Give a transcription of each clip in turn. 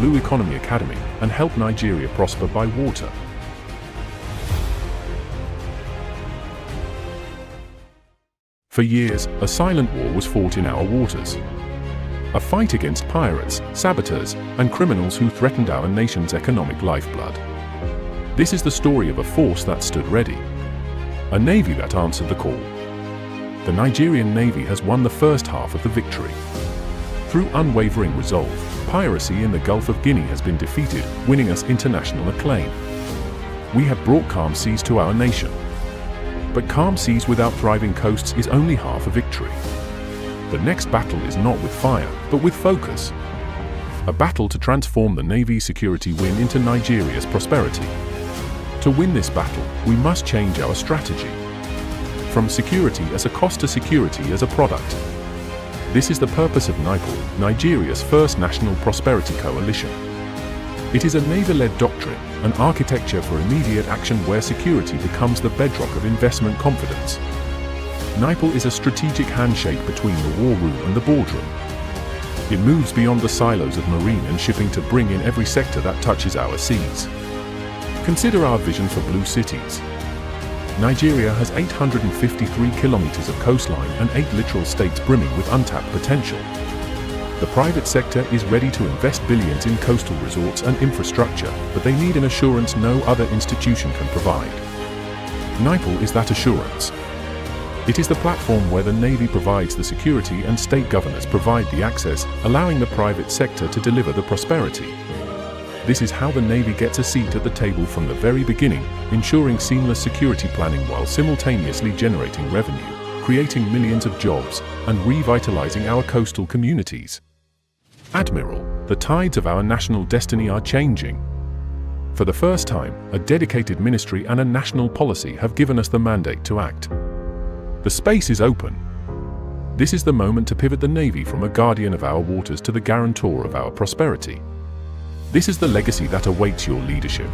Blue Economy Academy and help Nigeria prosper by water. For years, a silent war was fought in our waters. A fight against pirates, saboteurs, and criminals who threatened our nation's economic lifeblood. This is the story of a force that stood ready. A navy that answered the call. The Nigerian Navy has won the first half of the victory. Through unwavering resolve, piracy in the Gulf of Guinea has been defeated, winning us international acclaim. We have brought calm seas to our nation. But calm seas without thriving coasts is only half a victory. The next battle is not with fire, but with focus. A battle to transform the Navy's security win into Nigeria's prosperity. To win this battle, we must change our strategy. From security as a cost to security as a product. This is the purpose of NIPOL, Nigeria's first national prosperity coalition. It is a Navy-led doctrine, an architecture for immediate action where security becomes the bedrock of investment confidence. NIPOL is a strategic handshake between the war room and the boardroom. It moves beyond the silos of marine and shipping to bring in every sector that touches our seas. Consider our vision for blue cities. Nigeria has 853 kilometers of coastline and 8 littoral states brimming with untapped potential. The private sector is ready to invest billions in coastal resorts and infrastructure, but they need an assurance no other institution can provide. NIPOL is that assurance. It is the platform where the Navy provides the security and state governors provide the access, allowing the private sector to deliver the prosperity. This is how the Navy gets a seat at the table from the very beginning, ensuring seamless security planning while simultaneously generating revenue, creating millions of jobs, and revitalizing our coastal communities. Admiral, the tides of our national destiny are changing. For the first time, a dedicated ministry and a national policy have given us the mandate to act. The space is open. This is the moment to pivot the Navy from a guardian of our waters to the guarantor of our prosperity. This is the legacy that awaits your leadership.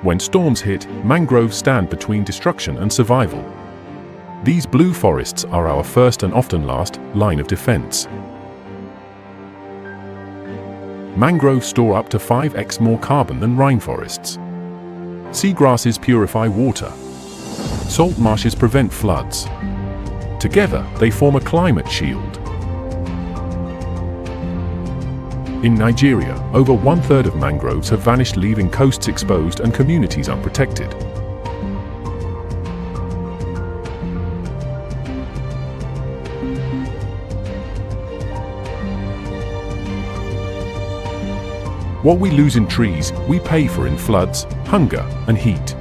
When storms hit, mangroves stand between destruction and survival. These blue forests are our first and often last line of defense. Mangroves store up to 5x more carbon than rainforests. Seagrasses purify water. Salt marshes prevent floods. Together, they form a climate shield. In Nigeria, over 1/3 of mangroves have vanished, leaving coasts exposed and communities unprotected. What we lose in trees, we pay for in floods, hunger, and heat.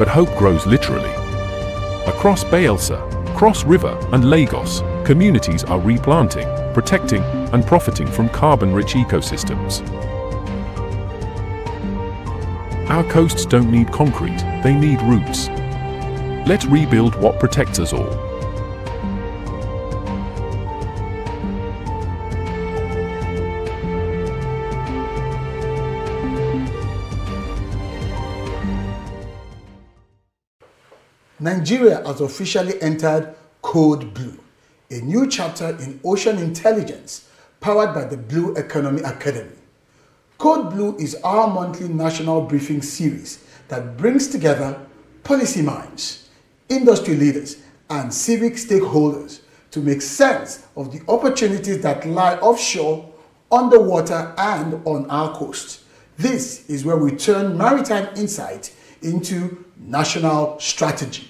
But hope grows literally. Across Bayelsa, Cross River, and Lagos, communities are replanting, protecting, and profiting from carbon-rich ecosystems. Our coasts don't need concrete, they need roots. Let's rebuild what protects us all. Nigeria has officially entered Code Blue, a new chapter in ocean intelligence powered by the Blue Economy Academy. Code Blue is our monthly national briefing series that brings together policy minds, industry leaders, and civic stakeholders to make sense of the opportunities that lie offshore, underwater, and on our coast. This is where we turn maritime insight into national strategy.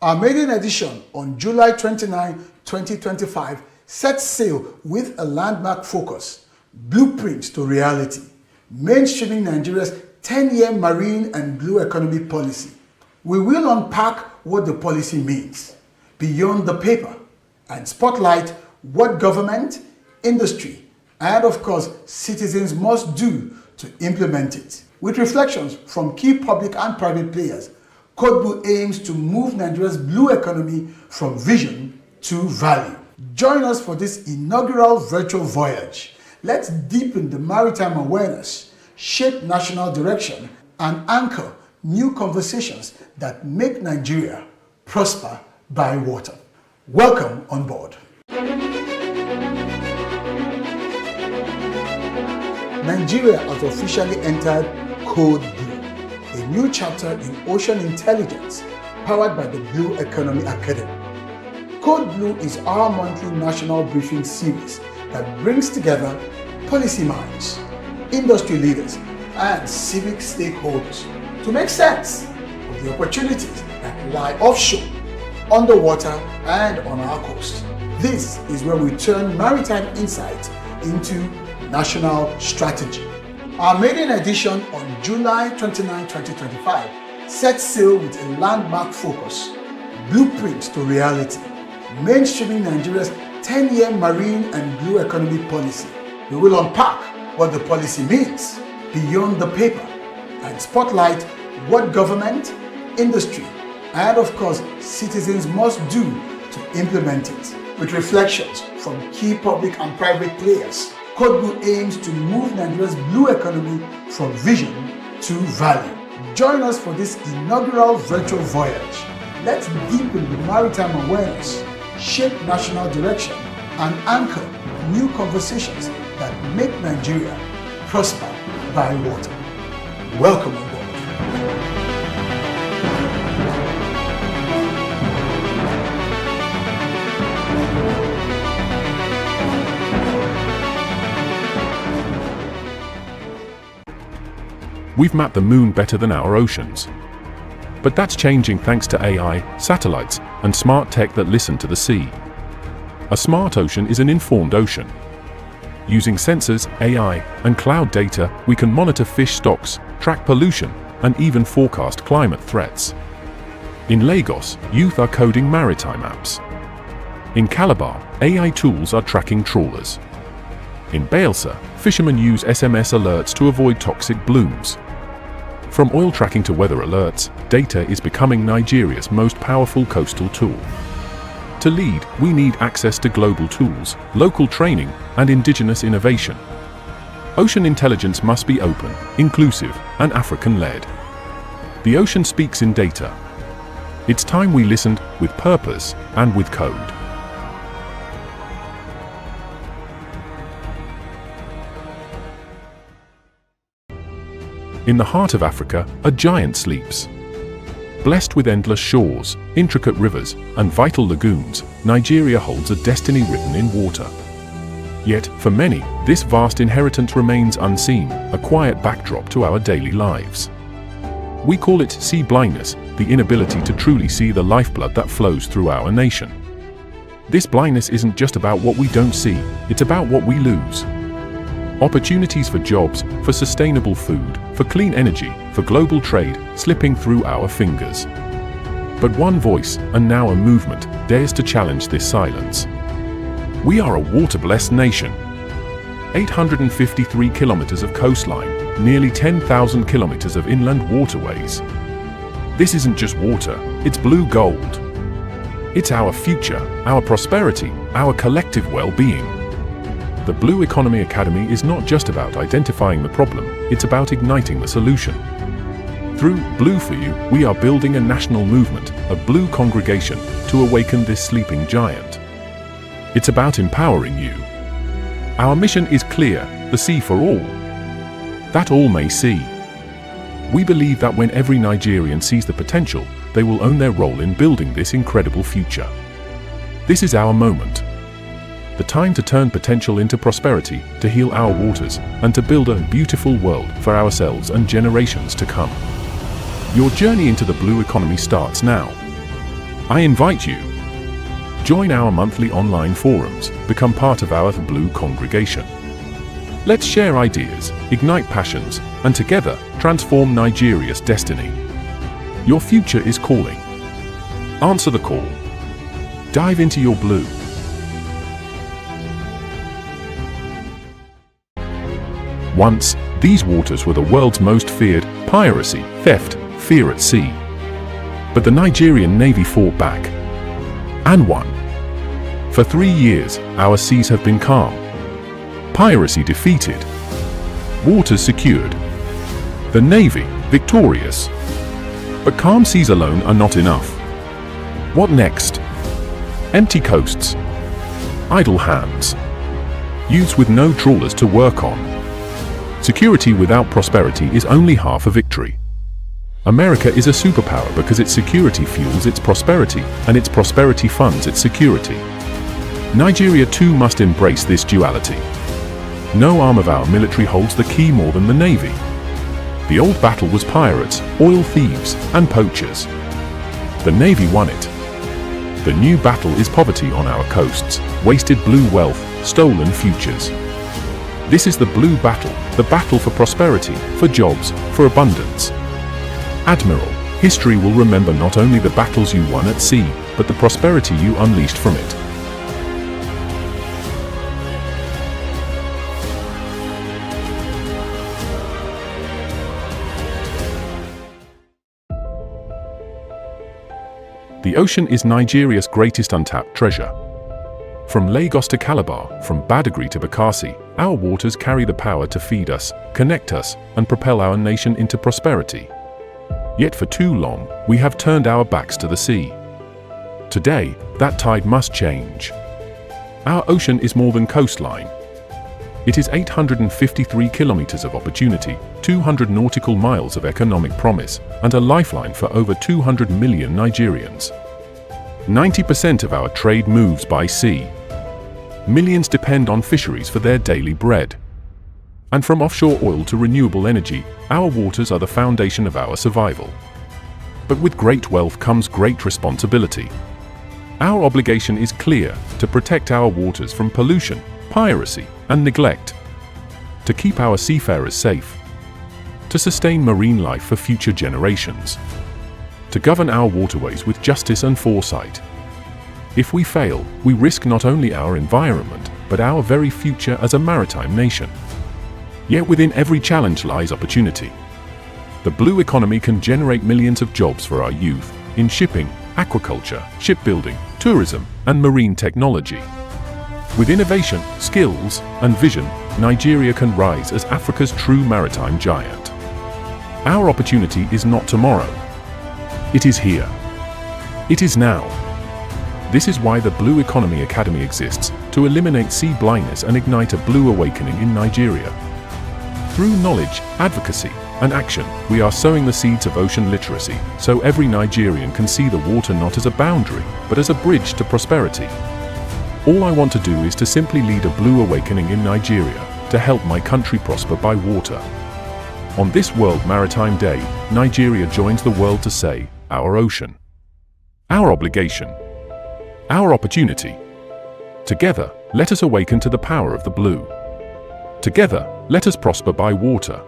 Our maiden edition on July 29, 2025 sets sail with a landmark focus, Blueprint to Reality, mainstreaming Nigeria's 10-year marine and blue economy policy. We will unpack what the policy means beyond the paper and spotlight what government, industry, and of course citizens must do to implement it. With reflections from key public and private players, Code Blue aims to move Nigeria's blue economy from vision to value. Join us for this inaugural virtual voyage. Let's deepen the maritime awareness, shape national direction, and anchor new conversations that make Nigeria prosper by water. Welcome on board. Nigeria has officially entered Code Blue, a new chapter in ocean intelligence powered by the Blue Economy Academy. Code Blue is our monthly national briefing series that brings together policy minds, industry leaders, and civic stakeholders to make sense of the opportunities that lie offshore, underwater, and on our coast. This is where we turn maritime insights into national strategy. Our maiden edition on July 29, 2025 sets sail with a landmark focus, Blueprint to Reality, mainstreaming Nigeria's 10-year marine and blue economy policy. We will unpack what the policy means beyond the paper and spotlight what government, industry, and of course citizens must do to implement it. With reflections from key public and private players, Code Blue aims to move Nigeria's blue economy from vision to value. Join us for this inaugural virtual voyage. Let's deepen the maritime awareness, shape national direction, and anchor new conversations that make Nigeria prosper by water. Welcome on board. We've mapped the moon better than our oceans. But that's changing thanks to AI, satellites, and smart tech that listen to the sea. A smart ocean is an informed ocean. Using sensors, AI, and cloud data, we can monitor fish stocks, track pollution, and even forecast climate threats. In Lagos, youth are coding maritime apps. In Calabar, AI tools are tracking trawlers. In Bayelsa, fishermen use SMS alerts to avoid toxic blooms. From oil tracking to weather alerts, data is becoming Nigeria's most powerful coastal tool. To lead, we need access to global tools, local training, and indigenous innovation. Ocean intelligence must be open, inclusive, and African-led. The ocean speaks in data. It's time we listened with purpose and with code. In the heart of Africa, a giant sleeps. Blessed with endless shores, intricate rivers, and vital lagoons, Nigeria holds a destiny written in water. Yet, for many, this vast inheritance remains unseen, a quiet backdrop to our daily lives. We call it sea blindness, the inability to truly see the lifeblood that flows through our nation. This blindness isn't just about what we don't see, it's about what we lose. Opportunities for jobs, for sustainable food, for clean energy, for global trade, slipping through our fingers. But one voice, and now a movement, dares to challenge this silence. We are a water-blessed nation. 853 kilometers of coastline, nearly 10,000 kilometers of inland waterways. This isn't just water, it's blue gold. It's our future, our prosperity, our collective well-being. The Blue Economy Academy is not just about identifying the problem, it's about igniting the solution. Through Blue for You, we are building a national movement, a blue congregation, to awaken this sleeping giant. It's about empowering you. Our mission is clear, the sea for all. That all may see. We believe that when every Nigerian sees the potential, they will own their role in building this incredible future. This is our moment. The time to turn potential into prosperity, to heal our waters, and to build a beautiful world for ourselves and generations to come. Your journey into the blue economy starts now. I invite you. Join our monthly online forums, become part of our Blue congregation. Let's share ideas, ignite passions, and together transform Nigeria's destiny. Your future is calling. Answer the call. Dive into your blue. Once, these waters were the world's most feared: piracy, theft, fear at sea. But the Nigerian Navy fought back and won. For 3 years, our seas have been calm. Piracy defeated. Waters secured. The Navy victorious. But calm seas alone are not enough. What next? Empty coasts. Idle hands. Youths with no trawlers to work on. Security without prosperity is only half a victory. America is a superpower because its security fuels its prosperity, and its prosperity funds its security. Nigeria too must embrace this duality. No arm of our military holds the key more than the Navy. The old battle was pirates, oil thieves, and poachers. The Navy won it. The new battle is poverty on our coasts, wasted blue wealth, stolen futures. This is the blue battle, the battle for prosperity, for jobs, for abundance. Admiral, history will remember not only the battles you won at sea, but the prosperity you unleashed from it. The ocean is Nigeria's greatest untapped treasure. From Lagos to Calabar, from Badagry to Bakassi, our waters carry the power to feed us, connect us, and propel our nation into prosperity. Yet for too long, we have turned our backs to the sea. Today, that tide must change. Our ocean is more than coastline. It is 853 kilometers of opportunity, 200 nautical miles of economic promise, and a lifeline for over 200 million Nigerians. 90% of our trade moves by sea. Millions depend on fisheries for their daily bread. And from offshore oil to renewable energy, our waters are the foundation of our survival. But with great wealth comes great responsibility. Our obligation is clear: to protect our waters from pollution, piracy, and neglect, to keep our seafarers safe, to sustain marine life for future generations, to govern our waterways with justice and foresight. If we fail, we risk not only our environment, but our very future as a maritime nation. Yet within every challenge lies opportunity. The blue economy can generate millions of jobs for our youth in shipping, aquaculture, shipbuilding, tourism, and marine technology. With innovation, skills, and vision, Nigeria can rise as Africa's true maritime giant. Our opportunity is not tomorrow. It is here. It is now. This is why the Blue Economy Academy exists, to eliminate sea blindness and ignite a blue awakening in Nigeria. Through knowledge, advocacy, and action, we are sowing the seeds of ocean literacy, so every Nigerian can see the water not as a boundary, but as a bridge to prosperity. All I want to do is to simply lead a blue awakening in Nigeria, to help my country prosper by water. On this World Maritime Day, Nigeria joins the world to say, our ocean. Our obligation. Our opportunity. Together, let us awaken to the power of the blue. Together, let us prosper by water.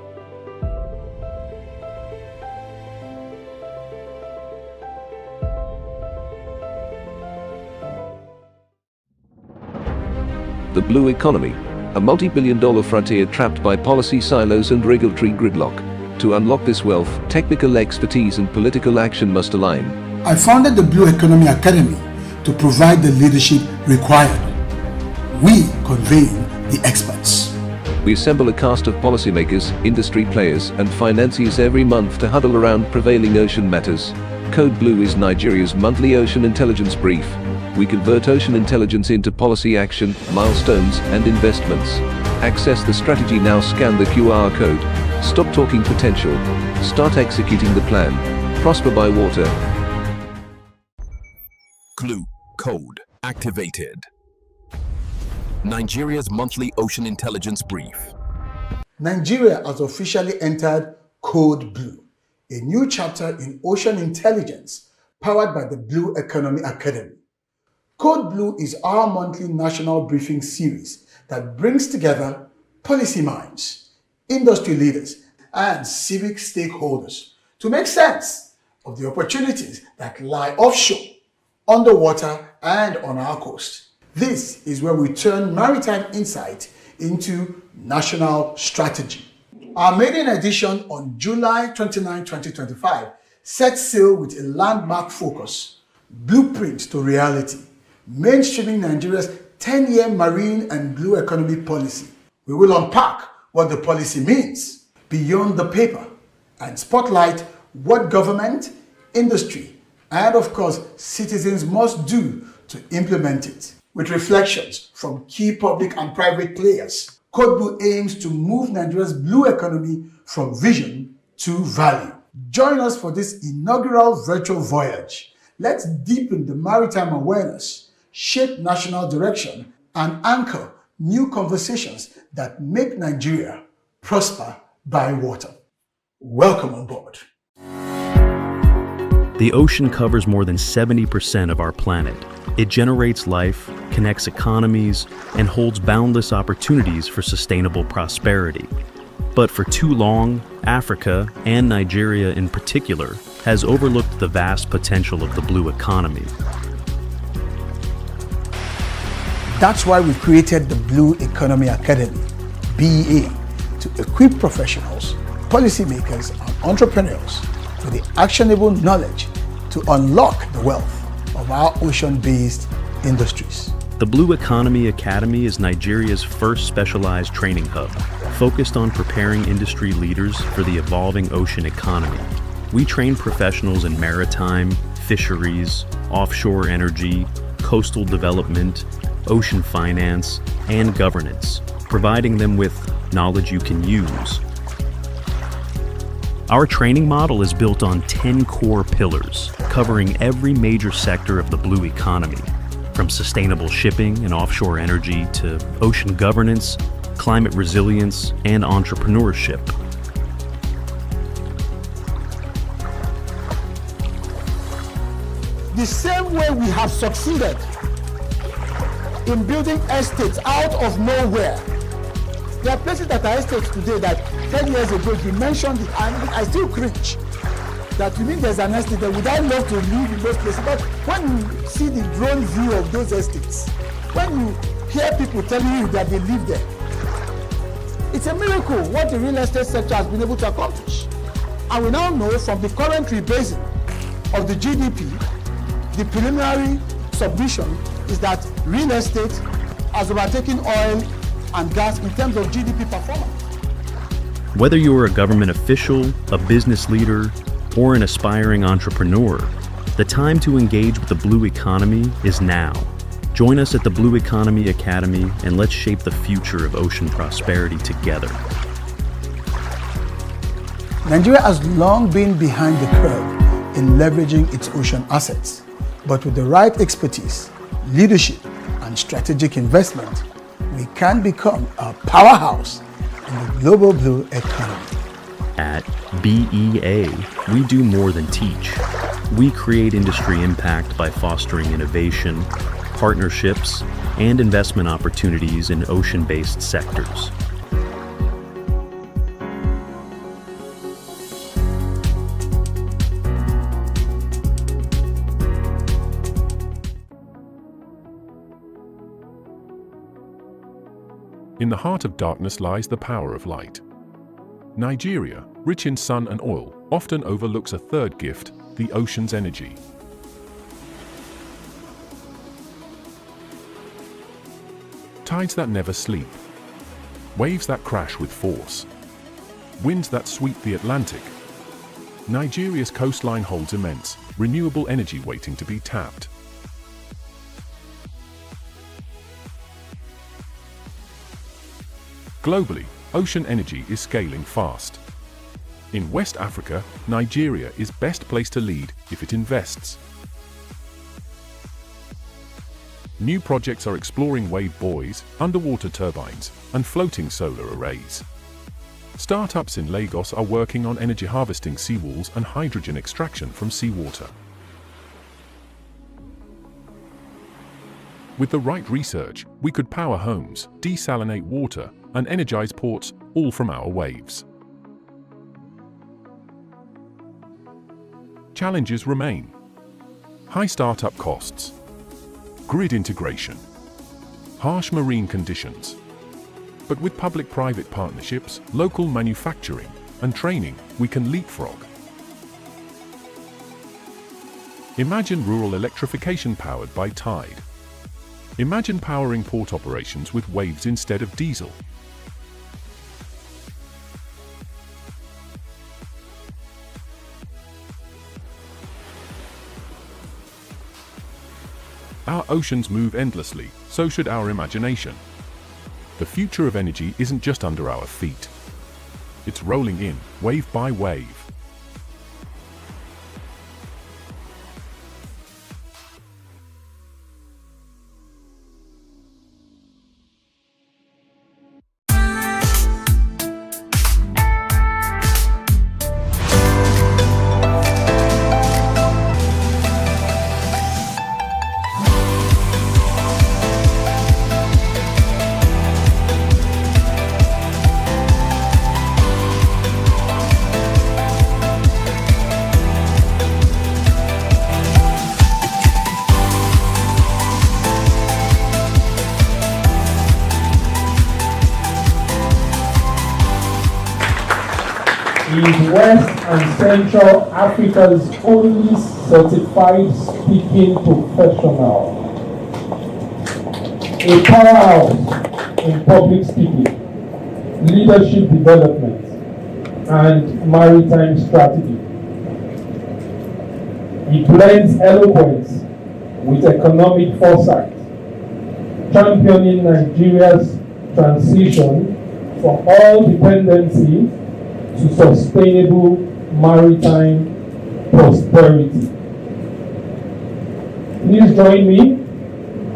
The blue economy, a multi-billion-dollar frontier trapped by policy silos and regulatory gridlock. To unlock this wealth, technical expertise and political action must align. I founded the Blue Economy Academy to provide the leadership required. We convene the experts. We assemble a cast of policymakers, industry players, and financiers every month to huddle around prevailing ocean matters. Code Blue is Nigeria's monthly ocean intelligence brief. We convert ocean intelligence into policy action, milestones, and investments. Access the strategy now. Scan the QR code. Stop talking potential. Start executing the plan. Prosper by water. Clue code activated. Nigeria's monthly ocean intelligence brief. Nigeria has officially entered Code Blue, a new chapter in ocean intelligence powered by the Blue Economy Academy. Code Blue is our monthly national briefing series that brings together policy minds, industry leaders, and civic stakeholders to make sense of the opportunities that lie offshore, underwater, and on our coast. This is where we turn maritime insight into national strategy. Our maiden edition on July 29, 2025 sets sail with a landmark focus: blueprint to reality, mainstreaming Nigeria's 10-year marine and blue economy policy. We will unpack what the policy means beyond the paper and spotlight what government, industry, and of course citizens must do to implement it. With reflections from key public and private players, Code Blue aims to move Nigeria's blue economy from vision to value. Join us for this inaugural virtual voyage. Let's deepen the maritime awareness, shape national direction, and anchor new conversations that make Nigeria prosper by water. Welcome on board. The ocean covers more than 70% of our planet. It generates life, connects economies, and holds boundless opportunities for sustainable prosperity. But for too long, Africa, and Nigeria in particular, has overlooked the vast potential of the blue economy. That's why we created the Blue Economy Academy, BEA, to equip professionals, policymakers, and entrepreneurs with the actionable knowledge to unlock the wealth of our ocean-based industries. The Blue Economy Academy is Nigeria's first specialized training hub, focused on preparing industry leaders for the evolving ocean economy. We train professionals in maritime, fisheries, offshore energy, coastal development, ocean finance, and governance, providing them with knowledge you can use. Our training model is built on 10 core pillars, covering every major sector of the blue economy, from sustainable shipping and offshore energy to ocean governance, climate resilience, and entrepreneurship. The same way we have succeeded in building estates out of nowhere. There are places that are estates today that 10 years ago you mentioned it, and I still cringe that you mean there's an estate that would I love to live in those places. But when you see the drone view of those estates, when you hear people telling you that they live there, it's a miracle what the real estate sector has been able to accomplish. And we now know from the current rebasing of the GDP, the preliminary submission is that real estate has overtaken oil and gas in terms of GDP performance. Whether you're a government official, a business leader, or an aspiring entrepreneur, the time to engage with the blue economy is now. Join us at the Blue Economy Academy and let's shape the future of ocean prosperity together. Nigeria has long been behind the curve in leveraging its ocean assets, but with the right expertise, leadership, and strategic investment, we can become a powerhouse in the global blue economy. At BEA, we do more than teach. We create industry impact by fostering innovation, partnerships, and investment opportunities in ocean-based sectors. In the heart of darkness lies the power of light. Nigeria, rich in sun and oil, often overlooks a third gift, the ocean's energy. Tides that never sleep, waves that crash with force, winds that sweep the Atlantic. Nigeria's coastline holds immense, renewable energy waiting to be tapped. Globally, ocean energy is scaling fast. In West Africa, Nigeria is best placed to lead if it invests. New projects are exploring wave buoys, underwater turbines, and floating solar arrays. Startups in Lagos are working on energy harvesting seawalls and hydrogen extraction from seawater. With the right research, we could power homes, desalinate water, and energize ports, all from our waves. Challenges remain. High startup costs, grid integration, harsh marine conditions. But with public-private partnerships, local manufacturing, and training, we can leapfrog. Imagine rural electrification powered by Tide. Imagine powering port operations with waves instead of diesel. Our oceans move endlessly, so should our imagination. The future of energy isn't just under our feet. It's rolling in, wave by wave. Is West and Central Africa's only certified speaking professional. A powerhouse in public speaking, leadership development, and maritime strategy. He blends eloquence with economic foresight, championing Nigeria's transition from oil dependency to sustainable maritime prosperity. Please join me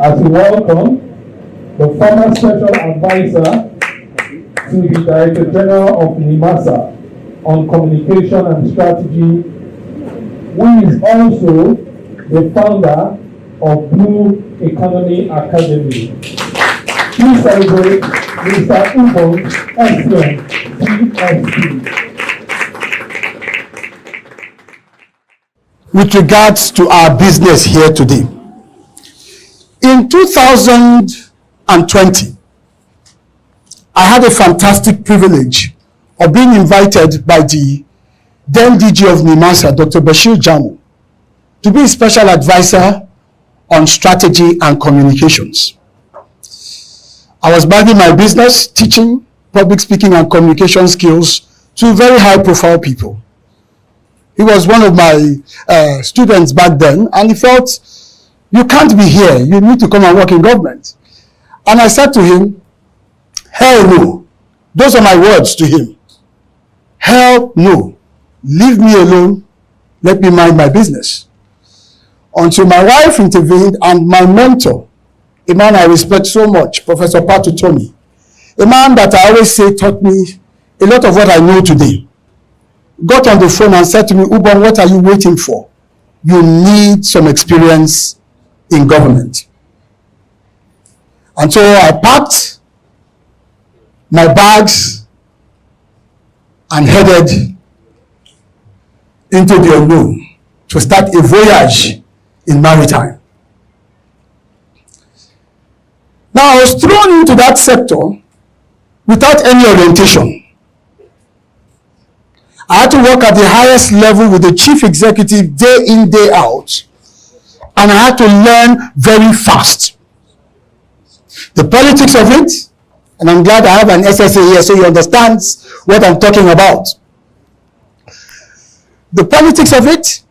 as we welcome the former special advisor to the Director General of NIMASA on communication and strategy, who is also the founder of Blue Economy Academy. Please celebrate Mr. Ubong Essien, PhD. With regards to our business here today, in 2020, I had a fantastic privilege of being invited by the then DG of NIMASA, Dr. Bashir Jamu, to be a special advisor on strategy and communications. I was managing my business, teaching public speaking and communication skills to very high-profile people. He was one of my students back then, and he felt, you can't be here, you need to come and work in government. And I said to him, hell no. Those are my words to him. Hell no. Leave me alone, let me mind my business. Until my wife intervened and my mentor, a man I respect so much, Professor Patu Tomi, a man that I always say taught me a lot of what I know today, got on the phone and said to me, Ubon, what are you waiting for? You need some experience in government. And so I packed my bags and headed into the unknown to start a voyage in maritime. Now, I was thrown into that sector without any orientation. I had to work at the highest level with the chief executive day in, day out, and I had to learn very fast. The politics of it, and I'm glad I have an SSA here so he understands what I'm talking about. The politics of it,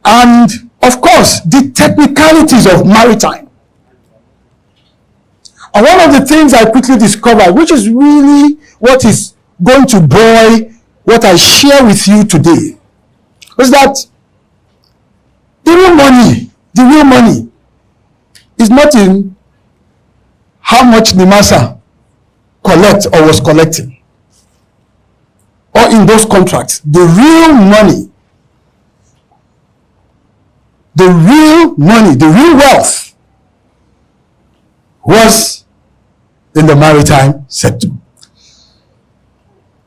and of course, the technicalities of maritime. And one of the things I quickly discovered, which is really what is going to buoy what I share with you today, was that the real money is not in how much NIMASA collect or was collecting, or in those contracts. The real money, the real wealth was in the maritime sector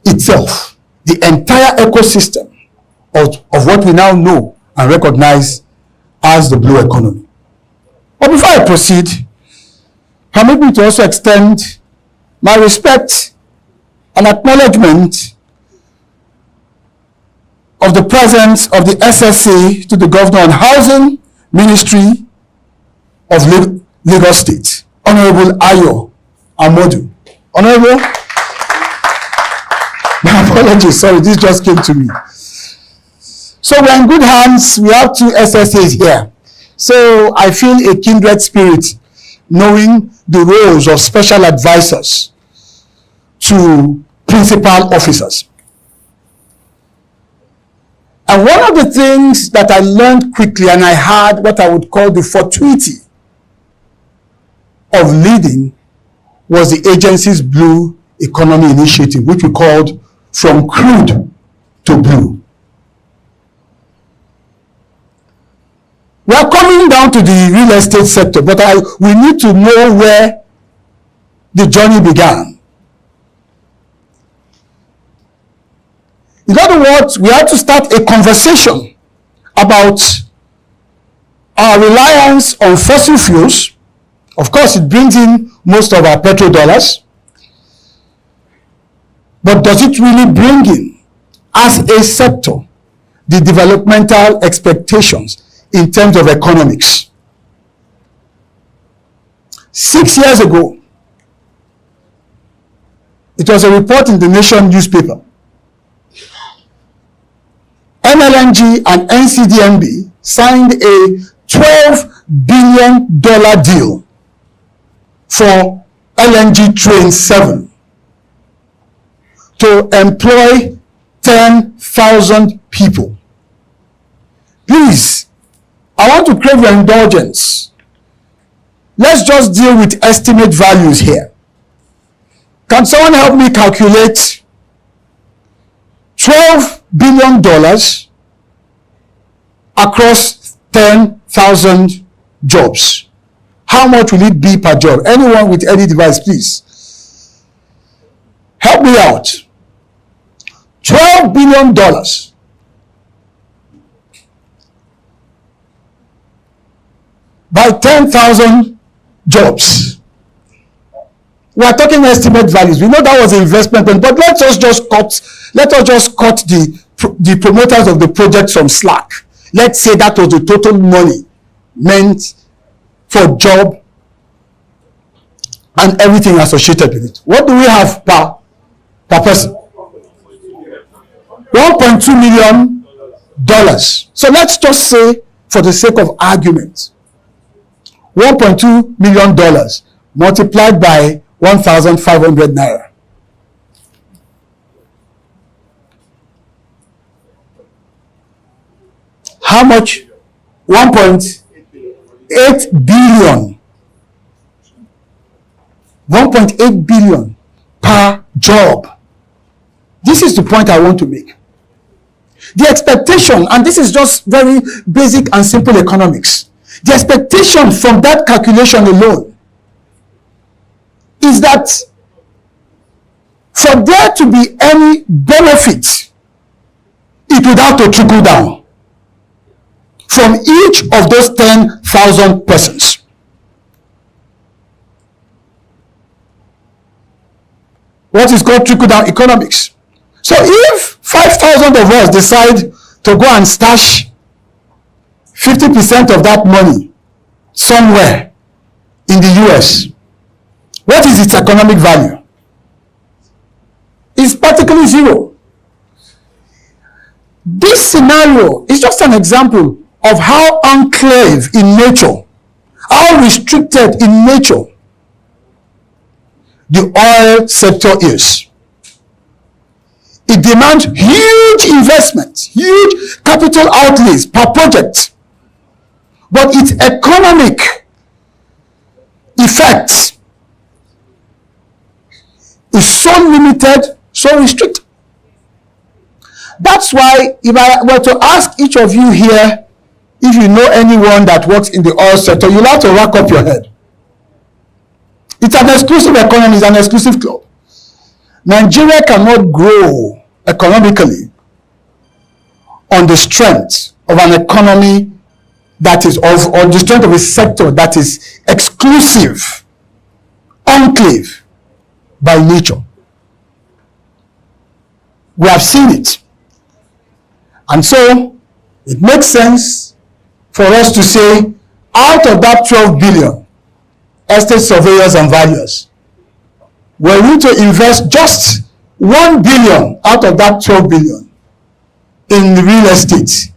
itself. The entire ecosystem of what we now know and recognize as the blue economy. But before I proceed, permit me to also extend my respect and acknowledgement of the presence of the SSA to the Governor on Housing, Ministry of Lagos State, Honorable Ayo Amodu. Honorable, my apologies, sorry, this just came to me. So we're in good hands. We have two SSAs here. So I feel a kindred spirit knowing the roles of special advisors to principal officers. And one of the things that I learned quickly, and I had what I would call the fortuity of leading, was the agency's Blue Economy Initiative, which we called From Crude to Blue. We are coming down to the real estate sector, but we need to know where the journey began. In other words, we have to start a conversation about our reliance on fossil fuels. Of course, it brings in most of our petrodollars. But does it really bring in, as a sector, the developmental expectations in terms of economics? 6 years ago, it was a report in the Nation newspaper. NLNG and NCDMB signed a $12 billion deal for LNG Train 7 to employ 10,000 people. Please, I want to crave your indulgence. Let's just deal with estimate values here. Can someone help me calculate $12 billion across 10,000 jobs? How much will it be per job? Anyone with any device, please. Help me out. $12 billion by 10,000 jobs. We are talking estimate values. We know that was an investment, but let us just cut the promoters of the project some slack. Let's say that was the total money meant for job and everything associated with it. What do we have per person? $1.2 million. So let's just say, for the sake of argument, $1.2 million multiplied by 1,500 naira. How much? 1.8 billion. 1.8 billion per job. This is the point I want to make. The expectation, and this is just very basic and simple economics, the expectation from that calculation alone is that for there to be any benefit, it would have to trickle down from each of those 10,000 persons. What is called trickle down economics. So if 5,000 of us decide to go and stash 50% of that money somewhere in the US, what is its economic value? It's practically zero. This scenario is just an example of how enclave in nature, how restricted in nature the oil sector is. It demands huge investments, huge capital outlays per project. But its economic effects is so limited, so restricted. That's why if I were to ask each of you here, if you know anyone that works in the oil sector, you'll have to rack up your head. It's an exclusive economy, it's an exclusive club. Nigeria cannot grow economically on the strength of an economy that is on the strength of a sector that is exclusive, enclave by nature. We have seen it. And so it makes sense for us to say, out of that 12 billion, estate surveyors and valuers were you to invest just 1 billion out of that 12 billion in real estate,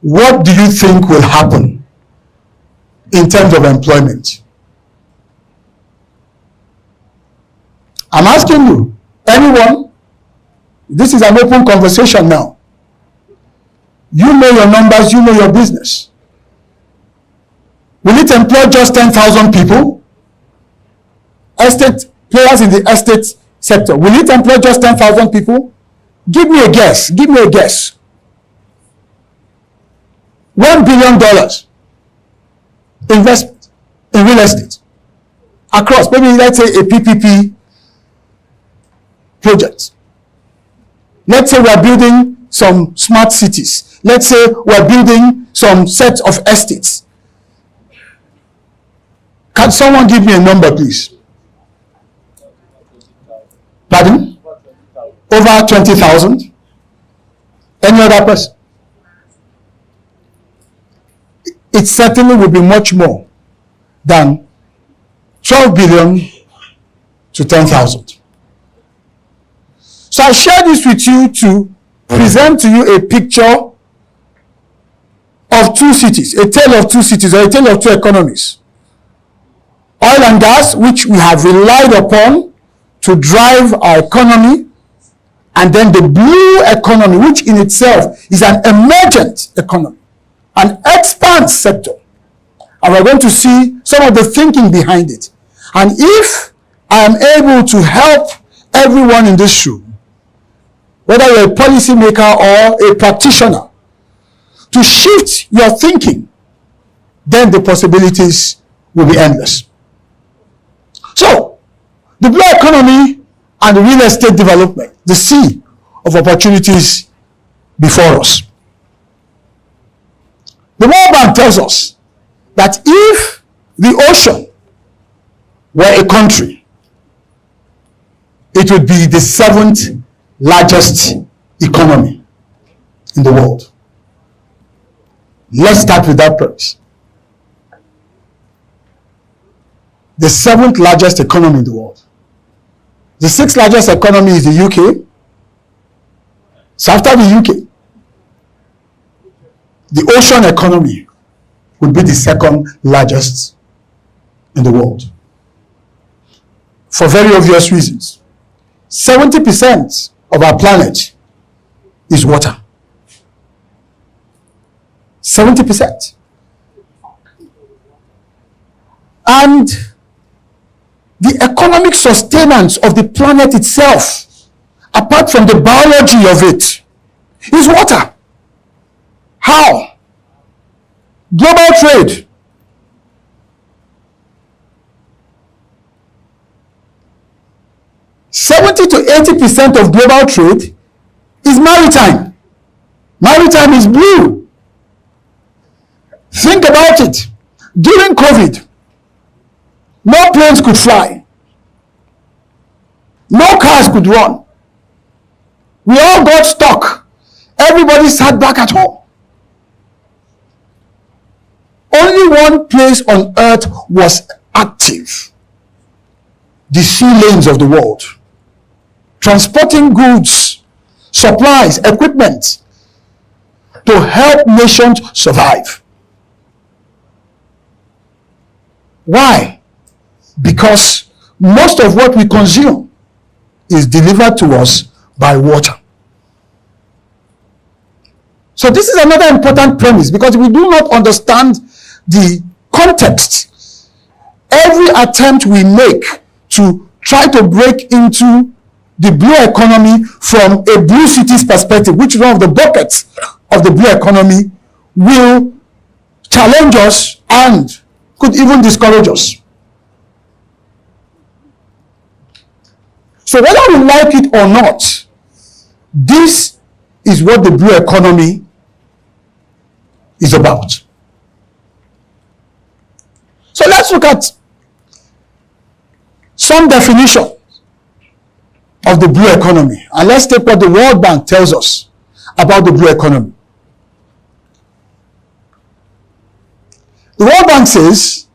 what do you think will happen in terms of employment? I'm asking you, anyone, this is an open conversation now. You know your numbers, you know your business. Will it employ just 10,000 people? Estate players in the estate sector, will it employ just 10,000 people? Give me a guess. Give me a guess. $1 billion investment in real estate across, maybe let's say a PPP project. Let's say we're building some smart cities. Let's say we're building some set of estates. Can someone give me a number, please? Pardon? Over 20,000? Any other person? It certainly will be much more than 12 billion to 10,000. So I share this with you to present to you a picture of two cities, a tale of two cities, or a tale of two economies. Oil and gas, which we have relied upon to drive our economy, and then the blue economy, which in itself is an emergent economy, an expand sector. And we're going to see some of the thinking behind it. And if I am able to help everyone in this room, whether you're a policymaker or a practitioner, to shift your thinking, then the possibilities will be endless. So, the blue economy and the real estate development, the sea of opportunities before us. The World Bank tells us that if the ocean were a country, it would be the 7th largest economy in the world. Let's start with that premise. The 7th largest economy in the world. The 6th largest economy is the UK. So after the UK, the ocean economy would be the 2nd largest in the world. For very obvious reasons. 70% of our planet is water. 70%. And the economic sustenance of the planet itself, apart from the biology of it, is water. How? Global trade. (70% to 80% of global trade is maritime. Maritime is blue. Think about it. During COVID, no planes could fly. No cars could run. We all got stuck. Everybody sat back at home. Only one place on earth was active. The sea lanes of the world. Transporting goods, supplies, equipment to help nations survive. Why? Because most of what we consume is delivered to us by water. So this is another important premise, because if we do not understand the context, every attempt we make to try to break into the blue economy from a blue cities perspective, which is one of the buckets of the blue economy, will challenge us and could even discourage us. So whether we like it or not, this is what the blue economy is about. So let's look at some definition of the blue economy, and let's take what the World Bank tells us about the blue economy. The World Bank says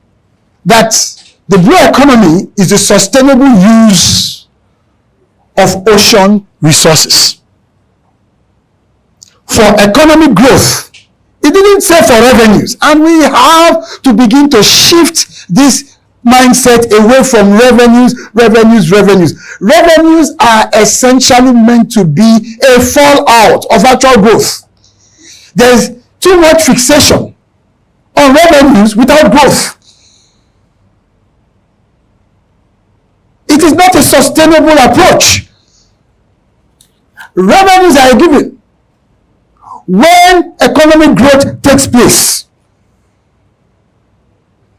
that the blue economy is the sustainable use of ocean resources for economic growth. It didn't say for revenues, and we have to begin to shift this mindset away from revenues. Revenues are essentially meant to be a fallout of actual growth. There's too much fixation on revenues without growth. It is not a sustainable approach. Revenues are a given. When economic growth takes place,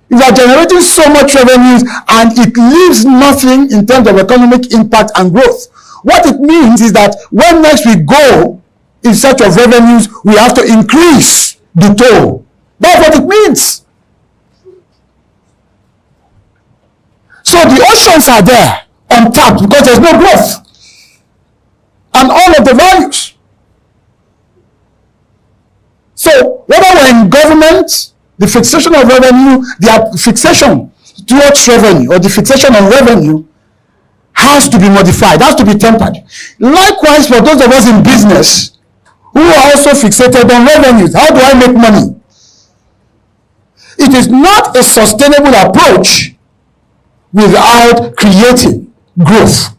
you are generating so much revenues and it leaves nothing in terms of economic impact and growth. What it means is that when next we go in search of revenues, we have to increase the toll. That's what it means. So the oceans are there untapped because there's no growth. And all of the values. So whether we're in government, the fixation of revenue, the fixation towards revenue or the fixation on revenue has to be modified, has to be tempered. Likewise, for those of us in business who are also fixated on revenues, how do I make money? It is not a sustainable approach without creating growth.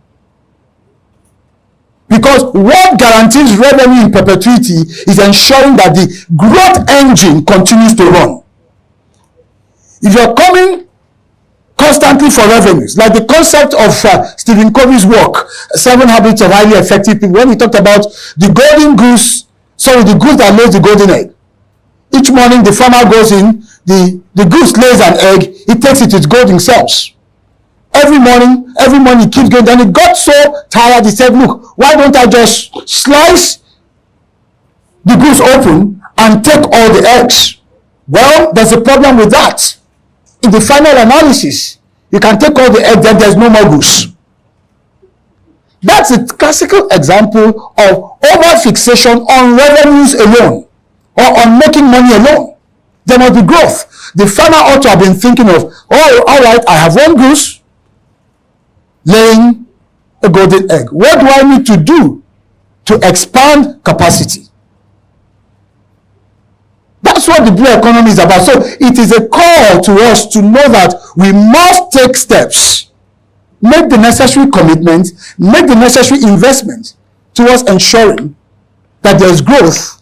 Because what guarantees revenue in perpetuity is ensuring that the growth engine continues to run. If you're coming constantly for revenues, like the concept of Stephen Covey's work, 7 Habits of Highly Effective People, when he talked about the golden goose, the goose that lays the golden egg. Each morning the farmer goes in, the goose lays an egg, he takes it to its golden cells. Every morning he keeps going. Then he got so tired, he said, look, why don't I just slice the goose open and take all the eggs? Well, there's a problem with that. In the final analysis, you can take all the eggs, then there's no more goose. That's a classical example of over-fixation on revenues alone or on making money alone. There must be growth. The farmer ought to have been thinking of, oh, all right, I have one goose laying a golden egg. What do I need to do to expand capacity? That's what the blue economy is about. So it is a call to us to know that we must take steps, make the necessary commitments, make the necessary investments towards ensuring that there is growth,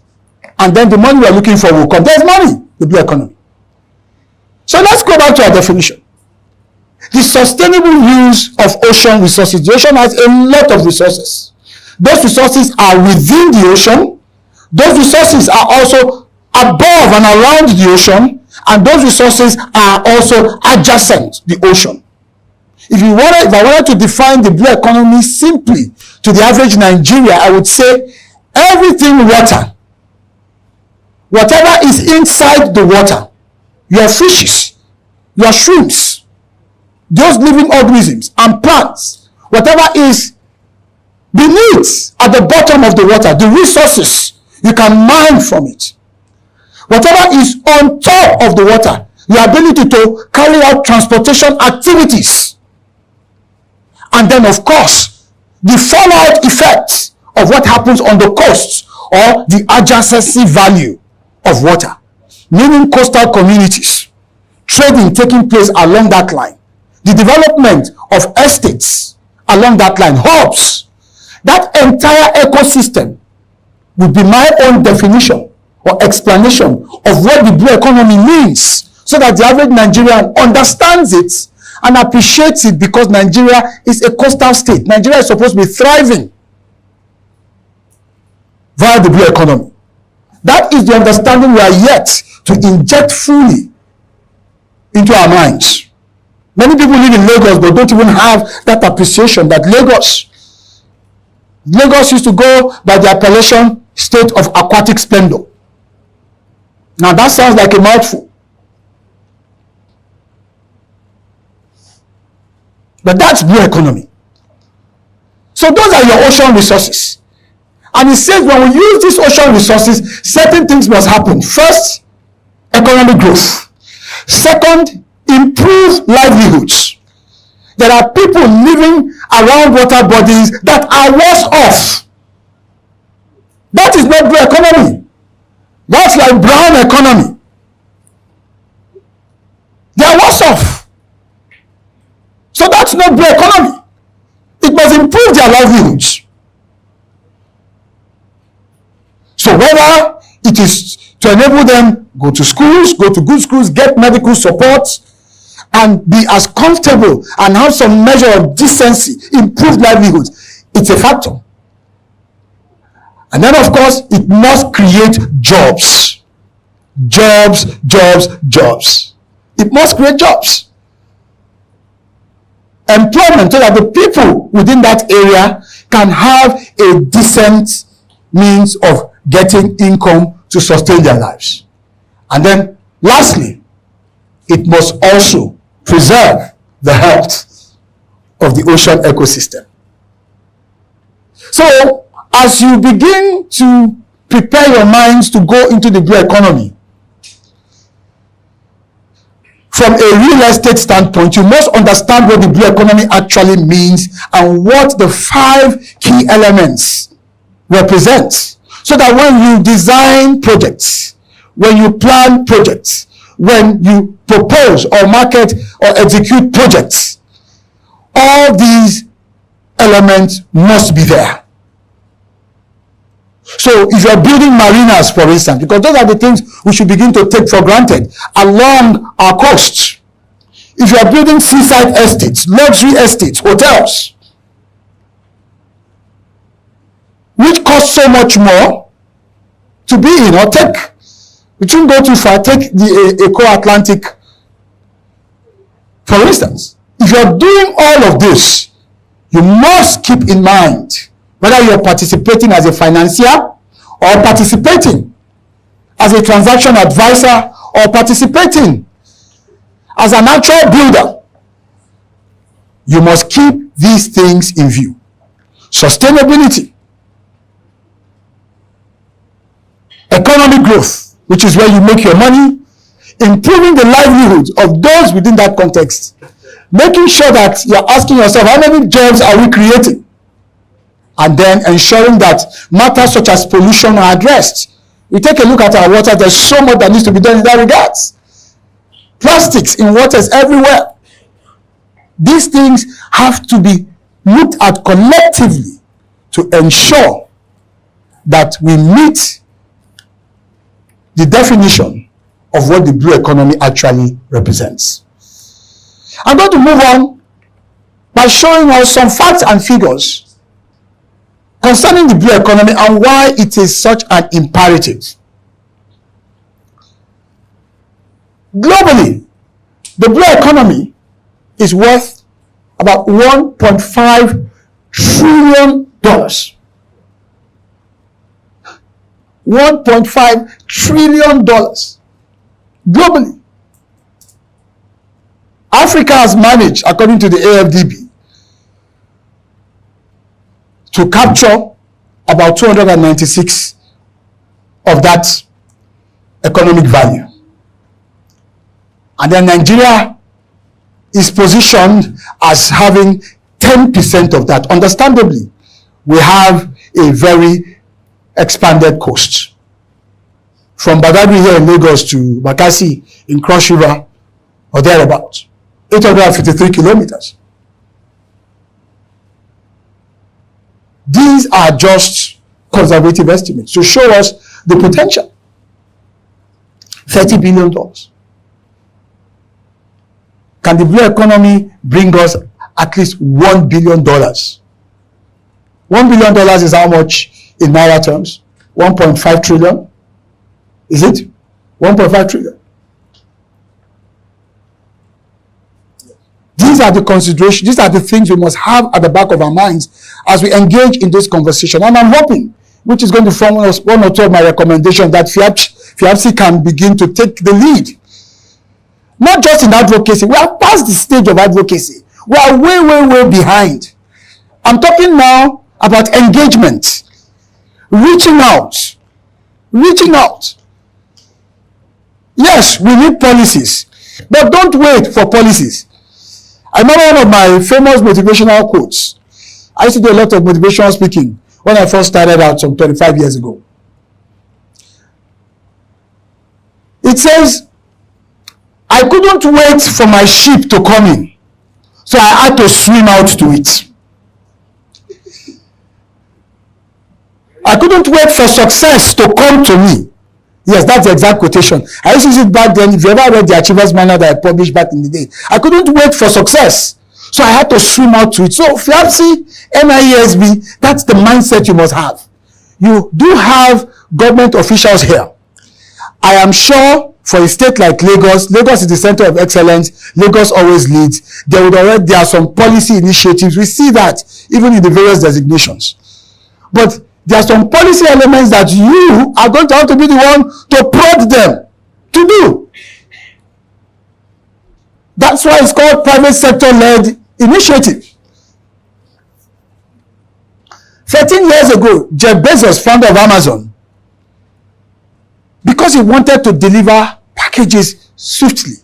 and then the money we are looking for will come. There's money, the blue economy. So let's go back to our definition. The sustainable use of ocean resources. The ocean has a lot of resources. Those resources are within the ocean. Those resources are also above and around the ocean. And those resources are also adjacent the ocean. If I wanted to define the blue economy simply to the average Nigeria, I would say everything water. Whatever is inside the water, your fishes, your shrimps, those living organisms and plants, whatever is beneath at the bottom of the water, the resources you can mine from it. Whatever is on top of the water, your ability to carry out transportation activities. And then, of course, the fallout effects of what happens on the coasts or the adjacency value of water, meaning coastal communities, trading taking place along that line, the development of estates along that line, hubs. That entire ecosystem would be my own definition or explanation of what the blue economy means, so that the average Nigerian understands it and appreciates it, because Nigeria is a coastal state. Nigeria is supposed to be thriving via the blue economy. That is the understanding we are yet to inject fully into our minds. Many people live in Lagos but don't even have that appreciation that Lagos used to go by the appellation state of aquatic splendor. Now that sounds like a mouthful. But that's blue economy. So those are your ocean resources. And it says when we use these ocean resources, certain things must happen. First, economic growth. Second, improve livelihoods. There are people living around water bodies that are worse off. That is not blue economy. That's like brown economy. They are worse off. So that's not blue economy. It must improve their livelihoods. So whether it is to enable them go to schools, go to good schools, get medical support, and be as comfortable and have some measure of decency, improved livelihoods, it's a factor. And then, of course, it must create jobs. Jobs. It must create jobs. Employment, so that the people within that area can have a decent means of getting income to sustain their lives. And then, lastly, it must also preserve the health of the ocean ecosystem. So, as you begin to prepare your minds to go into the blue economy, from a real estate standpoint, you must understand what the blue economy actually means and what the 5 key elements represent. So that when you design projects, when you plan projects, when you propose or market or execute projects, all these elements must be there. So if you're building marinas, for instance, because those are the things we should begin to take for granted along our coasts. If you are building seaside estates, luxury estates, hotels, which cost so much more to be in, or take, we shouldn't go too far, take the Eco Atlantic, for instance. If you're doing all of this, you must keep in mind whether you're participating as a financier or participating as a transaction advisor or participating as an actual builder. You must keep these things in view. Sustainability, economic growth, which is where you make your money, improving the livelihoods of those within that context, making sure that you're asking yourself, how many jobs are we creating? And then ensuring that matters such as pollution are addressed. We take a look at our water, there's so much that needs to be done in that regard. Plastics in waters everywhere. These things have to be looked at collectively to ensure that we meet the definition of what the blue economy actually represents. I'm going to move on by showing us some facts and figures concerning the blue economy and why it is such an imperative. Globally, the blue economy is worth about $1.5 trillion. $1.5 trillion globally. Africa has managed, according to the AFDB, to capture about 296 of that economic value. And then Nigeria is positioned as having 10% of that. Understandably, we have a very expanded coast. From Badagry here in Lagos to Bakassi in Cross River or thereabouts, 853 kilometers. These are just conservative estimates to show us the potential. $30 billion. Can the blue economy bring us at least $1 billion? $1 billion is how much in Naira terms? 1.5 trillion? Is it? 1.5 trillion. These are the considerations, these are the things we must have at the back of our minds as we engage in this conversation. And I'm hoping, which is going to form one or two of my recommendations, that FIABC can begin to take the lead. Not just in advocacy. We are past the stage of advocacy. We are way behind. I'm talking now about engagement. Reaching out. Yes, we need policies. But don't wait for policies. I remember one of my famous motivational quotes. I used to do a lot of motivational speaking when I first started out some 25 years ago. It says, I couldn't wait for my ship to come in, so I had to swim out to it. I couldn't wait for success to come to me. Yes, that's the exact quotation. I used to use it back then. If you ever read the Achievers Manual that I published back in the day, I couldn't wait for success, so I had to swim out to it. So, FIABC, NIESB, that's the mindset you must have. You do have government officials here. I am sure for a state like Lagos, Lagos is the center of excellence. Lagos always leads. There are some policy initiatives. We see that even in the various designations. But there are some policy elements that you are going to have to be the one to prod them to do. That's why it's called private sector-led initiative. 13 years ago, Jeff Bezos, founder of Amazon, because he wanted to deliver packages swiftly,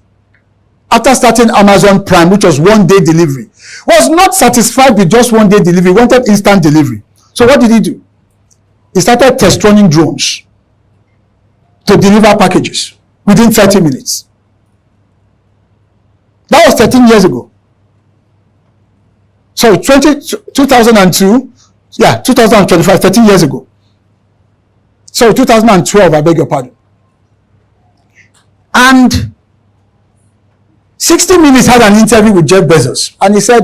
after starting Amazon Prime, which was one-day delivery, was not satisfied with just one-day delivery, he wanted instant delivery. So what did he do? He started test running drones to deliver packages within 30 minutes. That was 13 years ago. So 2002, 2025, 13 years ago. Sorry, 2012, I beg your pardon. And 60 Minutes had an interview with Jeff Bezos, and he said,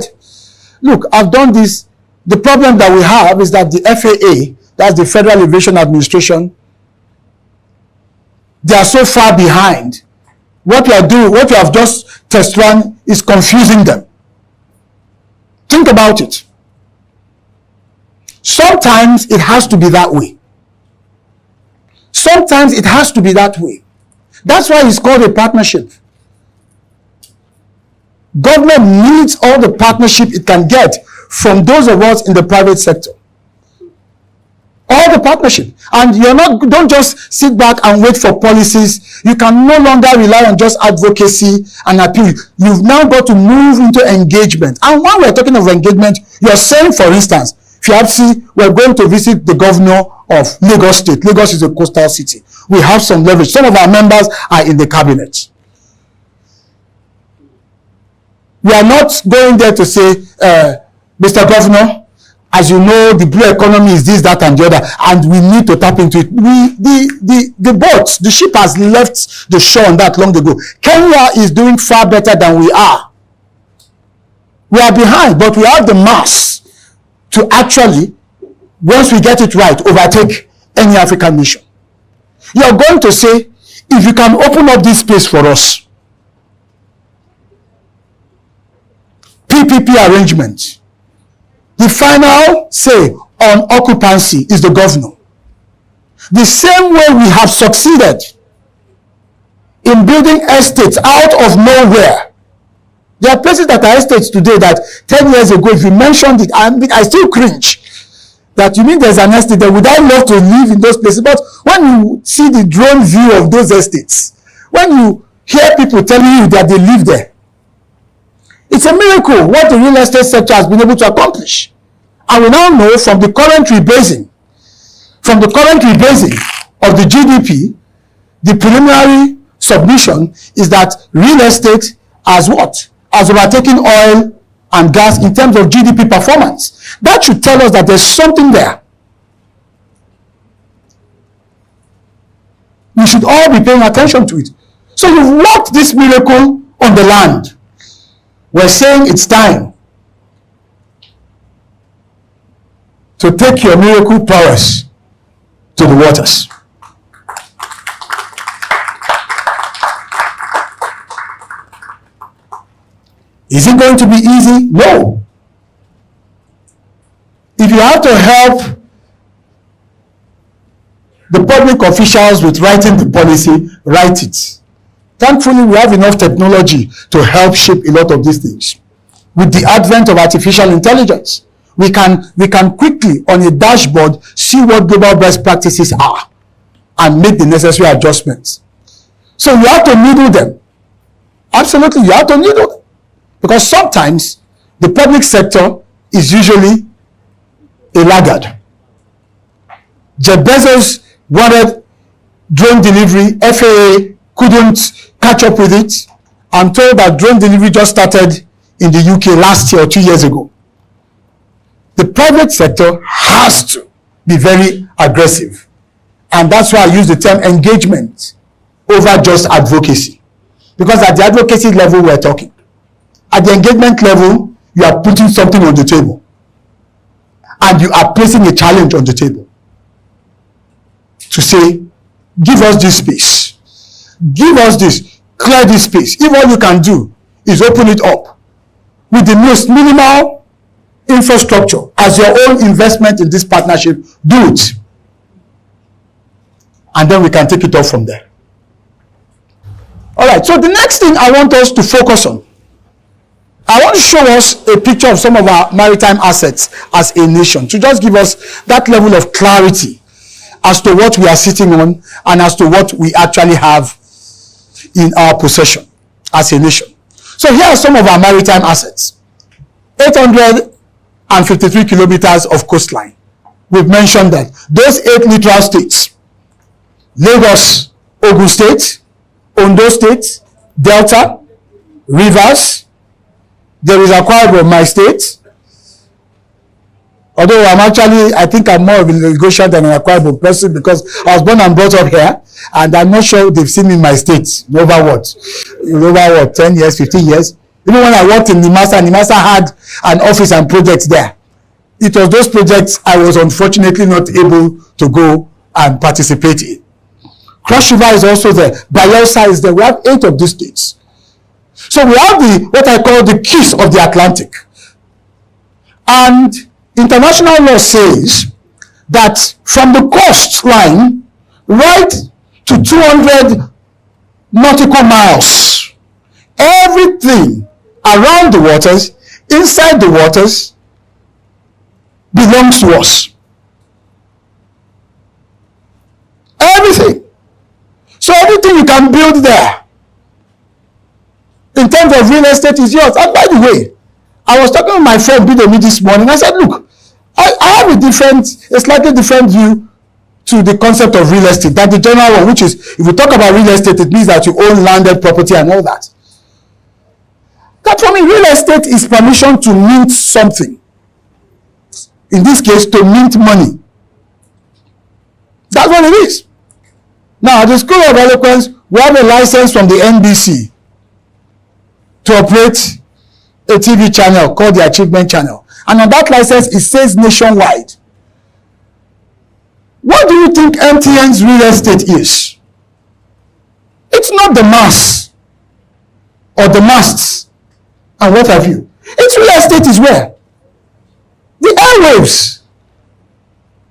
look, I've done this. The problem that we have is that the FAA, that's the Federal Aviation Administration, they are so far behind. What you have just test run is confusing them. Think about it. Sometimes it has to be that way. Sometimes it has to be that way. That's why it's called a partnership. Government needs all the partnership it can get from those of us in the private sector. All the partnership. And don't just sit back and wait for policies. You can no longer rely on just advocacy and appeal. You've now got to move into engagement. And when we're talking of engagement, you're saying, for instance, FIABC, we're going to visit the governor of Lagos State. Lagos is a coastal city. We have some leverage. Some of our members are in the cabinet. We are not going there to say, Mr. Governor, as you know, the blue economy is this, that, and the other, and we need to tap into it. The ship has left the shore on that long ago. Kenya is doing far better than we are. We are behind, but we have the mass to actually, once we get it right, overtake any African nation. You are going to say, if you can open up this space for us, PPP arrangement, the final say on occupancy is the governor. The same way we have succeeded in building estates out of nowhere. There are places that are estates today that 10 years ago, if you mentioned it, I still cringe. That you mean there's an estate there. Would I love to live in those places? But when you see the drone view of those estates, when you hear people telling you that they live there, it's a miracle what the real estate sector has been able to accomplish. And we now know from the current rebasing of the GDP, the preliminary submission is that real estate has what? Has overtaken oil and gas in terms of GDP performance. That should tell us that there's something there. We should all be paying attention to it. So you've worked this miracle on the land. We're saying it's time to take your miracle prowess to the waters. Is it going to be easy? No. If you have to help the public officials with writing the policy, write it. Thankfully, we have enough technology to help shape a lot of these things. With the advent of artificial intelligence, we can quickly, on a dashboard, see what global best practices are and make the necessary adjustments. So you have to middle them. Absolutely, you have to need it. Because sometimes the public sector is usually a laggard. Jeff Bezos wanted drone delivery. FAA couldn't catch up with it. I'm told that drone delivery just started in the UK last year or 2 years ago. The private sector has to be very aggressive. And that's why I use the term engagement over just advocacy. Because at the advocacy level, we're talking. At the engagement level, you are putting something on the table. And you are placing a challenge on the table. To say, give us this space. Give us this. Clear this space. If all you can do is open it up with the most minimal infrastructure as your own investment in this partnership, do it. And then we can take it off from there. All right, so the next thing I want us to focus on, I want to show us a picture of some of our maritime assets as a nation, to just give us that level of clarity as to what we are sitting on and as to what we actually have in our possession as a nation. So here are some of our maritime assets. 853 kilometers of coastline. We've mentioned that. Those 8 littoral states: Lagos, Ogun State, Ondo State, Delta, Rivers. There is Akwa Ibom, my state. Although I think I'm more of a Lagosian than an Akwa Ibom person, because I was born and brought up here, and I'm not sure they've seen me in my state in over 10 years, 15 years. Even when I worked in NIMASA had an office and projects there. It was those projects I was unfortunately not able to go and participate in. Cross River is also there. Bayelsa is there. We have 8 of these states. So we have what I call the keys of the Atlantic. And international law says that from the coastline right to 200 nautical miles, everything around the waters, inside the waters, belongs to us. Everything. So everything you can build there in terms of real estate is yours. And by the way, I was talking with my friend Bidomi this morning. I said, look, I have a slightly different view to the concept of real estate than the general one, which is, if we talk about real estate, it means that you own landed property and all that. That for me, real estate is permission to mint something. In this case, to mint money. That's what it is. Now, at the School of Eloquence, we have a license from the NBC to operate a TV channel called the Achievement Channel. And on that license, it says nationwide. What do you think MTN's real estate is? It's not the mass or the masts and what have you. Its real estate is where? The airwaves.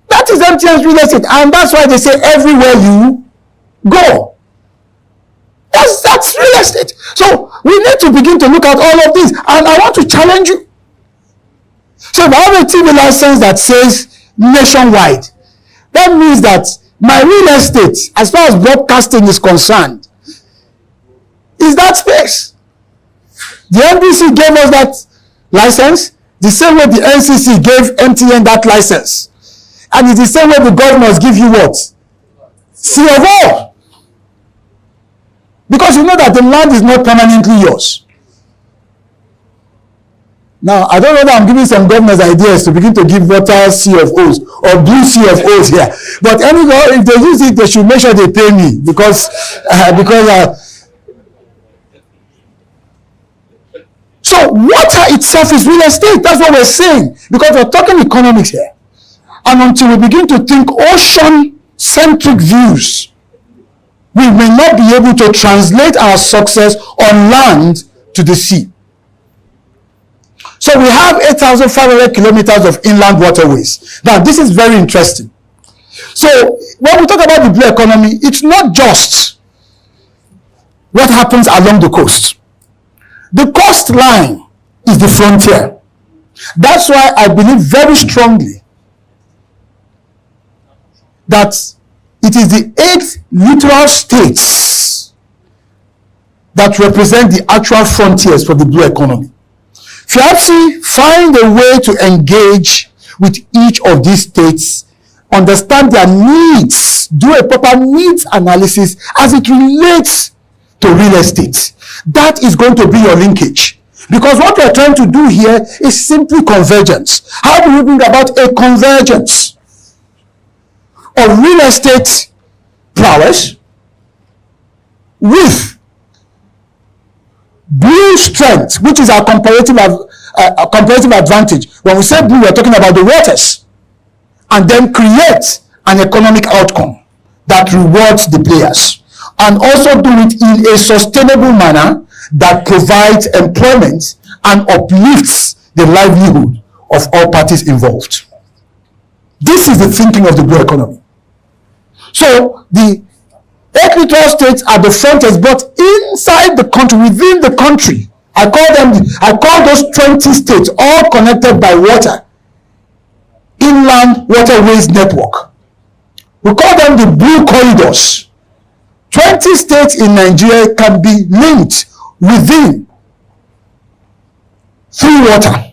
That is MTN's real estate. And that's why they say everywhere you go. That's real estate. So we need to begin to look at all of this. And I want to challenge you. So if I have a TV license that says nationwide, that means that my real estate, as far as broadcasting is concerned, is that space. The NBC gave us that license the same way the NCC gave MTN that license. And it's the same way the governors give you what? C of O. Because you know that the land is not permanently yours. Now, I don't know that I'm giving some governors ideas to begin to give water CFOs or blue CFOs here. But anyway, if they use it, they should make sure they pay me because so water itself is real estate. That's what we're saying. Because we're talking economics here. And until we begin to think ocean-centric views, we may not be able to translate our success on land to the sea. So we have 8,500 kilometers of inland waterways. Now, this is very interesting. So when we talk about the blue economy, it's not just what happens along the coast. The coastline is the frontier. That's why I believe very strongly that it is the 8 littoral states that represent the actual frontiers for the blue economy. FIABC find a way to engage with each of these states, understand their needs, do a proper needs analysis as it relates to real estate. That is going to be your linkage. Because what we're trying to do here is simply convergence. How do we bring about a convergence of real estate prowess with blue strength, which is our comparative advantage? When we say blue, we're talking about the waters, and then create an economic outcome that rewards the players, and also do it in a sustainable manner that provides employment and uplifts the livelihood of all parties involved. This is the thinking of the blue economy. So the 8 littoral states are the frontiers, but inside the country, within the country, I call those 20 states, all connected by water, inland waterways network. We call them the blue corridors. 20 states in Nigeria can be linked within through water.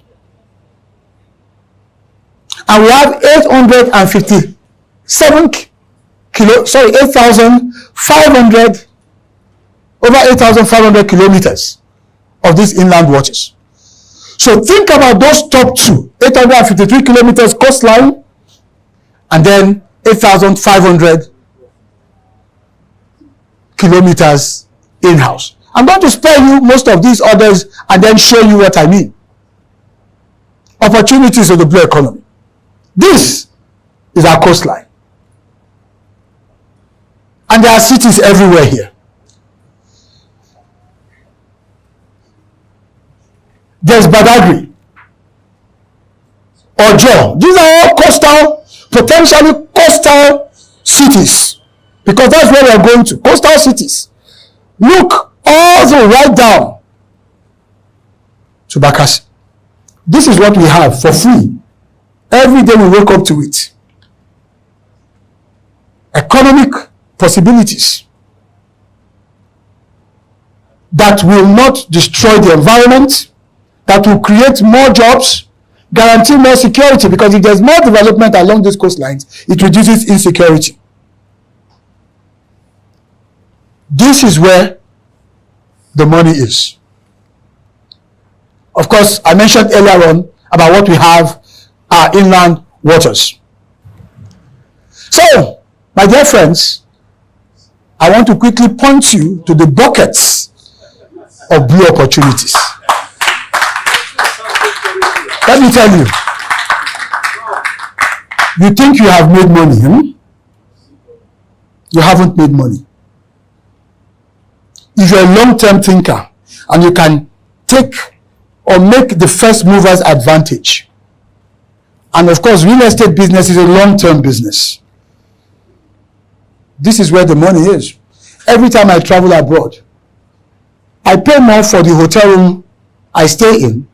And we have 8,500, over 8,500 kilometers of these inland waters. So think about those top two, 853 kilometers coastline, and then 8,500 kilometers in-house. I'm going to spare you most of these others and then show you what I mean. Opportunities of the blue economy. This is our coastline. And there are cities everywhere here. There's Badagry, Ojo. These are all coastal, potentially coastal cities, because that's where we are going to. Coastal cities. Look all the way right down to Bakassi. This is what we have for free. Every day we wake up to it. Economic possibilities that will not destroy the environment, that will create more jobs, guarantee more security, because if there's more development along these coastlines, it reduces insecurity. This is where the money is. Of course, I mentioned earlier on about what we have, our inland waters. So, my dear friends, I want to quickly point you to the buckets of blue opportunities. Let me tell you, you think you have made money, You haven't made money. If you're a long-term thinker and you can take or make the first mover's advantage, and of course real estate business is a long-term business, this is where the money is. Every time I travel abroad, I pay more for the hotel room I stay in,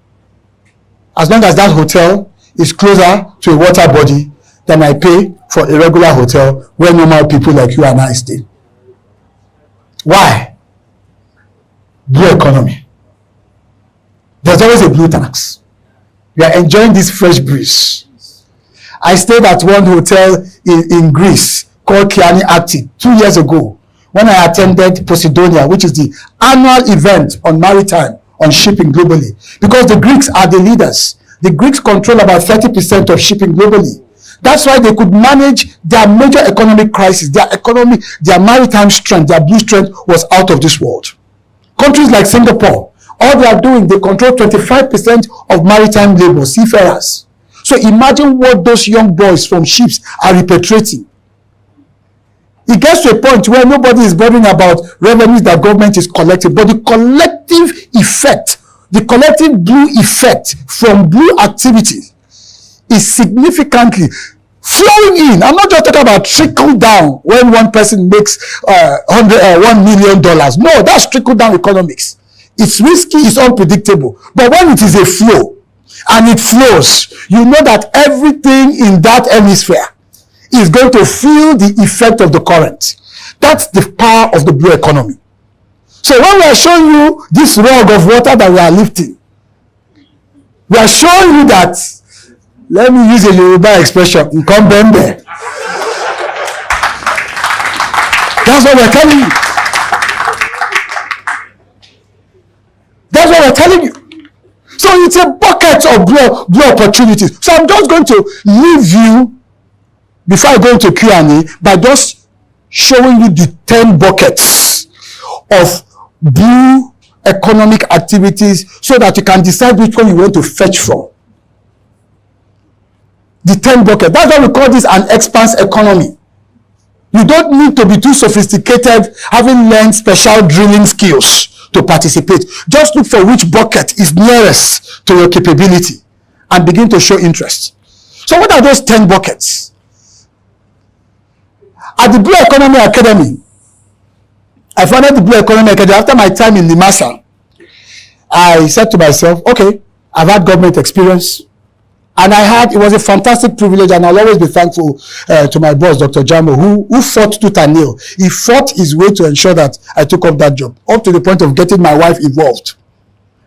as long as that hotel is closer to a water body, than I pay for a regular hotel where normal people like you and I stay. Why? Blue economy. There's always a blue tax. We are enjoying this fresh breeze. I stayed at one hotel in Greece called Kiani Ati 2 years ago when I attended Posidonia, which is the annual event on maritime, on shipping globally. Because the Greeks are the leaders. The Greeks control about 30% of shipping globally. That's why they could manage their major economic crisis. Their economy, their maritime strength, their blue strength was out of this world. Countries like Singapore, all they are doing, they control 25% of maritime labor, seafarers. So imagine what those young boys from ships are repatriating. It gets to a point where nobody is bothering about revenues that government is collecting, but the collective effect, the collective blue effect from blue activity is significantly flowing in. I'm not just talking about trickle down when one person makes $1 million. No, that's trickle down economics. It's risky, it's unpredictable. But when it is a flow and it flows, you know that everything in that hemisphere is going to feel the effect of the current. That's the power of the blue economy. So when we are showing you this rug of water that we are lifting, we are showing you that, let me use a Yoruba expression, Nkombembe. That's what we're telling you. That's what we're telling you. So it's a bucket of blue opportunities. So I'm just going to leave you, before I go into Q&A, by just showing you the 10 buckets of blue economic activities so that you can decide which one you want to fetch from. The 10 buckets. That's why we call this an expanse economy. You don't need to be too sophisticated, having learned special drilling skills to participate. Just look for which bucket is nearest to your capability and begin to show interest. So what are those 10 buckets? At the Blue Economy Academy, I founded the Blue Economy Academy after my time in NIMASA. I said to myself, okay, I've had government experience, and it was a fantastic privilege, and I'll always be thankful to my boss, Dr. Jamo, who fought tooth and nail. He fought his way to ensure that I took up that job, up to the point of getting my wife involved.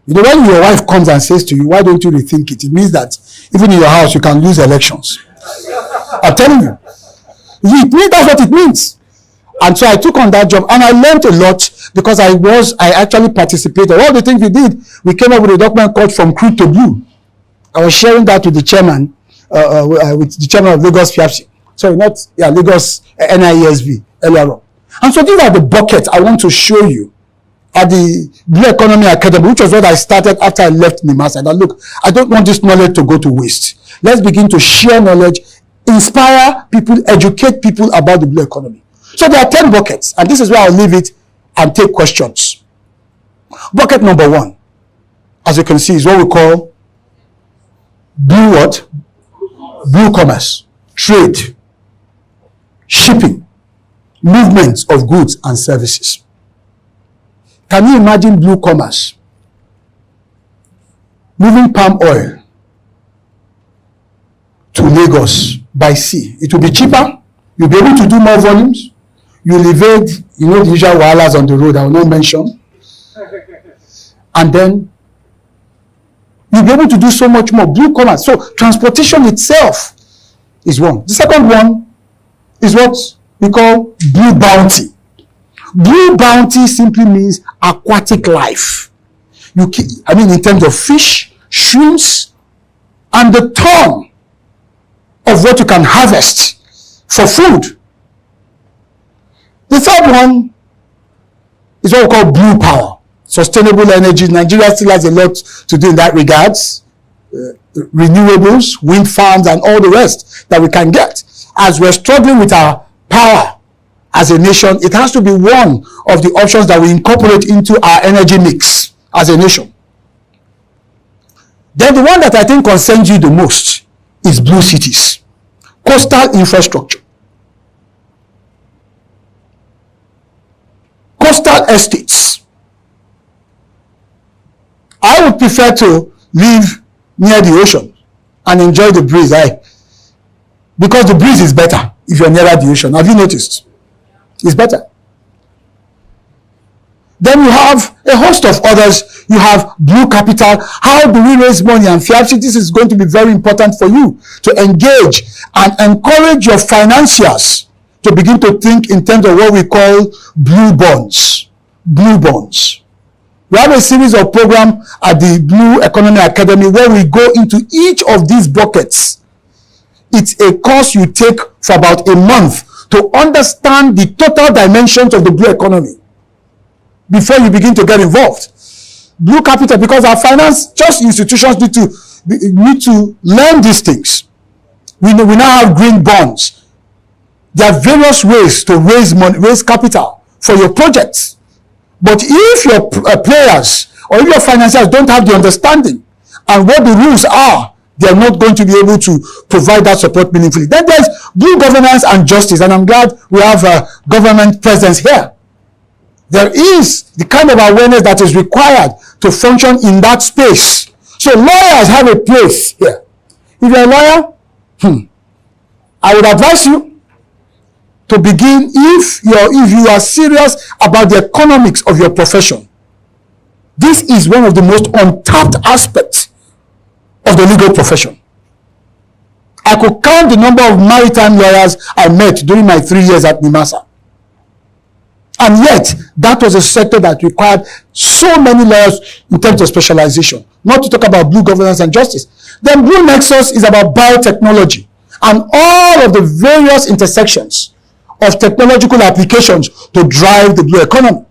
You know, when your wife comes and says to you, why don't you rethink it? It means that even in your house, you can lose elections. I'm telling you. That's what it means. And so I took on that job, and I learned a lot because I actually participated. All the things we did, we came up with a document called From Crude to Blue. I was sharing that with the chairman, with the chairman of Lagos PFC. Sorry, Lagos NIESB earlier on. And so these are the buckets I want to show you at the Blue Economy Academy, which was what I started after I left NIMASA. And look, I don't want this knowledge to go to waste. Let's begin to share knowledge, inspire people, educate people about the blue economy. So there are 10 buckets, and this is where I'll leave it and take questions. Bucket number 1, as you can see, is what we call blue what? Blue commerce, trade, shipping, movements of goods and services. Can you imagine blue commerce? Moving palm oil to Lagos by sea. It will be cheaper. You'll be able to do more volumes. You'll evade, the usual wahalas on the road I will not mention. And then you'll be able to do so much more. Blue commerce. So transportation itself is one. The second one is what we call blue bounty. Blue bounty simply means aquatic life. In terms of fish, shrimps, and the ton of what you can harvest for food. The third one is what we call blue power, sustainable energy. Nigeria still has a lot to do in that regards. Renewables, wind farms, and all the rest that we can get. As we're struggling with our power as a nation, it has to be one of the options that we incorporate into our energy mix as a nation. Then the one that I think concerns you the most is blue cities, coastal infrastructure, coastal estates. I would prefer to live near the ocean and enjoy the breeze, because the breeze is better if you're nearer the ocean. Have you noticed? It's better. Then you have a host of others. You have blue capital. How do we raise money? And FIAPSI, this is going to be very important for you to engage and encourage your financiers to begin to think in terms of what we call blue bonds. Blue bonds. We have a series of programs at the Blue Economy Academy where we go into each of these buckets. It's a course you take for about a month to understand the total dimensions of the blue economy before you begin to get involved. Blue capital, because our finance just institutions need to learn these things. We now have green bonds. There are various ways to raise money, raise capital for your projects. But if your players or if your financiers don't have the understanding and what the rules are, they are not going to be able to provide that support meaningfully. Then there's blue governance and justice, and I'm glad we have a government presence here. There is the kind of awareness that is required to function in that space. So lawyers have a place here. If you're a lawyer, I would advise you to begin, if you are serious about the economics of your profession, this is one of the most untapped aspects of the legal profession. I could count the number of maritime lawyers I met during my 3 years at NIMASA. And yet, that was a sector that required so many lawyers in terms of specialization. Not to talk about blue governance and justice. Then Blue Nexus is about biotechnology and all of the various intersections of technological applications to drive the blue economy.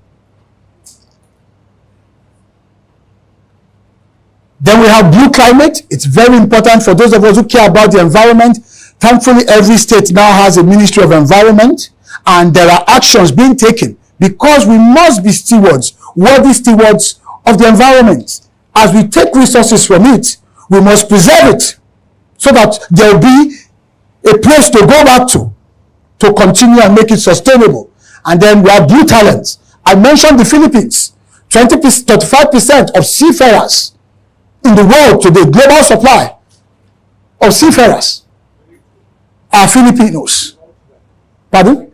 Then we have Blue Climate. It's very important for those of us who care about the environment. Thankfully, every state now has a Ministry of Environment, and there are actions being taken because we must be stewards, worthy stewards of the environment. As we take resources from it, we must preserve it so that there will be a place to go back to continue and make it sustainable. And then we have Blue Talents. I mentioned the Philippines. 35% of seafarers in the world today, global supply of seafarers, are Filipinos. Pardon?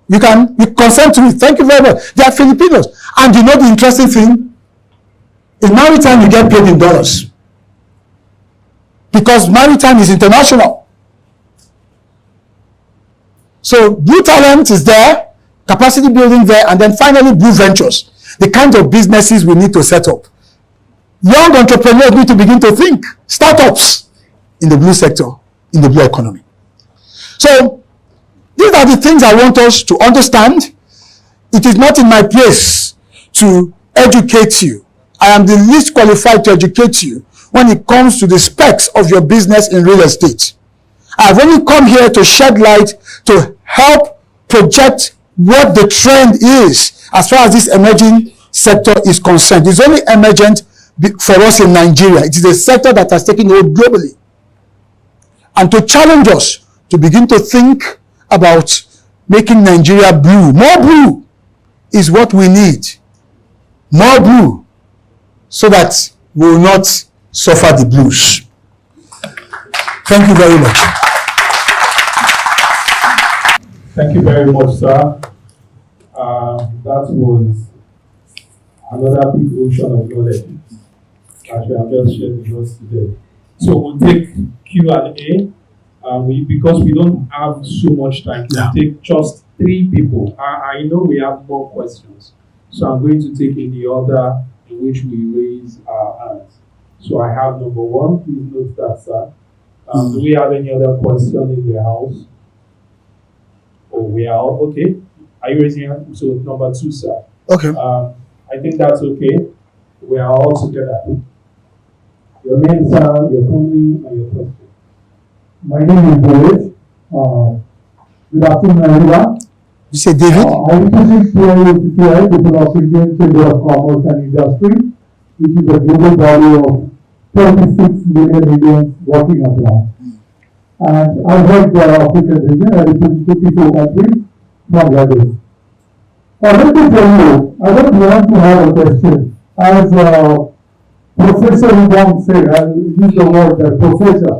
You consent to it. Thank you very much. They are Filipinos. And you know the interesting thing? In maritime, you get paid in dollars. Because maritime is international. So Blue Talent is there, capacity building there, and then finally Blue Ventures, the kinds of businesses we need to set up. Young entrepreneurs need to begin to think, startups in the blue sector, in the blue economy. So these are the things I want us to understand. It is not in my place to educate you. I am the least qualified to educate you when it comes to the specs of your business in real estate. I've only come here to shed light to help project what the trend is as far as this emerging sector is concerned. It's only emergent for us in Nigeria. It is a sector that has taken hold globally. And to challenge us to begin to think about making Nigeria blue. More blue is what we need. More blue, so that we will not suffer the blues. Thank you very much. Thank you very much, sir. That was another big ocean of knowledge that we have just shared with us today. So we'll take Q&A. Because we don't have so much time, we'll take just 3 people. I know we have more questions, so I'm going to take in the order in which we raise our hands. So I have number 1. Please note that, sir. Do we have any other question in the house? Oh, we are all okay. Are you raising your hand? So number 2, sir. Okay. I think that's okay. We are all together. Your name, sir, your family, and your question. My name is David. Good afternoon, everyone. You say David? I represent PIOCCI, People of Indian Chamber of Commerce and Industry, which is a global body of 36 million Indians working abroad. And I work the African region. I represent 54 countries from Lagos. Let me tell you, I don't want to have a question. As Professor Ubang said, I'll use the word professor.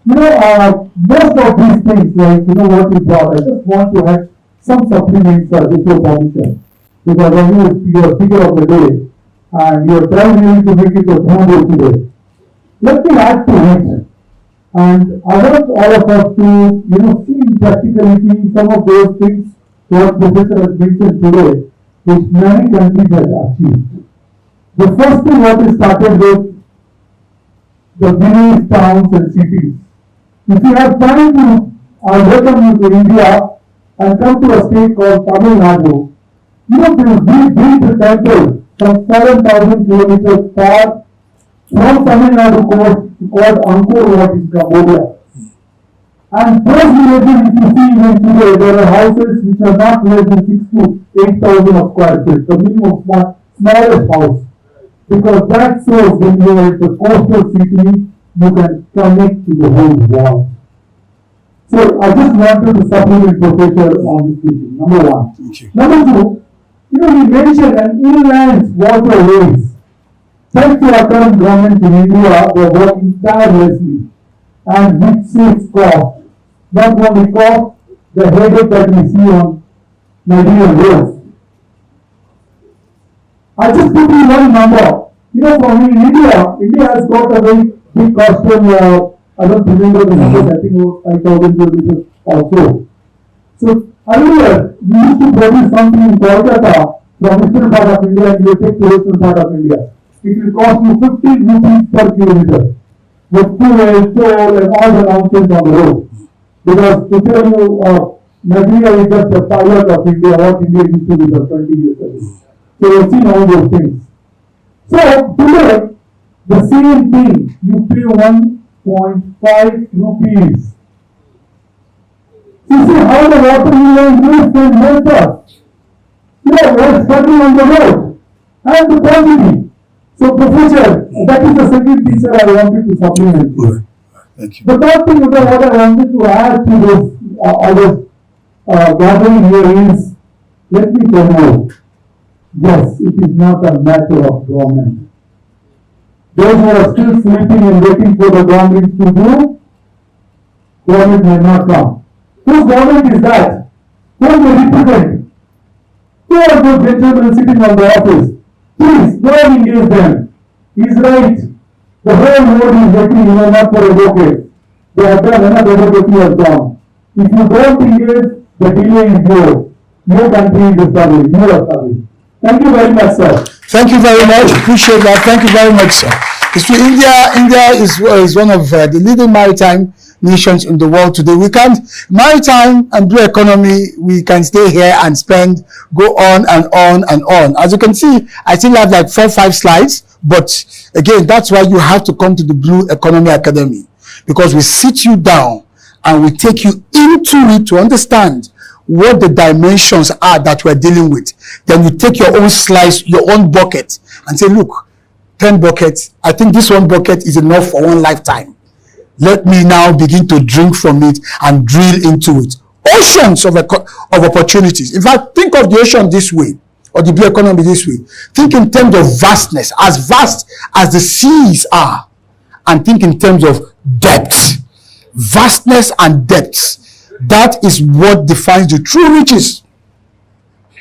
Most of these things, like, what you brought, I just want to have some supplements with your permission. Because I know you're a figure of the day, and you're trying really to make it a tomorrow today. Let me add to it. And I want all of us to, see in practicality some of those things what Professor has mentioned today, which many countries have achieved. The first thing what is started with the villages, towns and cities. If you have time to, I welcome you to India and come to a state called Tamil Nadu. We built a temple some 7,000 kilometers far from Tamil Nadu coast called Angkor Wat in Cambodia. And those villages, if you see even today, there are houses which are not less than 6,000 to 8,000 of square feet, the minimum smallest house. Because that shows when you are at the coastal city, you can connect to the whole world. So I just wanted to supplement Professor on this issue. Number 1. Thank you. Number 2, we mentioned an inland waterways. Thanks to our current government in India, they are working tirelessly and with safe cost. Not only cost, the headache that we see on Nigerian roads. I just put you one number. You know, for me, India has got a very big coastal, I don't remember the numbers, I think about 5,000 kilometers or so. So, earlier, we used to produce something in Kolkata from eastern part of India and you take to western part of India. It will cost you 15 rupees per kilometer with fuel, toll, and all the nonsense on the road. Because to tell you, Nigeria is just a pilot of India, what India used to be for 20 years ago. So, you've seen all those things. So, today, the same thing, you pay 1.5 rupees. You see how the water used can help us. We're studying on the road and the quantity. So, Professor, that is the second thing that I wanted to supplement. Right. Thank you. The third thing that what I wanted to add to this gathering here is, let me tell you, yes, it is not a matter of government. Those who are still sleeping and waiting for the government to do, government may not come. Whose government is that? Who they represent? Who are those gentlemen sitting on the office? Please, go and engage them. He's right. The whole world is waiting, not for a decade. They have done another decade has done. If you don't engage, the delay is yours. Your country is established. You are established. Thank you very much, sir. Thank you very much. Appreciate that. Thank you very much, sir. India is one of the leading maritime nations in the world today. We can't, maritime and blue economy, we can stay here and go on and on and on. As you can see, I still have like 4-5 slides, but again, that's why you have to come to the Blue Economy Academy, because we sit you down and we take you into it to understand what the dimensions are that we're dealing with. Then you take your own slice, your own bucket, and say, look, 10 buckets, I think this one bucket is enough for one lifetime. Let me now begin to drink from it and drill into it. Oceans of opportunities. In fact, think of the ocean this way, or the blue economy this way. Think in terms of vastness, as vast as the seas are, and think in terms of depth. Vastness and depth. That is what defines the true riches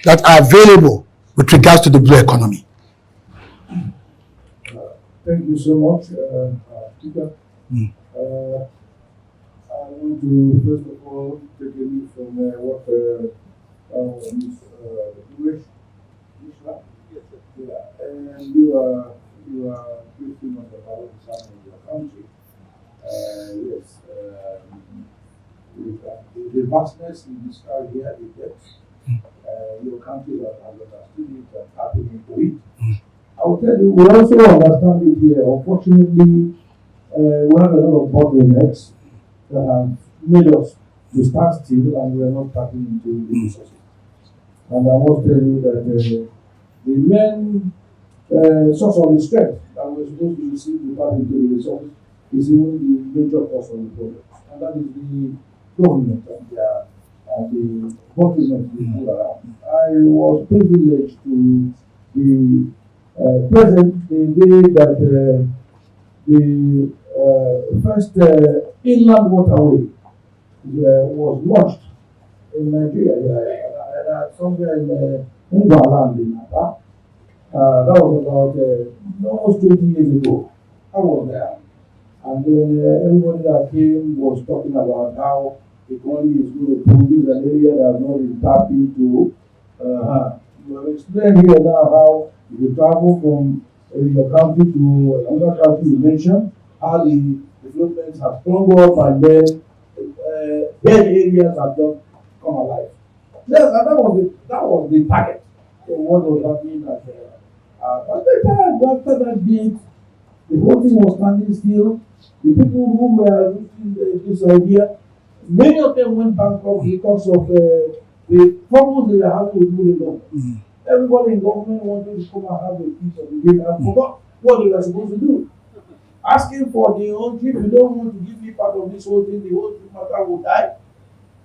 that are available with regards to the blue economy. Thank you so much, Peter. I want to first of all take a lead from what Ms. Ishla. Yeah, and you are briefing us about the sound of your country. Yes, the vastness you described here, the depth. Your country has understood it and happening to it. I will tell you, we also understand it here. Unfortunately, we have a lot of bottlenecks that have made us to stand still, and we are not tapping into the resources. And I must tell you that the main source of the strength that we're supposed to receive to tap into the resources is even the major cause of the problem, and that is the government and the bottlenecks we put around. I was privileged to be present the day that the first inland waterway was launched in Nigeria, somewhere in Ngwaland in Aba. That was about almost 20 years ago. I was there. And then everybody that came was talking about how the economy is going to produce an area that has not been tapped into. You have explained here now how if you travel from your country to another country you mentioned, how the developments have sprung up and then dead areas have just come alive. Yes, and that was the target of what was happening at but after that beat, the whole thing was standing still. The people who were rooting this idea, many of them went bankrupt because of the problems they were having with the government. Everybody in government wanted to come and have a piece of the game and forgot what they were supposed to do. Asking for the own, if you don't want to give me part of this whole thing, the whole matter will die.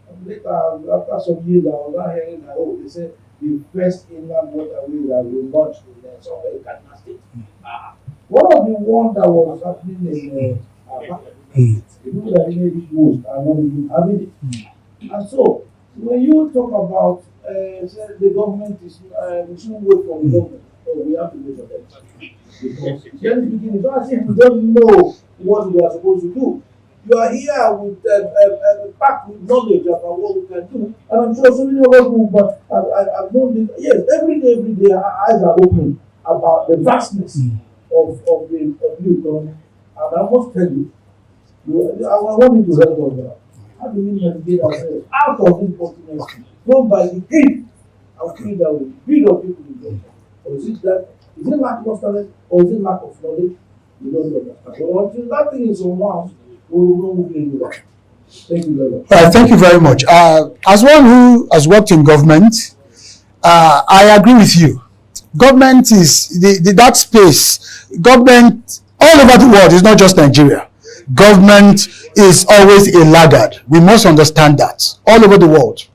And later, after some years, I was not hearing that, they said the first inland waterway that will launch in somewhere in Kaduna State. One of the ones that was happening in the people that need it most are not even having it. And so, When you talk about say the government is, we shouldn't wait for the government, or we have to wait for them. Because then beginning, it's not as if we don't know what we are supposed to do. You are here with packed with knowledge about what we can do, and I'm sure so many of us who, but I've known this. Yes, every day, our eyes are open about the vastness of the economy. And I must tell you, I want you to help us out. How do we navigate ourselves out of this continent? Go by the greed and feed that way. Greed of people in Georgia. Or is it lack of talent, or is it lack of knowledge? We don't know that. So until that thing is unwound, we will not move into that. Thank you very much. Thank you very much. As one who has worked in government, I agree with you. Government is that space. Government all over the world is not just Nigeria. Government is always a laggard. We must understand that all over the world.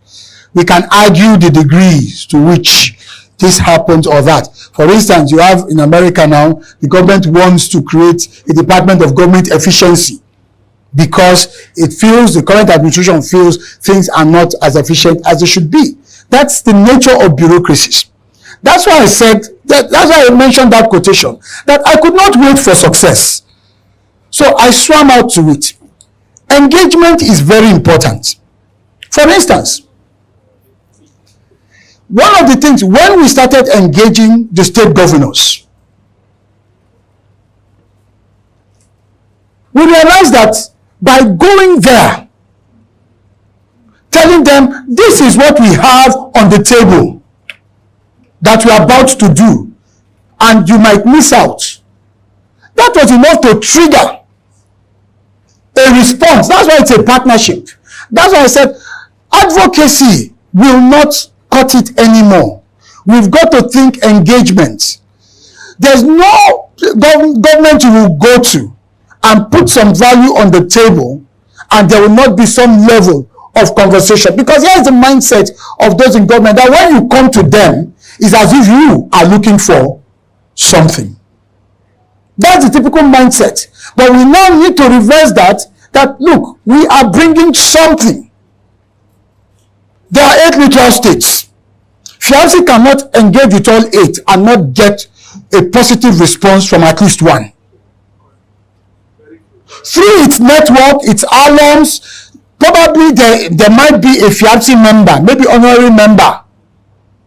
We can argue the degrees to which this happens or that. For instance, you have in America now, the government wants to create a Department of Government Efficiency because it feels, the current administration feels things are not as efficient as they should be. That's the nature of bureaucracies. That's why I said, that's why I mentioned that quotation, that I could not wait for success. So I swam out to it. Engagement is very important. For instance, one of the things, when we started engaging the state governors, we realized that by going there, telling them, this is what we have on the table that we are about to do, and you might miss out. That was enough to trigger a response. That's why it's a partnership. That's why I said advocacy will not cut it anymore. We've got to think engagement. There's no government you will go to and put some value on the table and there will not be some level of conversation. Because here's the mindset of those in government, that when you come to them, it's as if you are looking for something. That's the typical mindset. But we now need to reverse that look, we are bringing something. There are 8 littoral states. FIABC cannot engage with all 8 and not get a positive response from at least one. Through its network, its alums, probably there might be a FIABC member, maybe honorary member,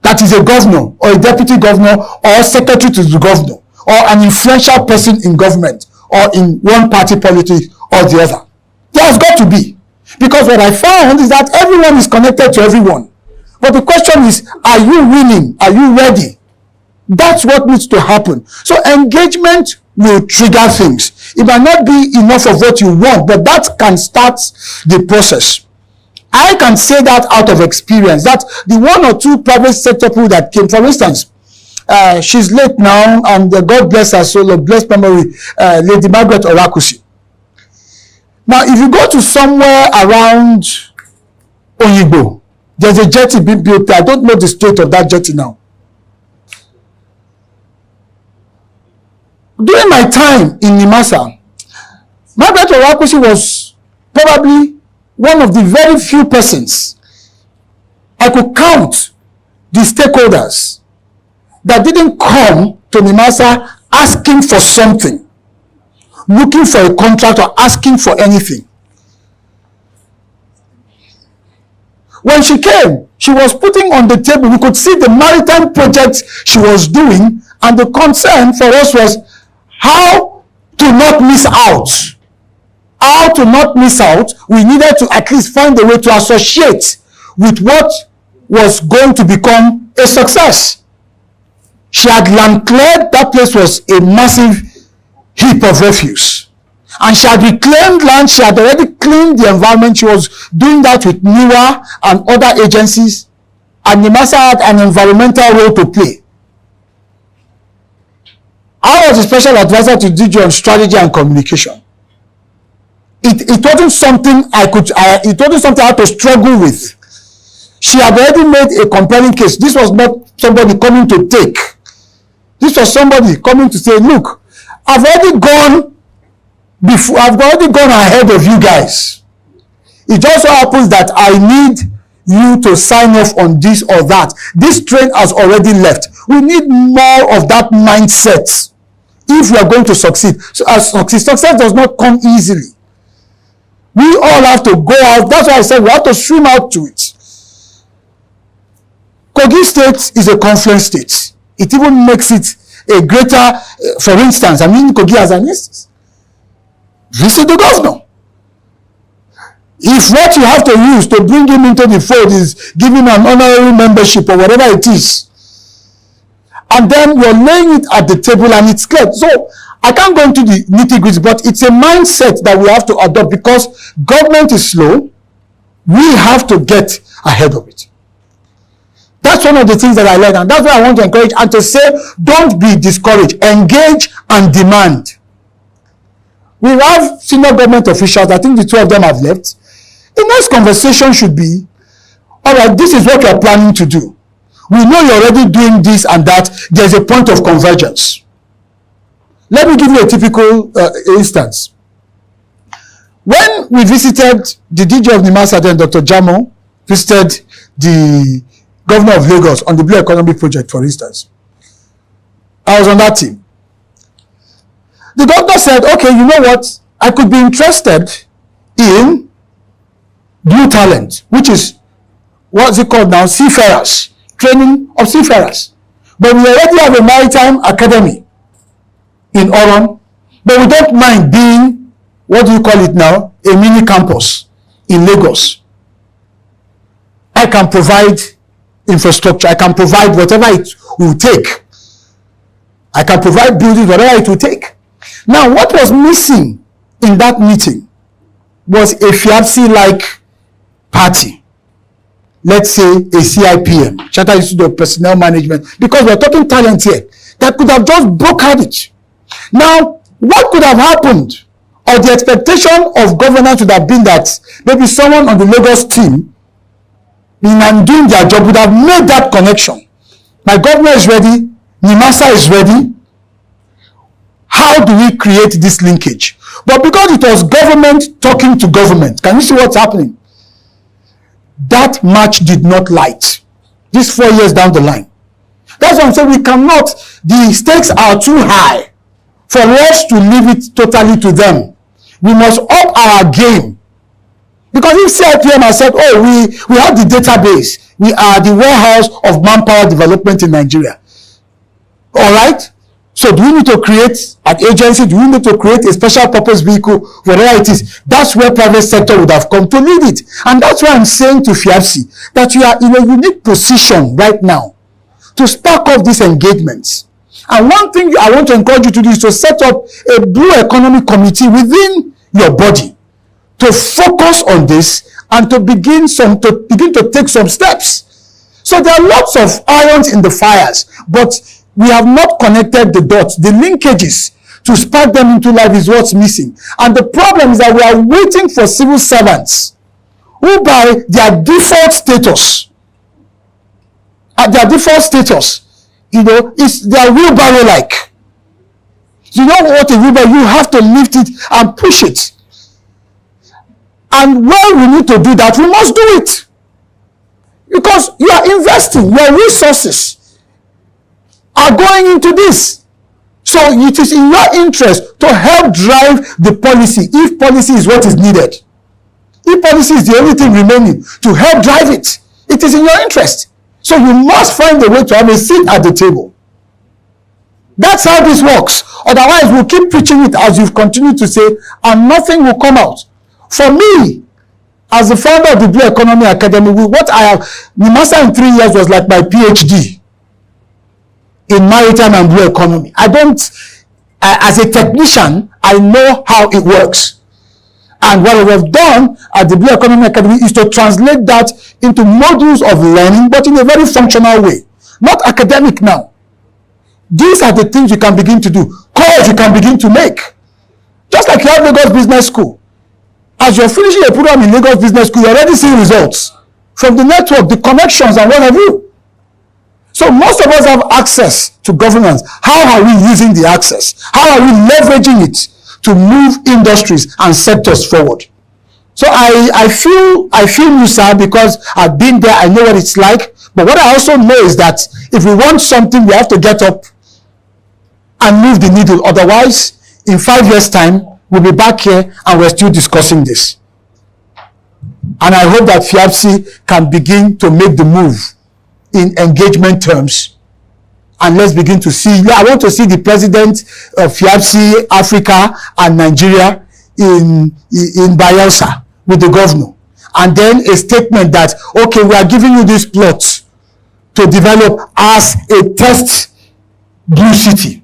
that is a governor or a deputy governor or secretary to the governor or an influential person in government or in one party politics or the other. There has got to be. Because what I found is that everyone is connected to everyone. But the question is, are you willing? Are you ready? That's what needs to happen. So engagement will trigger things. It might not be enough of what you want, but that can start the process. I can say that out of experience, that the 1 or 2 private sector people that came, for instance, she's late now, and God bless her soul, bless memory, Lady Margaret Orakusi. Now, if you go to somewhere around Oyigbo, there's a jetty being built there. I don't know the state of that jetty now. During my time in Nimasa, Margaret Orakusi was probably one of the very few persons I could count the stakeholders that didn't come to Nimasa asking for something, looking for a contract or asking for anything. When she came, she was putting on the table, we could see the maritime projects she was doing, and the concern for us was how to not miss out. How to not miss out, we needed to at least find a way to associate with what was going to become a success. She had land cleared, that place was a massive heap of refuse. And she had reclaimed land, she had already cleaned the environment, she was doing that with NIWA and other agencies, and Nimasa had an environmental role to play. I was a special advisor to DG on strategy and communication. It wasn't something it wasn't something I had to struggle with. She had already made a compelling case. This was not somebody coming to take. This was somebody coming to say, look, I've already gone ahead of you guys. It just so happens that I need you to sign off on this or that. This train has already left. We need more of that mindset if we are going to succeed. So success does not come easily. We all have to go out. That's why I said we have to swim out to it. Kogi State is a confluence state. It even makes it a greater, for instance, I mean Kogi as an instance. Visit the governor. If what you have to use to bring him into the fold is giving an honorary membership or whatever it is, and then you're laying it at the table and it's clear. So I can't go into the nitty-gritty, but it's a mindset that we have to adopt because government is slow. We have to get ahead of it. That's one of the things that I learned, and that's why I want to encourage and to say, don't be discouraged. Engage and demand. We have senior government officials. I think the two of them have left. The next conversation should be, all right, this is what you're planning to do. We know you're already doing this and that. There's a point of convergence. Let me give you a typical instance. When we visited, the DG of NIMASA then, Dr. Jamo, visited the governor of Lagos on the Blue Economy Project, for instance. I was on that team. The governor said, okay, you know what? I could be interested in Blue Talent, which is, what's it called now? Seafarers. Training of seafarers. But we already have a maritime academy in Oron, but we don't mind being, what do you call it now, a mini campus in Lagos. I can provide infrastructure. I can provide whatever it will take. I can provide buildings, whatever it will take. Now, what was missing in that meeting was a FIABC-like party. Let's say a CIPM, Chartered Institute of Personnel Management, because we're talking talent here, that could have just brokered it. Now, what could have happened, or the expectation of governance would have been that maybe someone on the Lagos team, in doing their job, would have made that connection. My governor is ready, NIMASA is ready. How do we create this linkage? But because it was government talking to government, can you see what's happening? That match did not light. This 4 years down the line. That's why I'm saying we cannot, the stakes are too high for us to leave it totally to them. We must up our game. Because if CIPM has said, oh, we have the database, we are the warehouse of manpower development in Nigeria. All right? So do we need to create an agency? Do we need to create a special purpose vehicle? Whatever it is, that's where private sector would have come to lead it. And that's why I'm saying to FIABC that you are in a unique position right now to spark off these engagements. And one thing I want to encourage you to do is to set up a Blue Economy Committee within your body to focus on this and to begin to take some steps. So there are lots of irons in the fires, but we have not connected the dots, the linkages to spark them into life is what's missing. And the problem is that we are waiting for civil servants who by their default status, you know, it's their wheelbarrow-like. You know what a wheelbarrow, you have to lift it and push it. And when we need to do that, we must do it. Because you are investing, your resources are going into this. So it is in your interest to help drive the policy, if policy is what is needed. If policy is the only thing remaining, to help drive it, it is in your interest. So you must find a way to have a seat at the table. That's how this works. Otherwise, we'll keep preaching it as you've continued to say, and nothing will come out. For me, as the founder of the Blue Economy Academy, what I have, NIMASA in 3 years was like my PhD in maritime and blue economy. As a technician, I know how it works. And what we have done at the Blue Economy Academy is to translate that into modules of learning, but in a very functional way. Not academic now. These are the things you can begin to do. Calls you can begin to make. Just like you have Lagos Business School. As you're finishing a program in Lagos Business School, you're already seeing results from the network, the connections, and what have you. So most of us have access to governance. How are we using the access? How are we leveraging it to move industries and sectors forward? So I feel you, sir, because I've been there, I know what it's like. But what I also know is that if we want something, we have to get up and move the needle. Otherwise, in 5 years' time, we'll be back here and we're still discussing this. And I hope that FIABC can begin to make the move in engagement terms. And let's begin to see. I want to see the president of FIABC Africa and Nigeria in Bayelsa with the governor. And then a statement that, okay, we are giving you this plot to develop as a test blue city.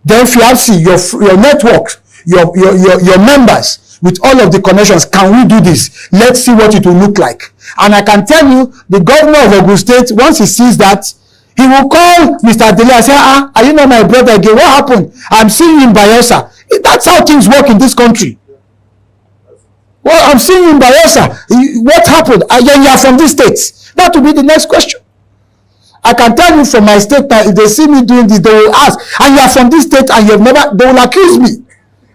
Then FIABC, your network, your members, with all of the connections, can we do this? Let's see what it will look like. And I can tell you, the governor of Ogun State, once he sees that, he will call Mr. Adele and say, are you not my brother again? What happened? I'm seeing you in Bayelsa. That's how things work in this country. Well, I'm seeing you in Bayelsa. What happened? You are from this state. That will be the next question. I can tell you from my state that if they see me doing this, they will ask, and you are from this state and you have never, they will accuse me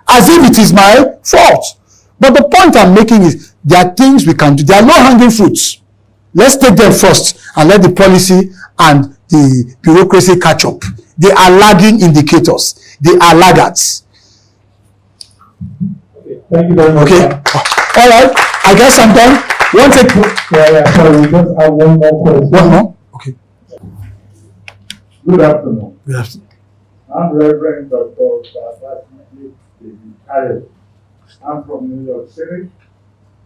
as if it is my fault. But the point I'm making is there are things we can do. There are low-hanging fruits. Let's take them first and let the policy and the bureaucracy catch up. They are lagging indicators. They are laggards. Okay, thank you very much. Okay. All right. I guess I'm done. One take. Yeah, sorry, we just have one more question. One more? Okay. Good afternoon. Good afternoon. I'm Reverend Dr. David. I'm from New York City.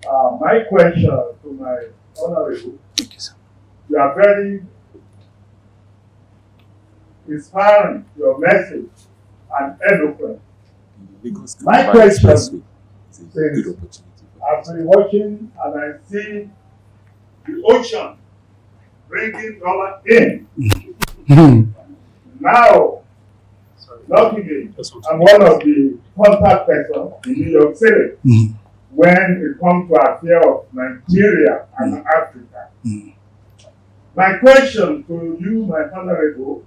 My question to my honorable, Thank you, sir. you are very inspiring, your message and eloquent. My question is, I've been watching and I see the ocean bringing dollar in. Now, luckily, I'm one of the contact persons in New York City when it comes to affairs of Nigeria and Africa. My question to you, my honorable,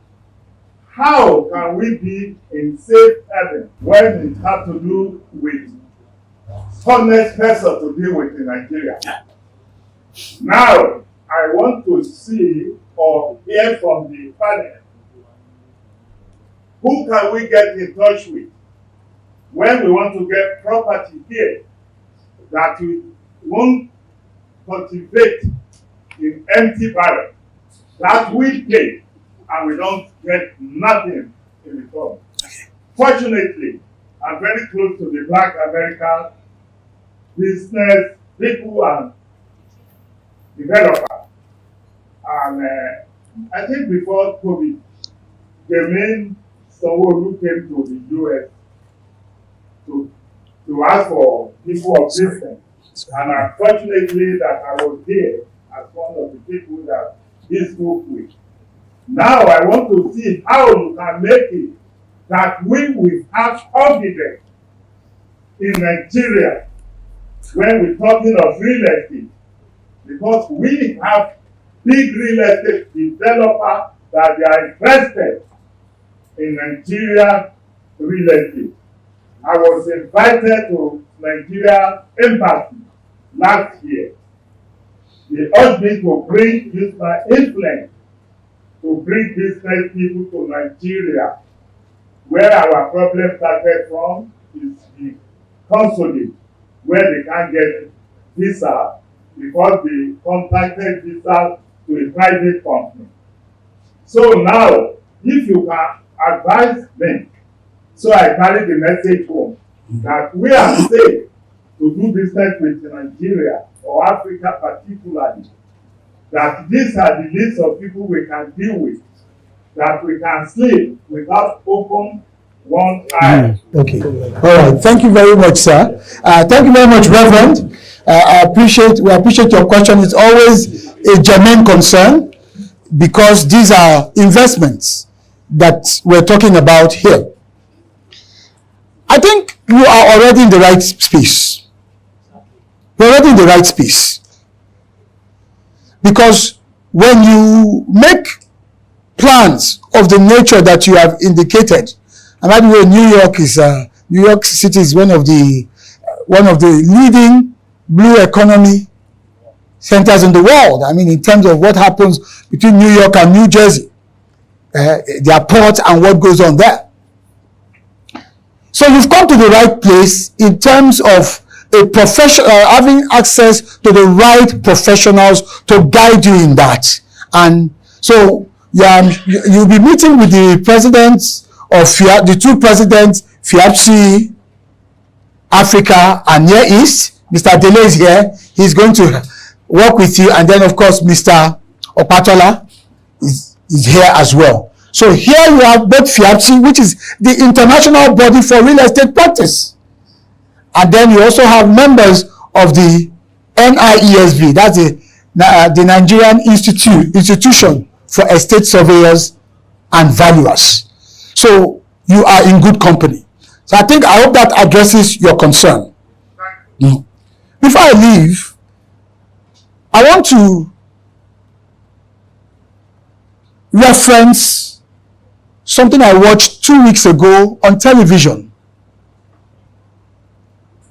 how can we be in safe haven when it has to do with honest person to deal with in Nigeria? Now, I want to see or hear from the panel. Who can we get in touch with when we want to get property here that we won't cultivate in empty barrel, that we pay and we don't get nothing in return? Fortunately, I'm very close to the Black American business people and developers. And I think before COVID, the main Sanwo-Olu came to the US to ask for people of business. And unfortunately that I was there as one of the people that he spoke with. Now I want to see how you can make it that we will have confidence in Nigeria when we're talking of real estate. Because we have big real estate developers that they are interested in Nigeria real estate. I was invited to Nigeria Embassy last year. They urged me to use my influence to bring business people to Nigeria. Where our problem started from is the consulate, where they can't get visa because they contacted visa to a private company. So now, if you can advise me, so I carry the message home that we are safe to do business with Nigeria or Africa particularly, that these are the list of people we can deal with, that we can sleep without open one eye. Okay. All right. Thank you very much, sir. Thank you very much, Reverend. We appreciate your question. It's always a germane concern because these are investments that we're talking about here. I think you are already in the right space. You're already in the right space. Because when you make plans of the nature that you have indicated, and by the way, New York City is one of the leading blue economy centers in the world. I mean, in terms of what happens between New York and New Jersey, their port and what goes on there. So you've come to the right place in terms of a professional, having access to the right professionals to guide you in that. And so you'll be meeting with the presidents of the two presidents, FIAPSI, Africa and Near East. Mr. Dele is here. He's going to work with you. And then, of course, Mr. Opatola is here as well. So here you have both FIAPSI, which is the international body for real estate practice. And then you also have members of the NIESV, that's the Nigerian Institution for Estate Surveyors and Valuers. So you are in good company. So I hope that addresses your concern. Before I leave, I want to reference something I watched 2 weeks ago on television.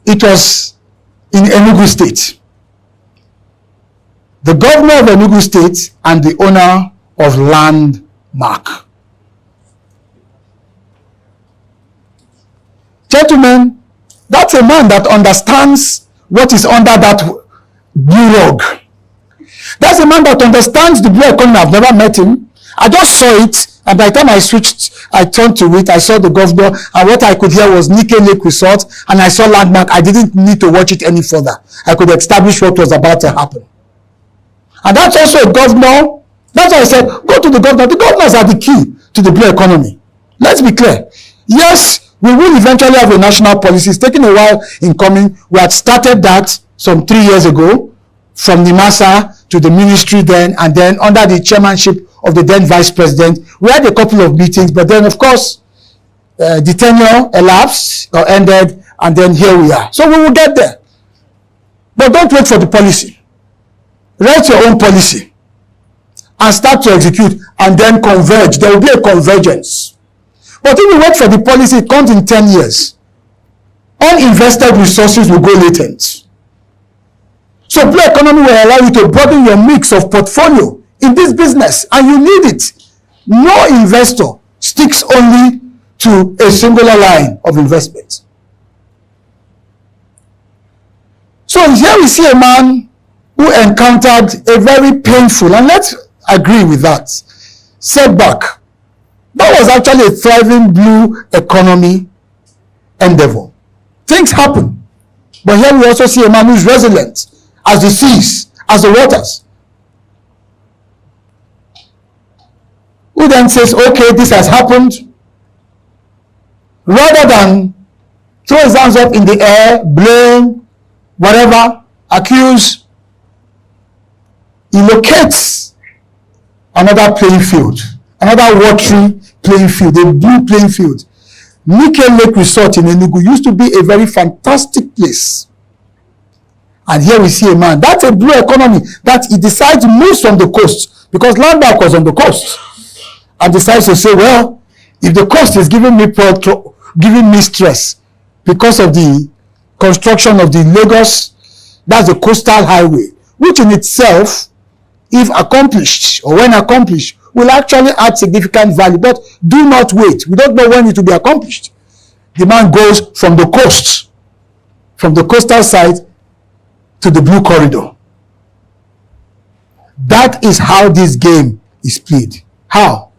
It was in Enugu State. The governor of Enugu State and the owner of Landmark. Gentlemen, that's a man that understands what is under that blue rug. That's a man that understands the blue economy. I've never met him. I just saw it, and by the time I turned to it, I saw the governor, and what I could hear was Nike Lake Resort, and I saw Landmark. I didn't need to watch it any further. I could establish what was about to happen. And that's also a governor. That's why I said, go to the governor. The governors are the key to the blue economy. Let's be clear. Yes, we will eventually have a national policy. It's taken a while in coming. We had started that some 3 years ago, from NIMASA to the ministry then, and then under the chairmanship of the then vice president. We had a couple of meetings, but then of course, the tenure elapsed or ended, and then here we are. So we will get there. But don't wait for the policy. Write your own policy and start to execute, and then converge. There will be a convergence. But if you wait for the policy, it comes in 10 years. Uninvested resources will go latent. So blue economy will allow you to broaden your mix of portfolio in this business, and you need it. No investor sticks only to a singular line of investment. So here we see a man who encountered a very painful, and let's agree with that, setback. That was actually a thriving blue economy endeavor. Things happen. But here we also see a man who is resilient as the seas, as the waters. Who then says, okay, this has happened. Rather than throw his hands up in the air, blame, whatever, accuse, he locates another playing field, another watery playing field, a blue playing field. Nike Lake Resort in Enugu used to be a very fantastic place. And here we see a man, that's a blue economy, that he decides to move from the coast, because Landmark was on the coast, and decides to say, well, if the coast is giving me stress because of the construction of the Lagos, that's the coastal highway, which in itself, if accomplished, or when accomplished, will actually add significant value. But do not wait. We don't know when it will be accomplished. The man goes from the coast, from the coastal side to the blue corridor. That is how this game is played. How?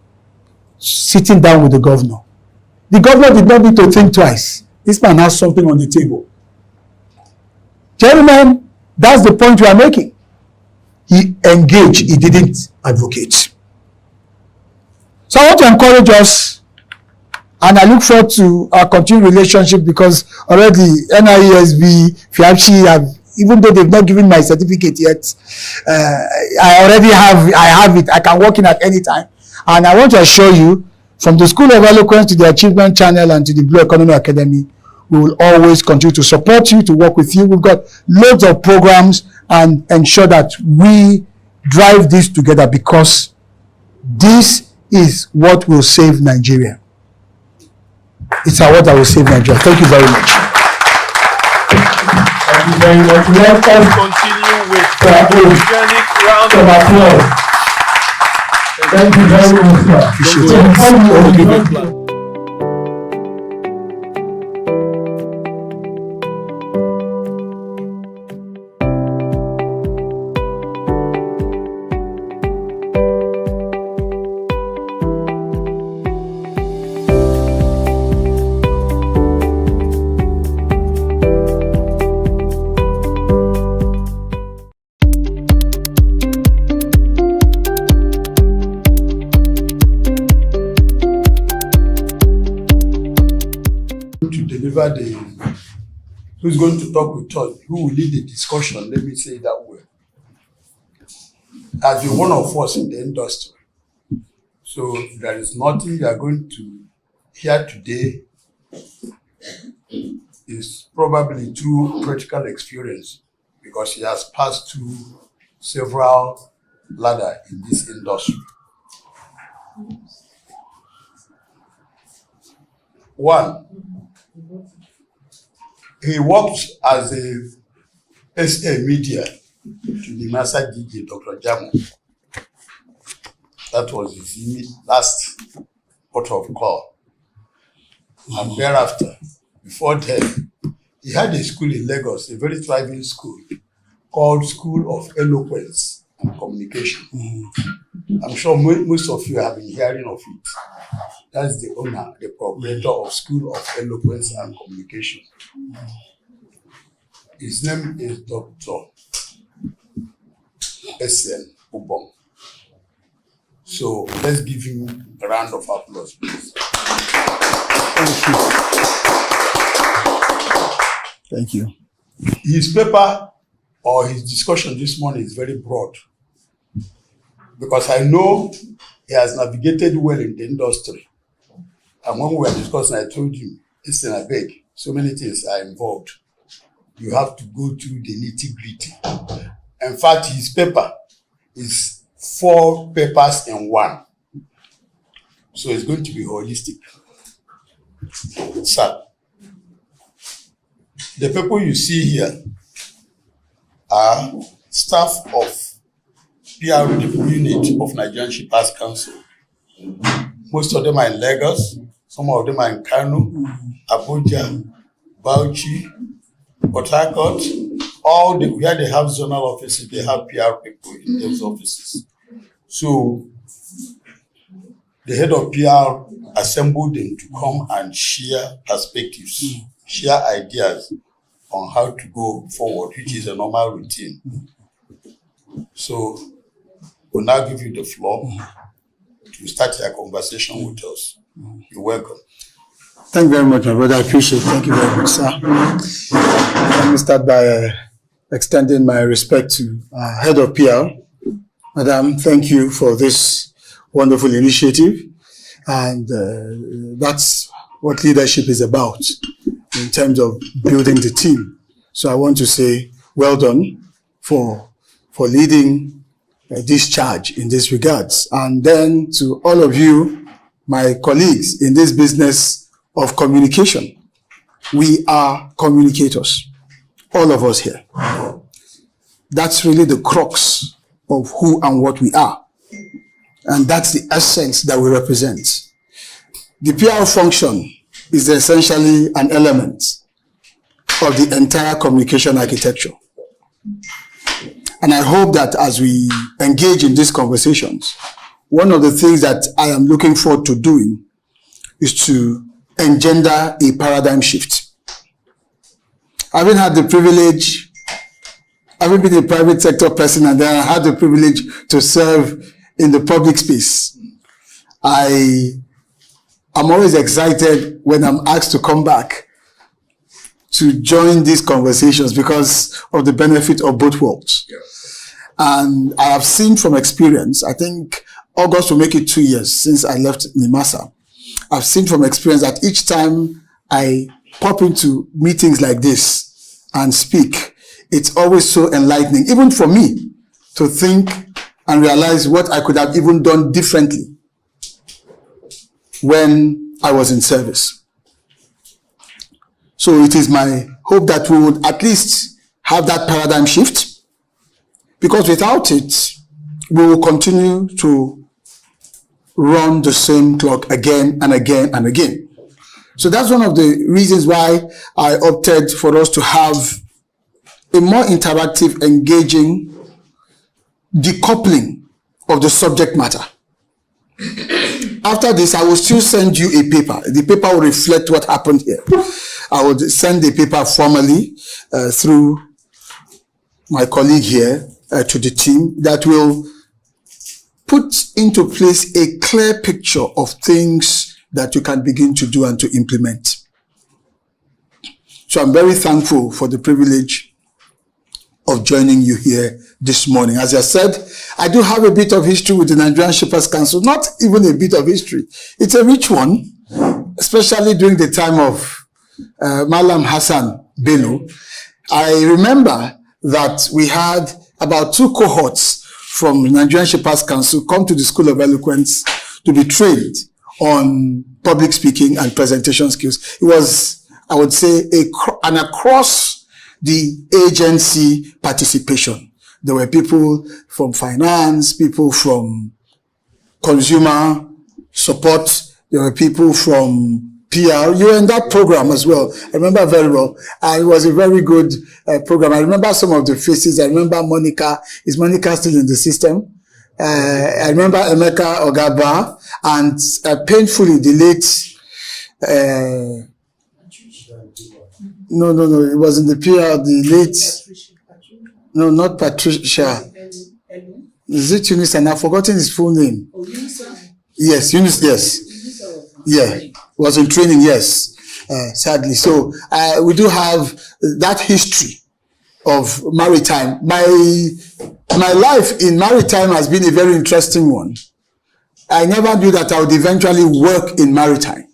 Sitting down with the governor. The governor did not need to think twice. This man has something on the table. Gentlemen, that's the point we are making. He engaged, he didn't advocate. So I want to encourage us, and I look forward to our continued relationship, because already NIESB, FIAPSI have, even though they've not given my certificate yet, I have it. I can walk in at any time. And I want to assure you, from the School of Eloquence to the Achievement Channel and to the Blue Economy Academy, we will always continue to support you, to work with you. We've got loads of programs, and ensure that we drive this together, because this is what will save Nigeria. It's what that will save Nigeria. Thank you very much. Thank you very much. Let us continue with the organic round of applause. Thank you very much, sir. Appreciate it. Who's going to talk with us, who will lead the discussion, let me say it that way. As one of us in the industry. So there is nothing you are going to hear today is probably through practical experience because he has passed through several ladders in this industry. One, he worked as a SA media to the Master DJ, Dr. Jamu. That was his last port of call. And thereafter, before then, he had a school in Lagos, a very thriving school called School of Eloquence and Communication. I'm sure most of you have been hearing of it. That's the owner, the proprietor of School of Eloquence and Communication. His name is Dr. S.N. Ubong. So let's give him a round of applause, please. Thank you. Thank you. His paper or his discussion this morning is very broad because I know he has navigated well in the industry. And when we were discussing, I told him, listen, I beg, so many things are involved. You have to go through the nitty-gritty. In fact, his paper is 4 papers in 1. So it's going to be holistic. Sir, the people you see here are staff of PR unit of Nigerian Shippers Council. Most of them are in Lagos, some of them are in Kano, Abuja, Bauchi, Port Harcourt, where they have zonal offices, they have PR people in those offices. So the head of PR assembled them to come and share perspectives, share ideas on how to go forward, which is a normal routine. So we'll now give you the floor to start your conversation with us. You're welcome. Thank you very much, my brother. I appreciate it. Thank you very much, sir. Let me start by extending my respect to Head of PR. Madam, thank you for this wonderful initiative. And that's what leadership is about in terms of building the team. So I want to say well done for leading this charge in this regards. And then to all of you, my colleagues in this business of communication, we are communicators, all of us here. That's really the crux of who and what we are. And that's the essence that we represent. The PR function is essentially an element of the entire communication architecture. And I hope that as we engage in these conversations, one of the things that I am looking forward to doing is to engender a paradigm shift. Having been a private sector person and then I had the privilege to serve in the public space, I am always excited when I'm asked to come back to join these conversations because of the benefit of both worlds. Yeah. And I have seen from experience, I think August will make it 2 years since I left NIMASA. I've seen from experience that each time I pop into meetings like this and speak, it's always so enlightening, even for me, to think and realize what I could have even done differently when I was in service. So it is my hope that we would at least have that paradigm shift, because without it, we will continue to run the same clock again and again and again. So that's one of the reasons why I opted for us to have a more interactive, engaging decoupling of the subject matter. After this, I will still send you a paper. The paper will reflect what happened here. I will send the paper formally through my colleague here to the team that will put into place a clear picture of things that you can begin to do and to implement. So I'm very thankful for the privilege of joining you here this morning. As I said, I do have a bit of history with the Nigerian Shippers Council, not even a bit of history. It's a rich one, especially during the time of Malam Hassan Bello. I remember that we had about 2 cohorts from the Nigerian Shippers Council come to the School of Eloquence to be trained on public speaking and presentation skills. It was, I would say, an across the agency participation. There were people from finance, people from consumer support, there were people from PR. You were in that program as well. I remember very well. And it was a very good program. I remember some of the faces. I remember Monica. Is Monica still in the system? I remember Emeka Ogaba and painfully the late, no, it was in the PR, the late, no, not Patricia. Is it Eunice? And I've forgotten his full name. Yes, Eunice, yes. Yeah, was in training, yes, sadly. So we do have that history of maritime. My life in maritime has been a very interesting one. I never knew that I would eventually work in maritime,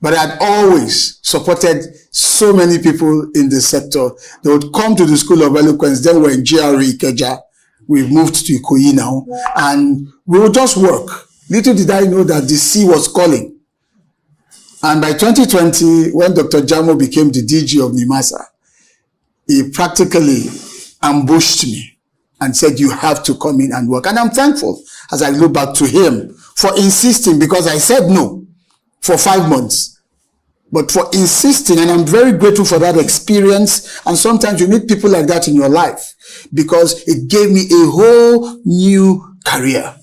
but I had always supported so many people in the sector. They would come to the School of Eloquence, then we're in GRE Ikeja. We've moved to Ikoyi now, and we would just work. Little did I know that the sea was calling. And by 2020, when Dr. Jamo became the DG of NIMASA, he practically ambushed me and said, you have to come in and work. And I'm thankful as I look back to him for insisting, because I said no for 5 months, but for insisting. And I'm very grateful for that experience. And sometimes you need people like that in your life, because it gave me a whole new career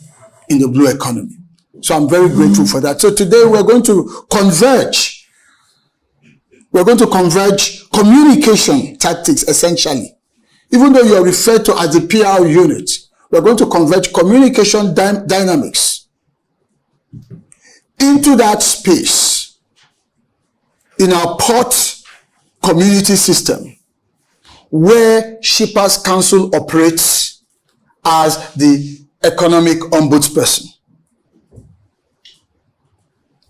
in the blue economy. So I'm very grateful for that. So today we're going to converge. We're going to converge communication tactics, essentially. Even though you're referred to as the PR unit, we're going to converge communication dynamics into that space in our port community system, where Shippers Council operates as the economic ombudsperson.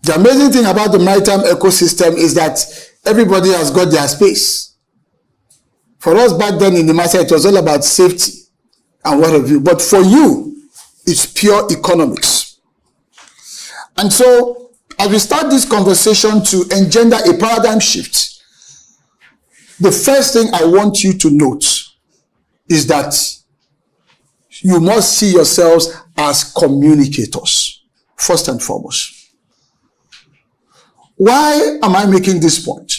The amazing thing about the maritime ecosystem is that everybody has got their space. For us back then in the market, it was all about safety and what have you. But for you, it's pure economics. And so, as we start this conversation to engender a paradigm shift, the first thing I want you to note is that you must see yourselves as communicators, first and foremost. Why am I making this point?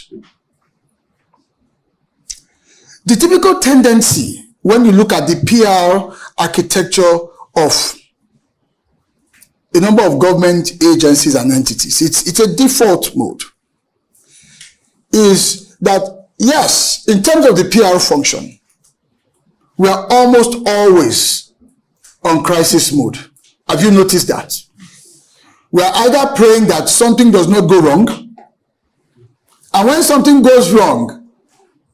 The typical tendency when you look at the PR architecture of a number of government agencies and entities, it's a default mode, is that, yes, in terms of the PR function, we are almost always on crisis mode. Have you noticed that? We are either praying that something does not go wrong, and when something goes wrong,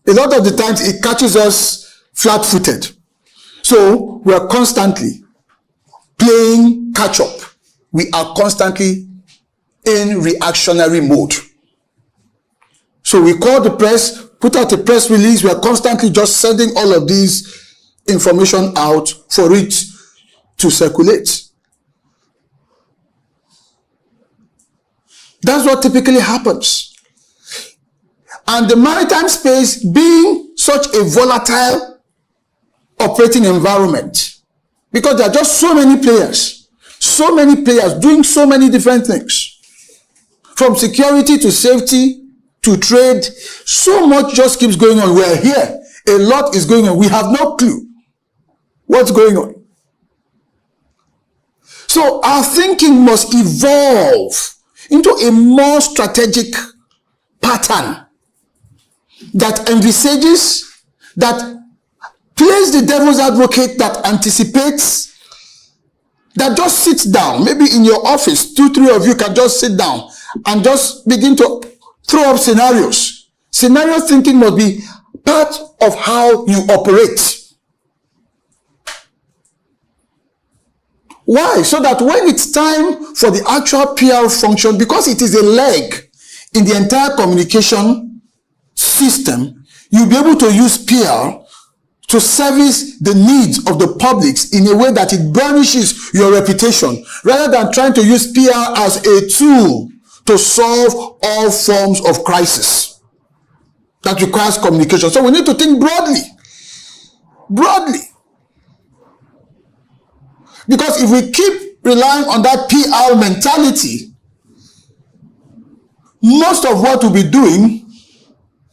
a lot of the times it catches us flat-footed. So we are constantly playing catch-up. We are constantly in reactionary mode. So we call the press, put out a press release. We are constantly just sending all of these information out for it to circulate. That's what typically happens. And the maritime space, being such a volatile operating environment because there are just so many players doing so many different things, from security to safety to trade. So much just keeps going on. We're here. A lot is going on. We have no clue what's going on. So our thinking must evolve into a more strategic pattern that envisages, that plays the devil's advocate, that anticipates, that just sits down. Maybe in your office, 2-3 of you can just sit down and just begin to throw up scenarios. Scenario thinking must be part of how you operate. Why? So that when it's time for the actual PR function, because it is a leg in the entire communication system, you'll be able to use PR to service the needs of the publics in a way that it burnishes your reputation, rather than trying to use PR as a tool to solve all forms of crisis that requires communication. So we need to think broadly. Because if we keep relying on that PR mentality, most of what we'll be doing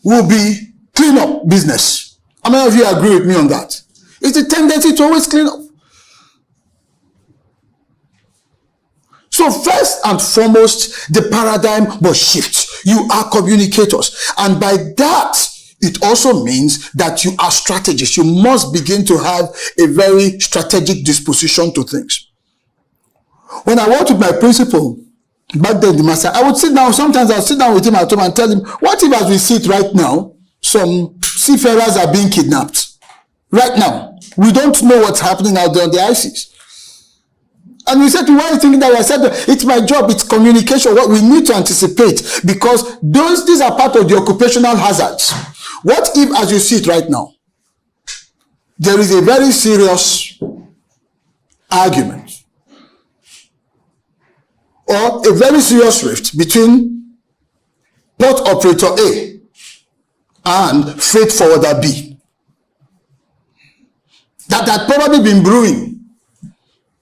will be cleanup business. How many of you agree with me on that? It's a tendency to always clean up. So first and foremost, the paradigm must shift. You are communicators. And by that, it also means that you are strategists. You must begin to have a very strategic disposition to things. When I worked with my principal, back then, the master, I would sit down. Sometimes I'll sit down with him at home and tell him, what if as we sit right now, some seafarers are being kidnapped? Right now. We don't know what's happening out there on the ICs. And he said, why are you thinking that? I said, it's my job, it's communication. What we need to anticipate, because these are part of the occupational hazards. What if, as you see it right now, there is a very serious argument or a very serious rift between port operator A and freight forwarder B that had probably been brewing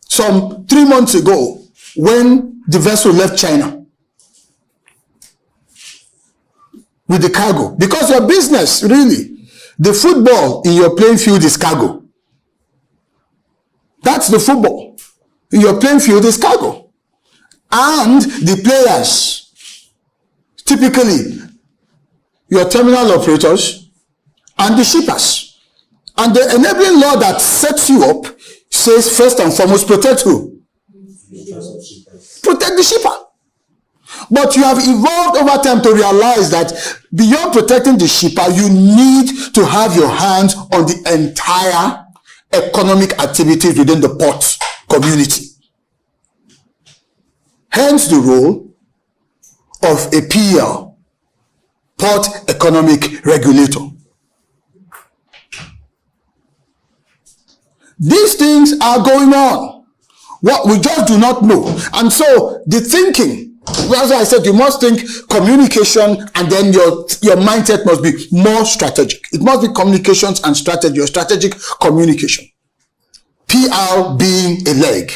some 3 months ago when the vessel left China with the cargo? Because your business, really, the football in your playing field is cargo. That's the football. In your playing field is cargo. And the players, typically your terminal operators and the shippers. And the enabling law that sets you up says, first and foremost, protect who? Protect the shipper. But you have evolved over time to realize that beyond protecting the shipper, you need to have your hands on the entire economic activities within the port community. Hence the role of a PER, Port Economic Regulator. These things are going on. What we just do not know. And so the thinking, as I said, you must think communication, and then your mindset must be more strategic. It must be communications and strategy, or strategic communication. PR being a leg.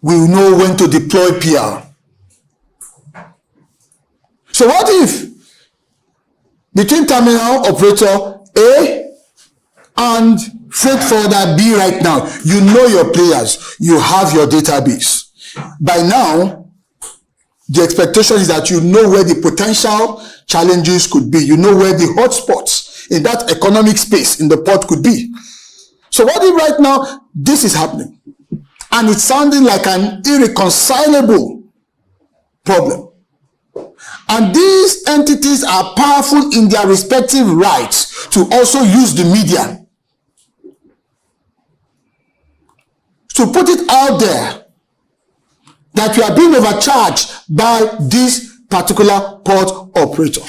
We will know when to deploy PR. So what if between terminal operator A and freight forwarder B right now, you know your players, you have your database. By now, the expectation is that you know where the potential challenges could be. You know where the hotspots in that economic space in the port could be. So what if right now this is happening? And it's sounding like an irreconcilable problem. And these entities are powerful in their respective rights to also use the media to put it out there that you are being overcharged by this particular port operator.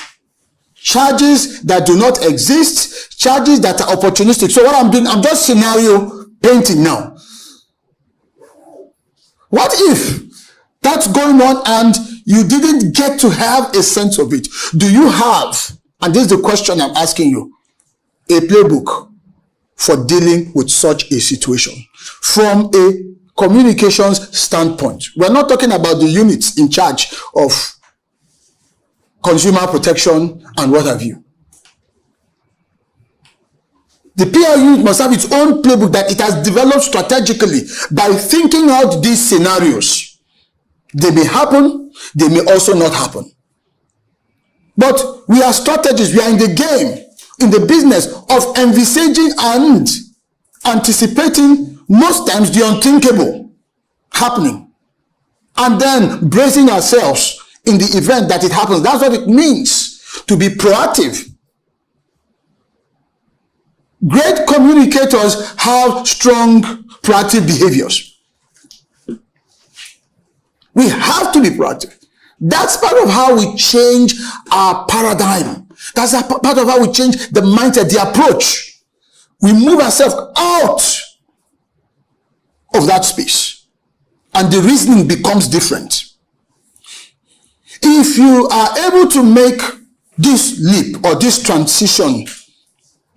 Charges that do not exist, charges that are opportunistic. So what I'm doing, I'm just scenario painting now. What if that's going on and you didn't get to have a sense of it? Do you have And this is the question I'm asking you. A playbook for dealing with such a situation from a communications standpoint. We're not talking about the units in charge of consumer protection and what have you. The PR unit must have its own playbook that it has developed strategically by thinking out these scenarios. They may happen, they may also not happen. But we are strategists, we are in the game, in the business of envisaging and anticipating most times the unthinkable happening, and then bracing ourselves in the event that it happens. That's what it means to be proactive. Great communicators have strong proactive behaviors. We have to be proactive. That's part of how we change our paradigm. That's a part of how we change the mindset, the approach. We move ourselves out of that space, and the reasoning becomes different. If you are able to make this leap or this transition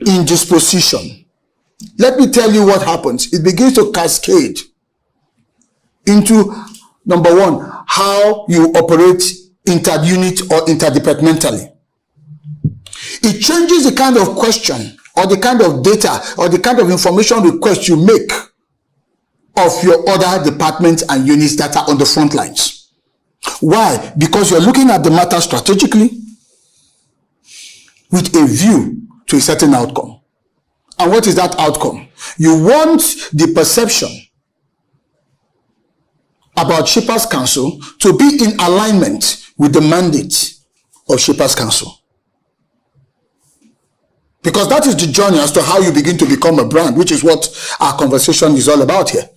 in disposition, let me tell you what happens. It begins to cascade into, number one, how you operate inter-unit or interdepartmentally. It changes the kind of question or the kind of data or the kind of information request you make of your other departments and units that are on the front lines. Why? Because you're looking at the matter strategically with a view to a certain outcome. And what is that outcome? You want the perception about Shippers Council to be in alignment with the mandate of Shippers Council. Because that is the journey as to how you begin to become a brand, which is what our conversation is all about here.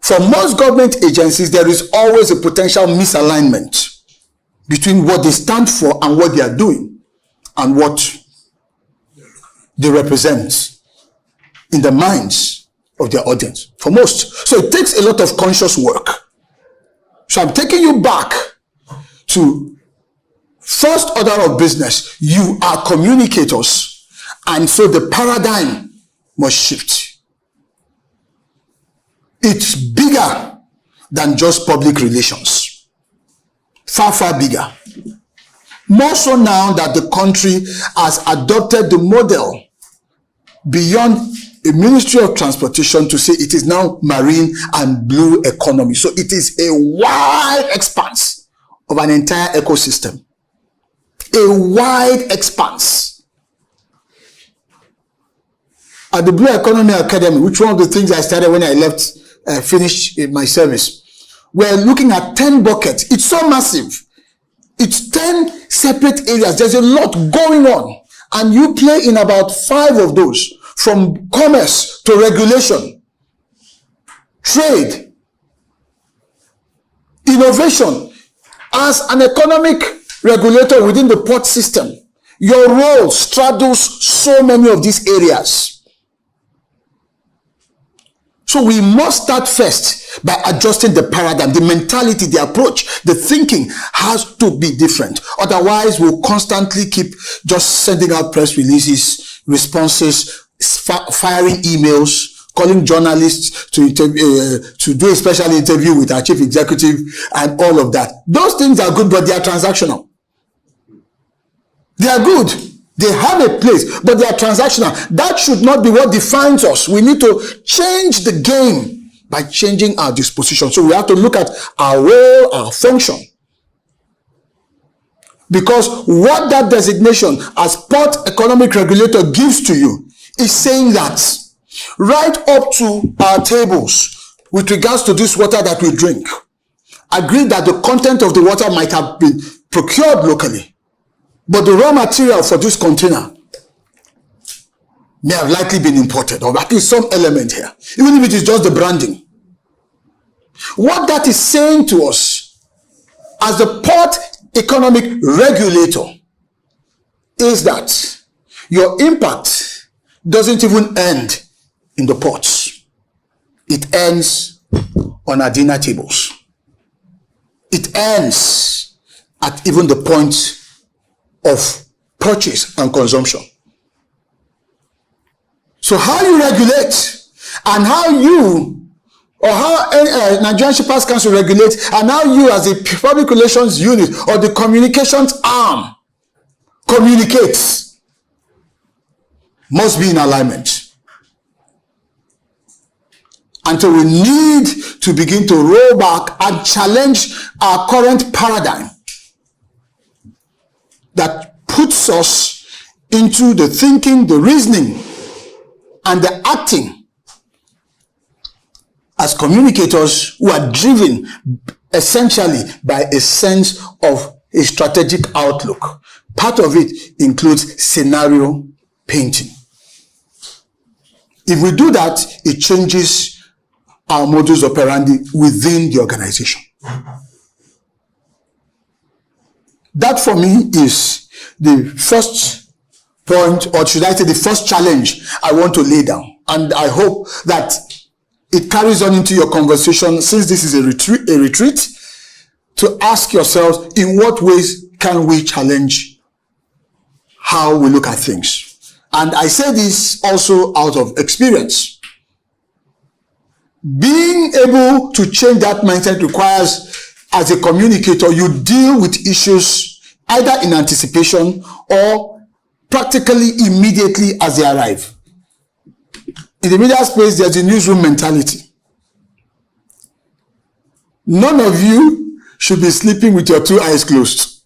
For most government agencies, there is always a potential misalignment between what they stand for and what they are doing and what they represent in the minds of their audience. For most. So it takes a lot of conscious work. So I'm taking you back to first order of business. You are communicators, and so the paradigm must shift. It's bigger than just public relations. Far, far bigger. More so now that the country has adopted the model beyond a Ministry of Transportation to say it is now marine and blue economy. So it is a wide expanse of an entire ecosystem. A wide expanse. At the Blue Economy Academy, which one of the things I started when I left, finished my service, we're looking at 10 buckets. It's so massive. It's 10 separate areas. There's a lot going on. And you play in about 5 of those, from commerce to regulation, trade, innovation. As an economic regulator within the port system, your role straddles so many of these areas. So we must start first by adjusting the paradigm, the mentality, the approach, the thinking has to be different. Otherwise, we'll constantly keep just sending out press releases, responses, firing emails, calling journalists to do a special interview with our chief executive and all of that. Those things are good, but they are transactional. They are good. They have a place, but they are transactional. That should not be what defines us. We need to change the game by changing our disposition. So we have to look at our role, our function. Because what that designation as Port Economic Regulator gives to you is saying that right up to our tables with regards to this water that we drink, agree that the content of the water might have been procured locally, but the raw material for this container may have likely been imported, or at least some element here, even if it is just the branding. What that is saying to us as the Port Economic Regulator is that your impact doesn't even end in the ports. It ends on our dinner tables. It ends at even the point of purchase and consumption. So how you regulate and how you or how Nigerian Shippers Council regulates and how you as a public relations unit or the communications arm communicates must be in alignment. And so we need to begin to roll back and challenge our current paradigm that puts us into the thinking, the reasoning, and the acting as communicators who are driven essentially by a sense of a strategic outlook. Part of it includes scenario painting. If we do that, it changes our modus operandi within the organization. That for me is the first point, or should I say the first challenge I want to lay down. And I hope that it carries on into your conversation, since this is a retreat, to ask yourselves, in what ways can we challenge how we look at things? And I say this also out of experience. Being able to change that mindset requires, as a communicator, you deal with issues either in anticipation or practically immediately as they arrive. In the media space, there's a newsroom mentality. None of you should be sleeping with your two eyes closed.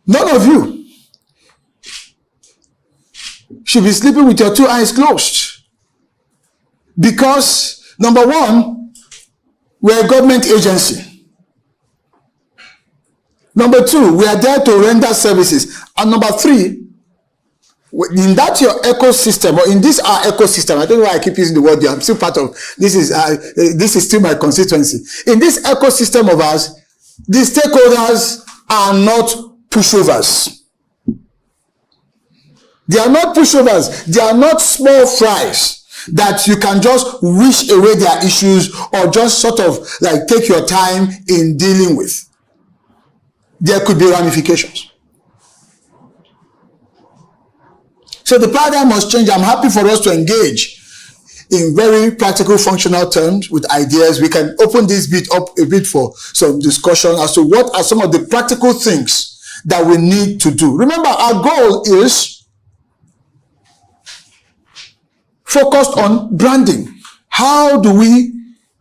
None of you should be sleeping with your two eyes closed. Because, number one, we're a government agency. Number two, we are there to render services. And number three, in that your ecosystem, or in this our ecosystem, I don't know why I keep using the word here, I'm still part of, this is still my constituency. In this ecosystem of ours, the stakeholders are not pushovers. They are not pushovers. They are not small fries that you can just wish away their issues or just sort of like take your time in dealing with. There could be ramifications. So the paradigm must change. I'm happy for us to engage in very practical, functional terms with ideas. We can open this bit up a bit for some discussion as to what are some of the practical things that we need to do. Remember, our goal is focused on branding. How do we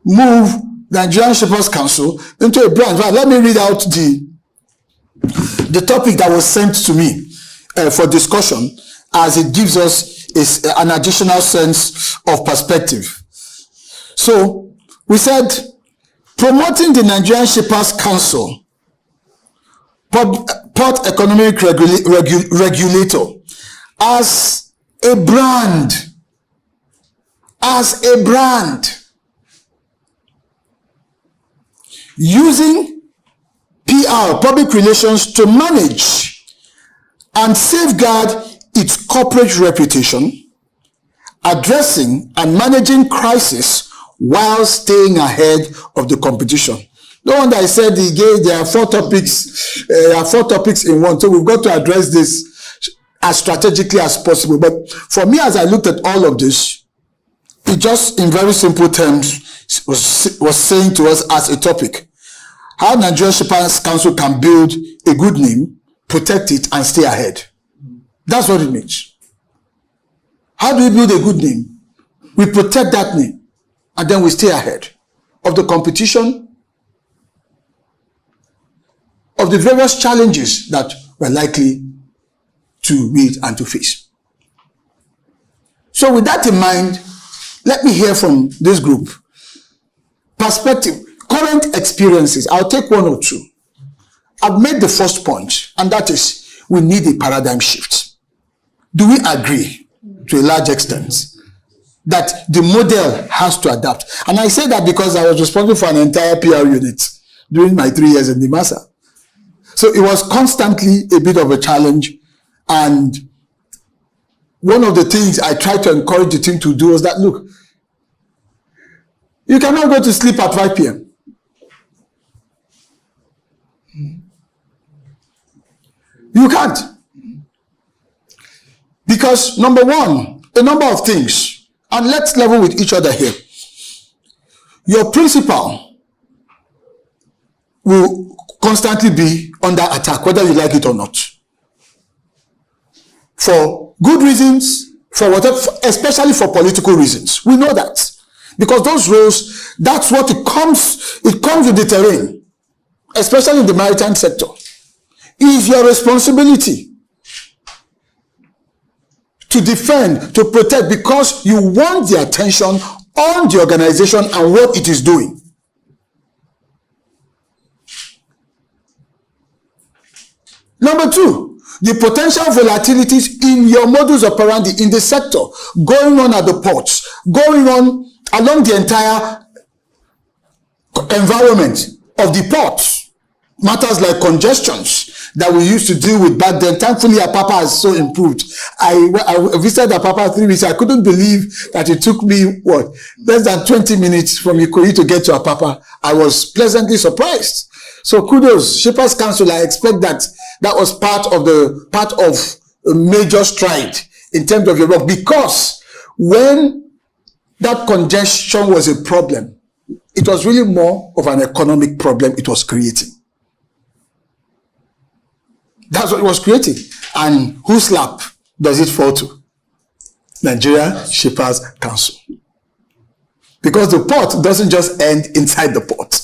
move the Nigerian Shippers Council into a brand? Right, let me read out the topic that was sent to me for discussion, as it gives us an additional sense of perspective. So we said, promoting the Nigerian Shippers Council, Port Economic Regulator, as a brand. As a brand. Using PR, public relations, to manage and safeguard its corporate reputation, addressing and managing crisis while staying ahead of the competition. No wonder I said there are four topics. In one, so we've got to address this as strategically as possible. But for me, as I looked at all of this, it just, in very simple terms, was saying to us as a topic, how Nigerian Shippers Council can build a good name, protect it, and stay ahead. That's what it means. How do we build a good name? We protect that name, and then we stay ahead of the competition, of the various challenges that we're likely to meet and to face. So with that in mind, let me hear from this group. Perspective, current experiences. I'll take one or two. I've made the first point, and that is we need a paradigm shift. Do we agree to a large extent that the model has to adapt? And I say that because I was responsible for an entire PR unit during my 3 years in NIMASA. So it was constantly a bit of a challenge. And one of the things I tried to encourage the team to do was that, look, you cannot go to sleep at 5 p.m. You can't. Because number one, a number of things, and let's level with each other here. Your principal will constantly be under attack, whether you like it or not. For good reasons, for whatever, especially for political reasons. We know that. Because those roles, that's what it comes with the terrain, especially in the maritime sector. It is your responsibility to defend, to protect, because you want the attention on the organization and what it is doing. Number two, the potential volatilities in your modus operandi in the sector, going on at the ports, going on along the entire environment of the ports. Matters like congestions that we used to deal with back then. Thankfully, Apapa has so improved. I visited Apapa 3 weeks. I couldn't believe that it took me, less than 20 minutes from Ikoyi to get to Apapa. I was pleasantly surprised. So kudos, Shippers Council. I expect that was part of a major stride in terms of your work, because when that congestion was a problem, it was really more of an economic problem it was creating. That's what it was creating. And whose lap does it fall to? Nigeria Shippers Council. Because the port doesn't just end inside the port.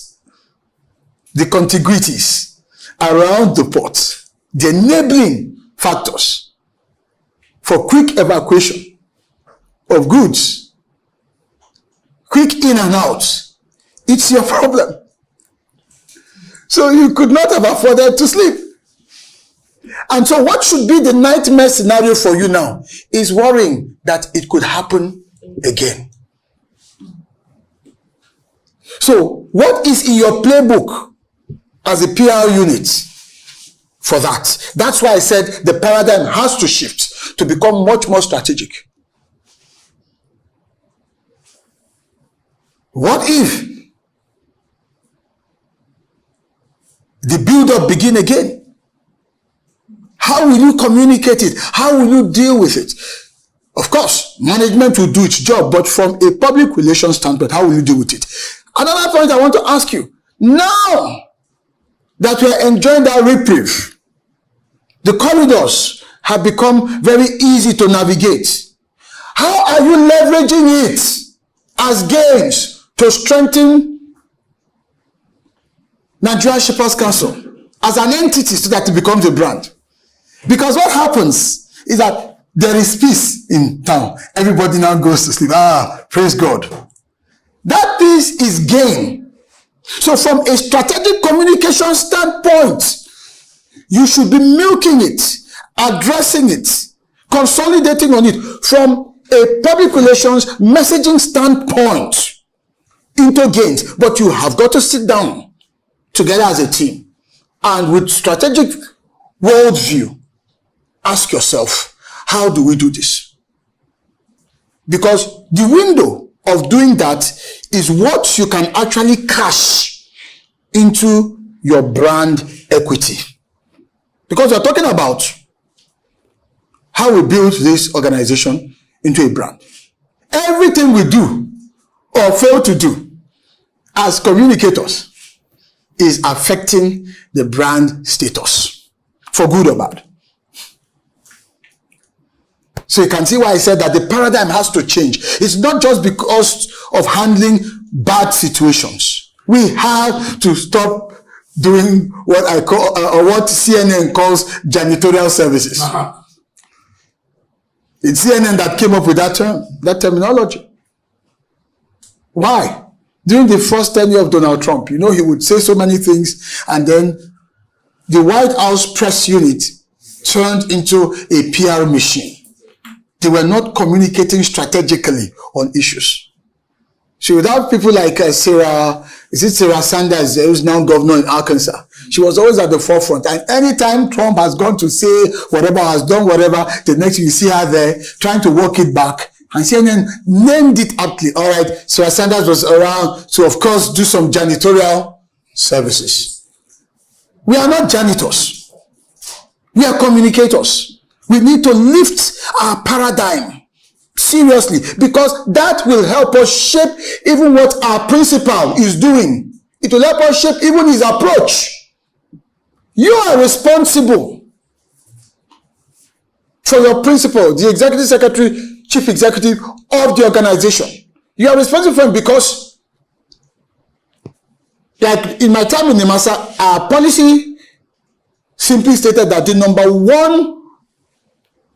The contiguities around the port, the enabling factors for quick evacuation of goods, quick in and out, it's your problem. So you could not have afforded to sleep. And so what should be the nightmare scenario for you now is worrying that it could happen again. So what is in your playbook as a PR unit for that? That's why I said the paradigm has to shift to become much more strategic. What if the build-up begin again? How will you communicate it? How will you deal with it? Of course, management will do its job, but from a public relations standpoint, how will you deal with it? Another point I want to ask you, now that we are enjoying that reprieve, the corridors have become very easy to navigate. How are you leveraging it as gains to strengthen Nigeria Shippers Council as an entity so that it becomes a brand? Because what happens is that there is peace in town. Everybody now goes to sleep. Praise God. That peace is gain. So from a strategic communication standpoint, you should be milking it, addressing it, consolidating on it from a public relations messaging standpoint into gains. But you have got to sit down together as a team and with strategic worldview, ask yourself, how do we do this? Because the window of doing that is what you can actually cash into your brand equity. Because we're talking about how we build this organization into a brand. Everything we do or fail to do as communicators is affecting the brand status, for good or bad. So you can see why I said that the paradigm has to change. It's not just because of handling bad situations. We have to stop doing what I call, or what CNN calls janitorial services. It's CNN that came up with that term, that terminology. Why? During the first tenure of Donald Trump, he would say so many things, and then the White House press unit turned into a PR machine. They were not communicating strategically on issues. So without people like Sarah Sanders, who's now governor in Arkansas, she was always at the forefront. And anytime Trump has gone to say whatever, has done whatever, the next you see her there trying to walk it back. And CNN named it aptly. All right, Sarah Sanders was around to, of course, do some janitorial services. We are not janitors. We are communicators. We need to lift our paradigm seriously, because that will help us shape even what our principal is doing. It will help us shape even his approach. You are responsible for your principal, the executive secretary, chief executive of the organization. You are responsible for him because, like in my time in NIMASA, our policy simply stated that the number one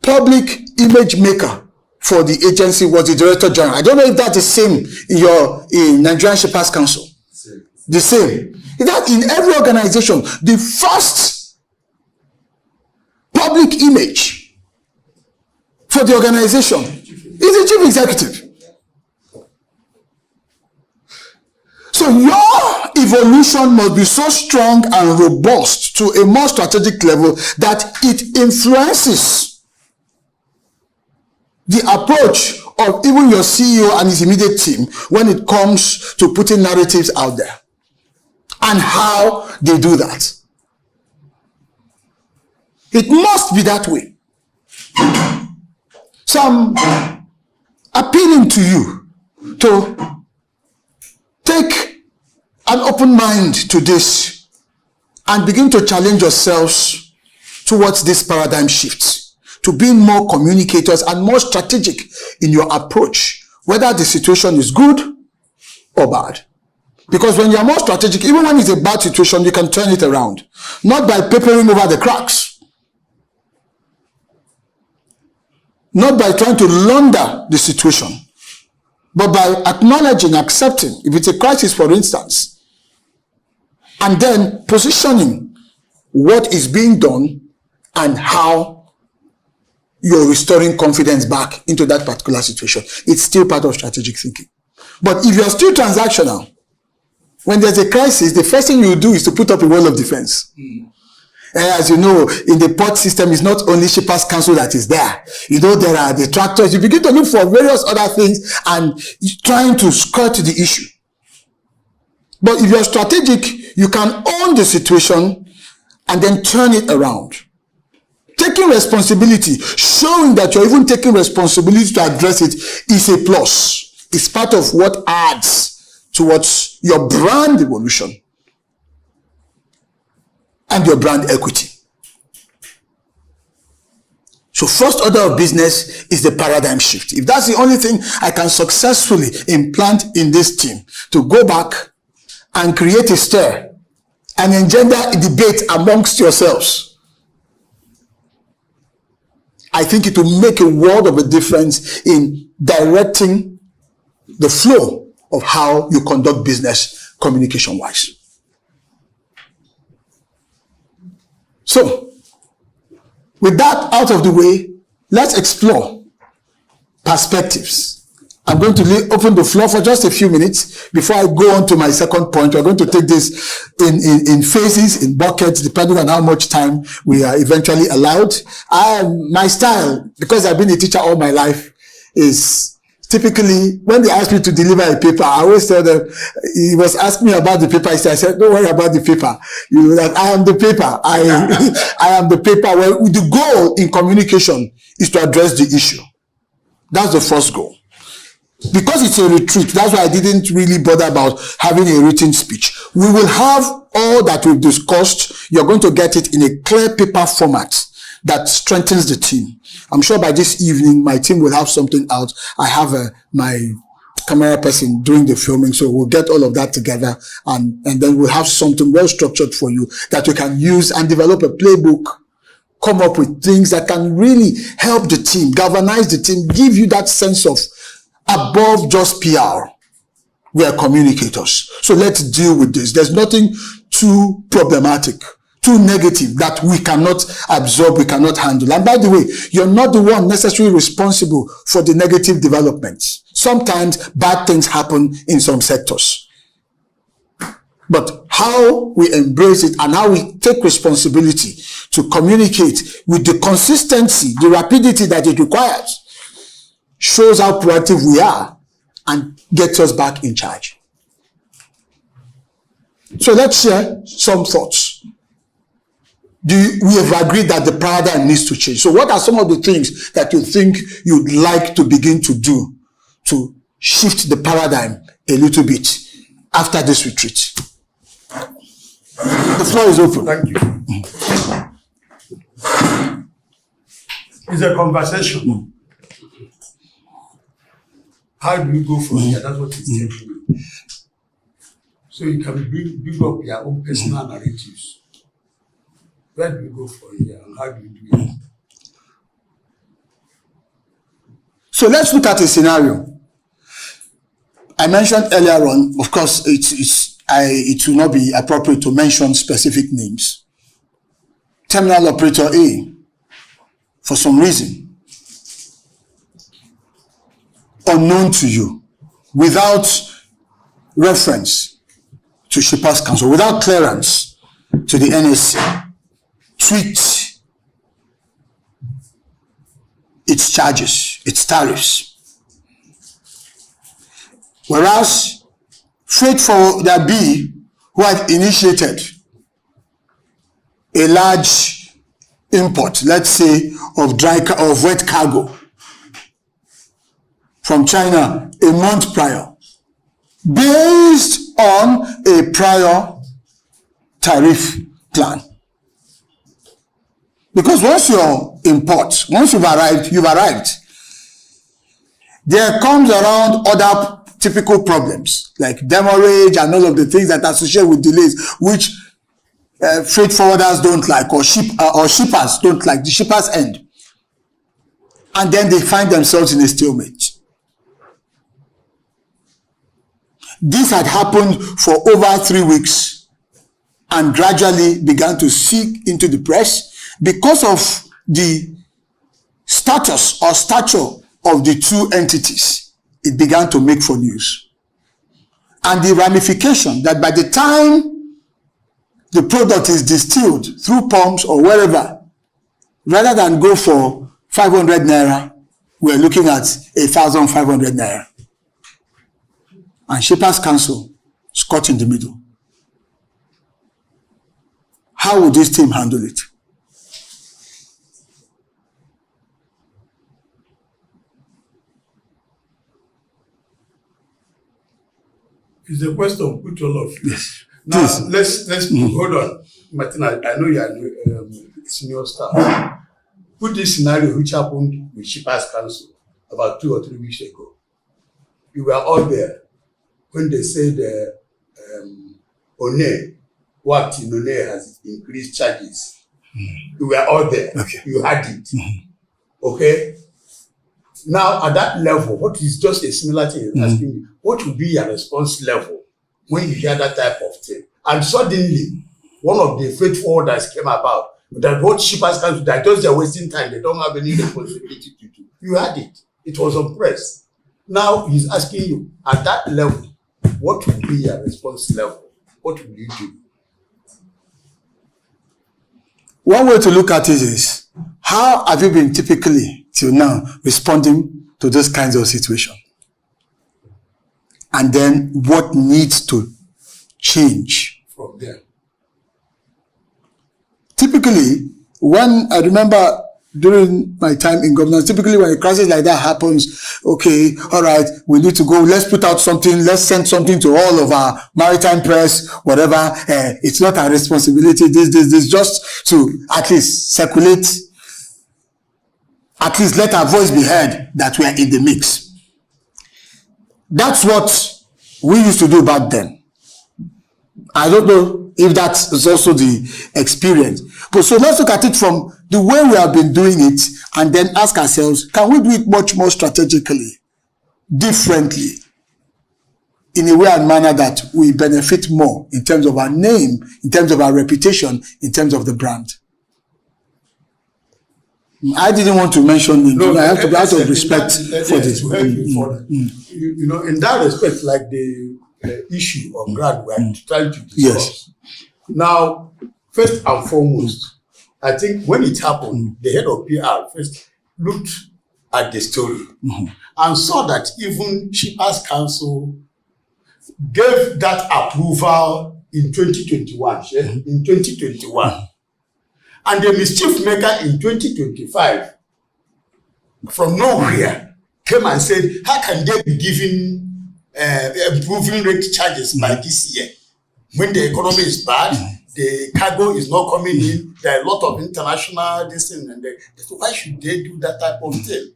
public image maker for the agency was the Director General. I don't know if that's the same in Nigerian Shippers Council. The same. That in every organization, the first public image for the organization is the chief executive. So your evolution must be so strong and robust to a more strategic level that it influences the approach of even your CEO and his immediate team when it comes to putting narratives out there and how they do that. It must be that way. So I'm appealing to you to take an open mind to this and begin to challenge yourselves towards this paradigm shift, to being more communicators and more strategic in your approach, whether the situation is good or bad. Because when you are more strategic, even when it's a bad situation, you can turn it around. Not by papering over the cracks. Not by trying to launder the situation. But by acknowledging, accepting, if it's a crisis, for instance, and then positioning what is being done and how you're restoring confidence back into that particular situation. It's still part of strategic thinking. But if you're still transactional, when there's a crisis, the first thing you do is to put up a wall of defense. As you know, in the port system, it's not only Shippers Council that is there. You know, there are the tractors. You begin to look for various other things and trying to skirt the issue. But if you're strategic, you can own the situation and then turn it around. Taking responsibility, showing that you're even taking responsibility to address it is a plus. It's part of what adds towards your brand evolution and your brand equity. So first order of business is the paradigm shift. If that's the only thing I can successfully implant in this team, to go back and create a stir and engender a debate amongst yourselves, I think it will make a world of a difference in directing the flow of how you conduct business communication-wise. So, with that out of the way, let's explore perspectives. I'm going to open the floor for just a few minutes before I go on to my second point. We're going to take this in phases, in buckets, depending on how much time we are eventually allowed. My style, because I've been a teacher all my life, is typically, when they ask me to deliver a paper, I always tell them, he was asking me about the paper. I said, don't worry about the paper. You know that I am the paper. I am the paper. Well, the goal in communication is to address the issue. That's the first goal. Because it's a retreat, that's why I didn't really bother about having a written speech. We will have all that we've discussed. You're going to get it in a clear paper format that strengthens the team. I'm sure by this evening, my team will have something out. I have my camera person doing the filming, so we'll get all of that together, and then we'll have something well structured for you that you can use and develop a playbook, come up with things that can really help the team, galvanize the team, give you that sense of above just PR. We are communicators. So let's deal with this. There's nothing too problematic, too negative that we cannot absorb, we cannot handle. And by the way, you're not the one necessarily responsible for the negative developments. Sometimes bad things happen in some sectors. But how we embrace it and how we take responsibility to communicate with the consistency, the rapidity that it requires, shows how proactive we are and gets us back in charge. So let's share some thoughts. we have agreed that the paradigm needs to change. So what are some of the things that you think you'd like to begin to do to shift the paradigm a little bit after this retreat? The floor is open. Thank you. It's a conversation. How do you go from here? That's what it's telling me. So you can build up your own personal narratives. Where do you go from here and how do you do it? So let's look at a scenario. I mentioned earlier on, of course, it will not be appropriate to mention specific names. Terminal operator A, for some reason, unknown to you, without reference to Shippers Council, without clearance to the NSC, tweaked its charges, its tariffs. Whereas Freight Forwarder B, who had initiated a large import, let's say, of wet cargo from China a month prior, based on a prior tariff plan. Because once you've arrived. There comes around other typical problems like demurrage and all of the things that are associated with delays, which freight forwarders don't like, or shippers don't like, the shippers end. And then they find themselves in a stalemate. This had happened for over 3 weeks and gradually began to seep into the press because of the status or stature of the two entities. It began to make for news. And the ramification that by the time the product is distilled through pumps or wherever, rather than go for 500 naira, we're looking at 1,500 naira. And Shippers Council is caught in the middle. How would this team handle it? It's a question put to all of you. Yes. Now, Please. let's hold on. Martina, I know you are senior staff. Put this scenario which happened with Shippers Council about 2 or 3 weeks ago. You were all there when they said ONE, what in ONE has increased charges. You were all there. Okay. You had it. Okay? Now, at that level, what is just a similar thing you're asking me, what will be your response level when you hear that type of thing? And suddenly, one of the freight forwarders came about that what Shippers Council, that just they're wasting time, they don't have any responsibility to do. You had it. It was on press. Now, he's asking you, at that level, what will be your response level? What will you do? One way to look at it is, how have you been typically, till now, responding to those kinds of situations? And then what needs to change From there. Typically, when I remember during my time in governance, typically when a crisis like that happens, okay, all right, we need to go, let's put out something, let's send something to all of our maritime press, whatever. It's not our responsibility, this, just to at least circulate, at least let our voice be heard that we are in the mix. That's what we used to do back then. I don't know if that is also the experience. But so let's look at it from the way we have been doing it and then ask ourselves, can we do it much more strategically, differently, in a way and manner that we benefit more in terms of our name, in terms of our reputation, in terms of the brand? I didn't want to mention it. No, I have to be out of respect for this. To help you further. You know, in that respect, like the issue of grant we are trying to discuss. Yes. Now, first and foremost, I think when it happened, the head of PR first looked at the story and saw that even Shippers Council gave that approval in 2021. In 2021. And the mischief maker in 2025, from nowhere, came and said, how can they be giving improving rate charges by this year? When the economy is bad, the cargo is not coming in, there are a lot of international this thing, and so why should they do that type of thing?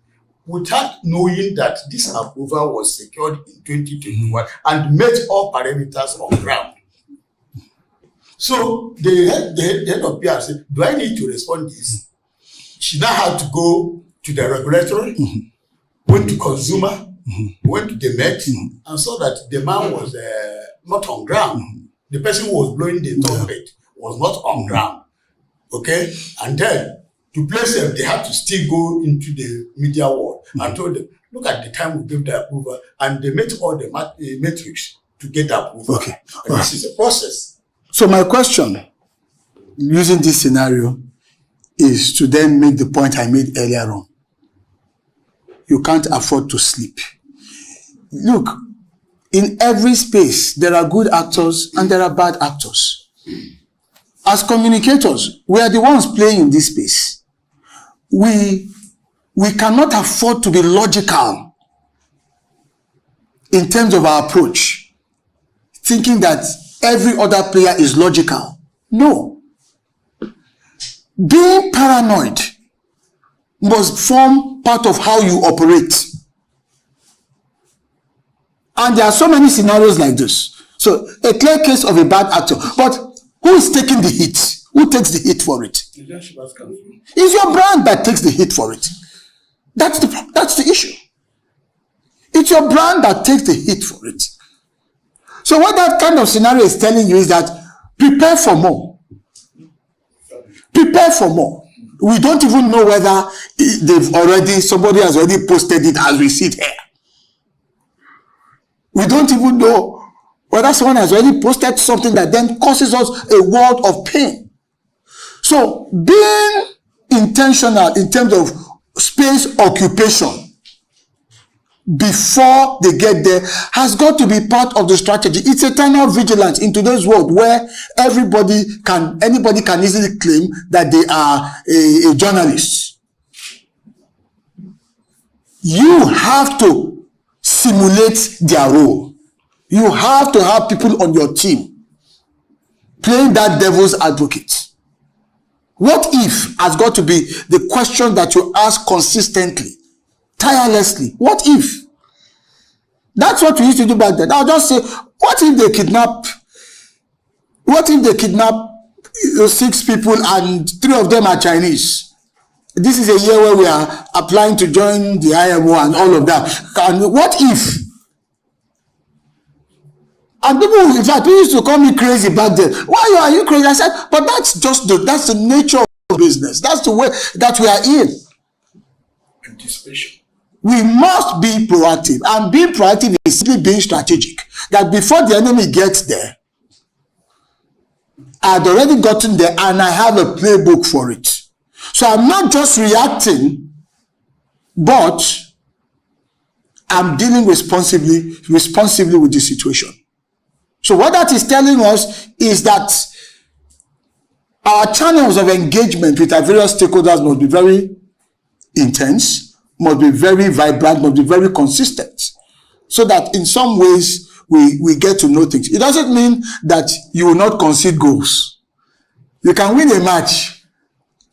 Without knowing that this approval was secured in 2021 and met all parameters on ground. So the head of PR said, do I need to respond this? She now had to go to the regulatory, went to consumer, went to the Met, and saw that the man was not on ground. The person who was blowing the trumpet was not on ground. Okay? And then, to place them, they had to still go into the media world and told them, look at the time we gave the approval, and they met all the metrics to get the approval. Okay. And this is a process. So my question, using this scenario, is to then make the point I made earlier on. You can't afford to sleep. Look, in every space, there are good actors and there are bad actors. As communicators, we are the ones playing in this space. We cannot afford to be logical in terms of our approach, thinking that every other player is logical. No. Being paranoid must form part of how you operate. And there are so many scenarios like this. So, a clear case of a bad actor. But who is taking the hit? Who takes the hit for it? It's your brand that takes the hit for it. That's the issue. It's your brand that takes the hit for it. So what that kind of scenario is telling you is that prepare for more. Prepare for more. We don't even know whether somebody has already posted it as we sit here. We don't even know whether someone has already posted something that then causes us a world of pain. So being intentional in terms of space occupation before they get there has got to be part of the strategy. It's eternal vigilance in today's world where anybody can easily claim that they are a journalist. You have to simulate their role. You have to have people on your team playing that devil's advocate. What if has got to be the question that you ask consistently, tirelessly. What if? That's what we used to do back then. I'll just say, what if they kidnap 6 people and 3 of them are Chinese? This is a year where we are applying to join the IMO and all of that. And what if? And people, in fact, they used to call me crazy back then. Why are you crazy? I said, but that's the nature of business. That's the way that we are in. Anticipation. We must be proactive. And being proactive is simply being strategic. That before the enemy gets there, I'd already gotten there and I have a playbook for it. So I'm not just reacting, but I'm dealing responsibly with the situation. So what that is telling us is that our channels of engagement with our various stakeholders must be very intense, must be very vibrant, must be very consistent, so that in some ways we get to know things. It doesn't mean that you will not concede goals. You can win a match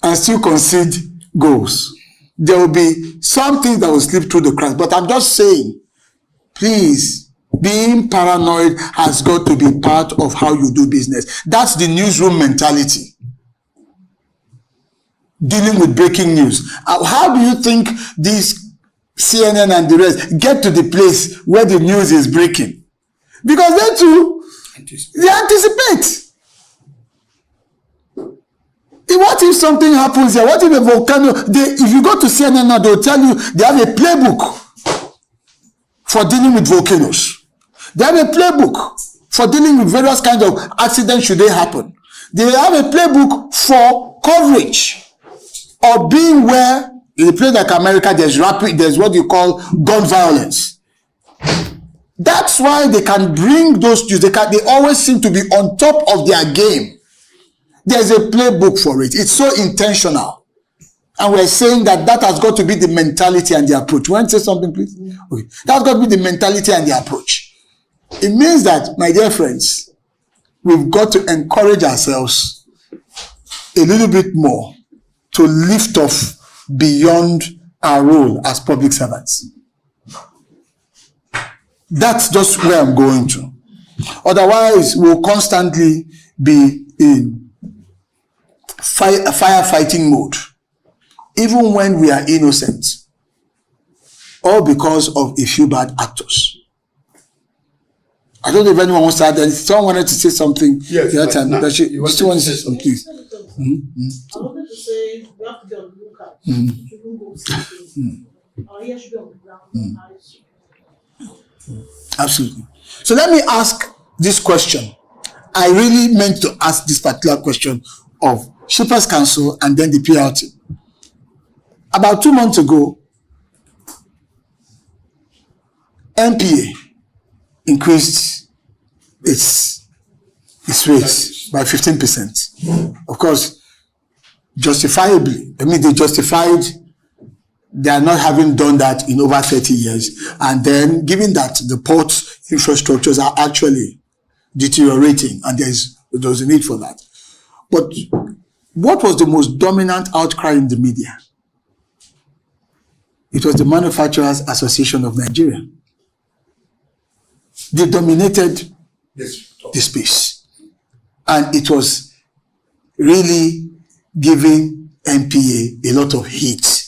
and still concede goals. There will be some things that will slip through the cracks, but I'm just saying, please, being paranoid has got to be part of how you do business. That's the newsroom mentality. Dealing with breaking news. How do you think these CNN and the rest get to the place where the news is breaking? Because they too, they anticipate. What if something happens here? What if a volcano? If you go to CNN now, they'll tell you they have a playbook for dealing with volcanoes. They have a playbook for dealing with various kinds of accidents should they happen. They have a playbook for coverage or being where in a place like America there's what you call gun violence. That's why they can bring those news. They always seem to be on top of their game. There's a playbook for it. It's so intentional. And we're saying that has got to be the mentality and the approach. You want to say something, please? Okay. That's got to be the mentality and the approach. It means that, my dear friends, we've got to encourage ourselves a little bit more to lift off beyond our role as public servants. That's just where I'm going to. Otherwise, we'll constantly be in firefighting mode, even when we are innocent, all because of a few bad actors. I don't know if anyone wants to add anything. Someone wanted to say something the other time. You still want to say something, please? I wanted to say we have to be on the lookout. Shouldn't go sleeping. Our ears should be on the ground. Absolutely. So let me ask this question. I really meant to ask this particular question of Shippers Council and then the PRT. About 2 months ago, NPA increased its rates by 15%. Of course, justifiably, they justified they are not having done that in over 30 years. And then, given that the port infrastructures are actually deteriorating and there's a need for that. But what was the most dominant outcry in the media? It was the Manufacturers Association of Nigeria. They dominated the space. And it was really giving NPA a lot of heat,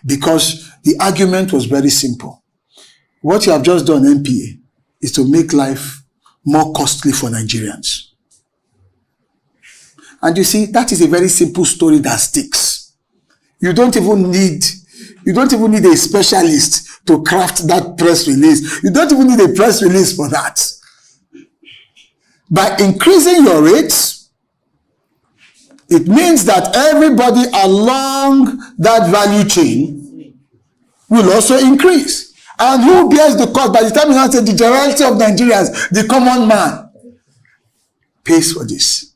because the argument was very simple. What you have just done, NPA, is to make life more costly for Nigerians. And you see, that is a very simple story that sticks. You don't even need a specialist to craft that press release. You don't even need a press release for that. By increasing your rates, it means that everybody along that value chain will also increase. And who bears the cost? By the time you have to say the generality of Nigerians, the common man pays for this.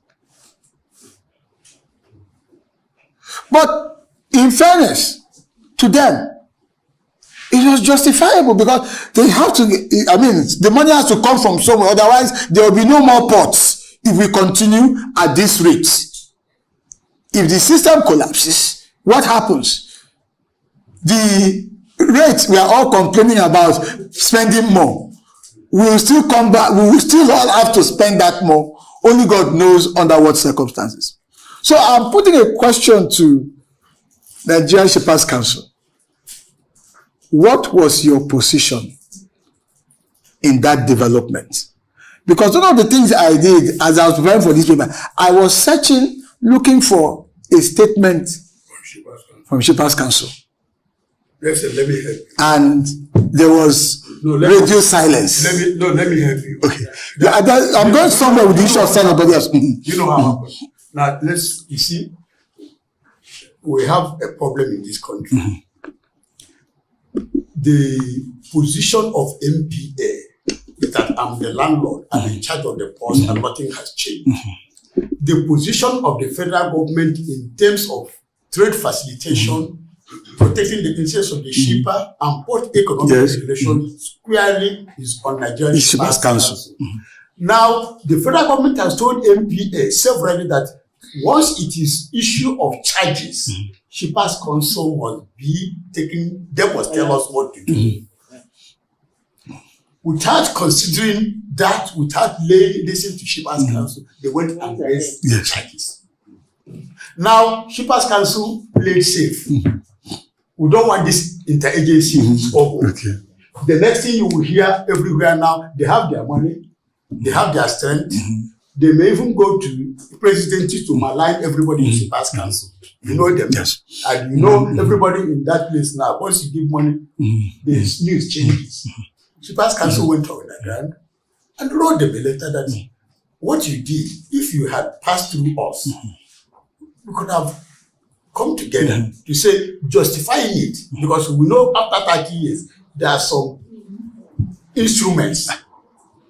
But in fairness to them, it was justifiable, because they have to, the money has to come from somewhere. Otherwise, there will be no more ports if we continue at this rate. If the system collapses, what happens? The rate we are all complaining about, spending more, we will still come back, we will still all have to spend that more. Only God knows under what circumstances. So I'm putting a question to the Nigerian Shippers Council. What was your position in that development? Because one of the things I did as I was preparing for this paper, I was searching, looking for a statement from Shippers Council. Listen, let me help you. And there was radio silence. Let me help you. Okay. I'm going somewhere with the issue of somebody else. You know how it happens. Now, you see, we have a problem in this country. The position of MPA is that I'm the landlord and in charge of the port and nothing has changed. The position of the federal government in terms of trade facilitation, protecting the interests of the shipper and port economic regulation squarely is on Nigerian Shippers Council. Now, the federal government has told MPA severally that once it is issue of charges, Shippers Council must be taking, they must tell us what to do. Without considering that, without listening to Shippers Council, they went and raised the charges. Now, Shippers Council played safe. We don't want this interagency trouble. The next thing you will hear everywhere now, they have their money, they have their strength. They may even go to presidency to malign everybody in Shippers Council. You know them. And you know everybody in that place now. Once you give money, the news changes. Shippers Council went on the ground and wrote them a letter that what you did, if you had passed through us, we could have come together to say, justifying it, because we know after 30 years, there are some instruments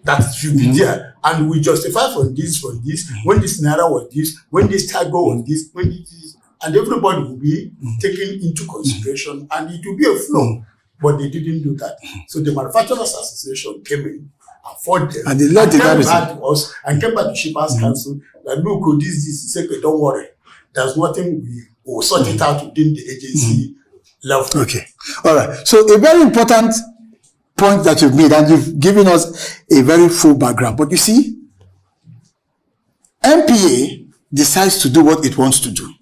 that should be there. and we justify from this, when this naira was this, when this cargo was this, when this, and everybody will be taken into consideration, and it will be a flow. But they didn't do that. So the Manufacturers Association came in and fought them, and they let the came back to us and came back to Shippers Council. That look, this, say, don't worry. There's nothing, we will sort it out within the agency level. Okay. All right. So a very important point that you've made, and you've given us a very full background. But you see, NPA decides to do what it wants to do.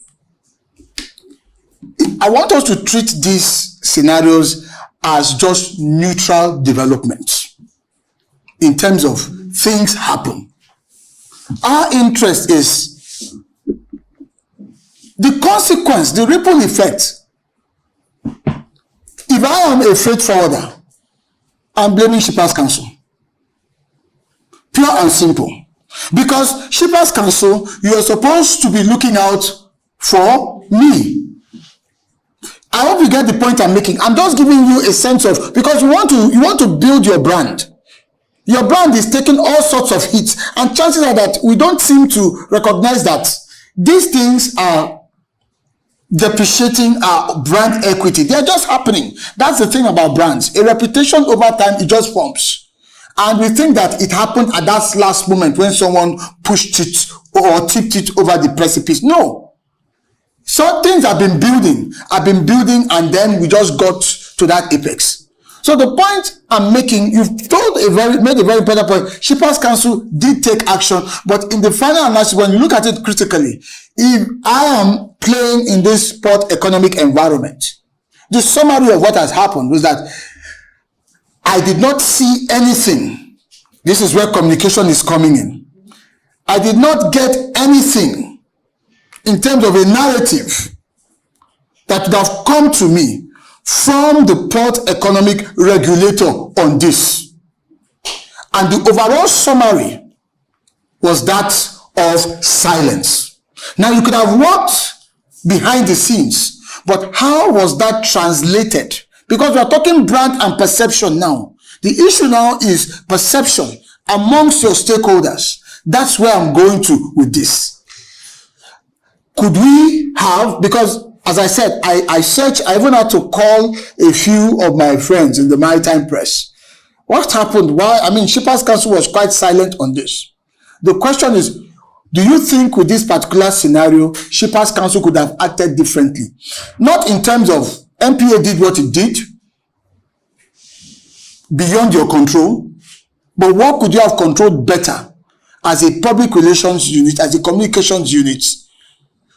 I want us to treat these scenarios as just neutral developments in terms of things happen. Our interest is the consequence, the ripple effect. If I am a freight forwarder, I'm blaming Shippers Council. Pure and simple. Because Shippers Council, you are supposed to be looking out for me. I hope you get the point I'm making. I'm just giving you a sense of, because you want to build your brand. Your brand is taking all sorts of hits, and chances are that we don't seem to recognize that these things are depreciating our brand equity. They're just happening. That's the thing about brands. A reputation over time, it just forms. And we think that it happened at that last moment when someone pushed it or tipped it over the precipice. No. So things have been building, and then we just got to that apex. So the point I'm making, you've made a very important point. Shippers Council did take action, but in the final analysis, when you look at it critically, if I am playing in this port economic environment, the summary of what has happened was that I did not see anything. This is where communication is coming in. I did not get anything in terms of a narrative that would have come to me from the port economic regulator on this. And the overall summary was that of silence. Now, you could have worked behind the scenes, but how was that translated? Because we are talking brand and perception now. The issue now is perception amongst your stakeholders. That's where I'm going to with this. Could we have, because as I said, I even had to call a few of my friends in the maritime press. What happened? Why? I mean, Shippers Council was quite silent on this. The question is, do you think with this particular scenario, Shippers Council could have acted differently? Not in terms of NPA did what it did, beyond your control, but what could you have controlled better as a public relations unit, as a communications unit,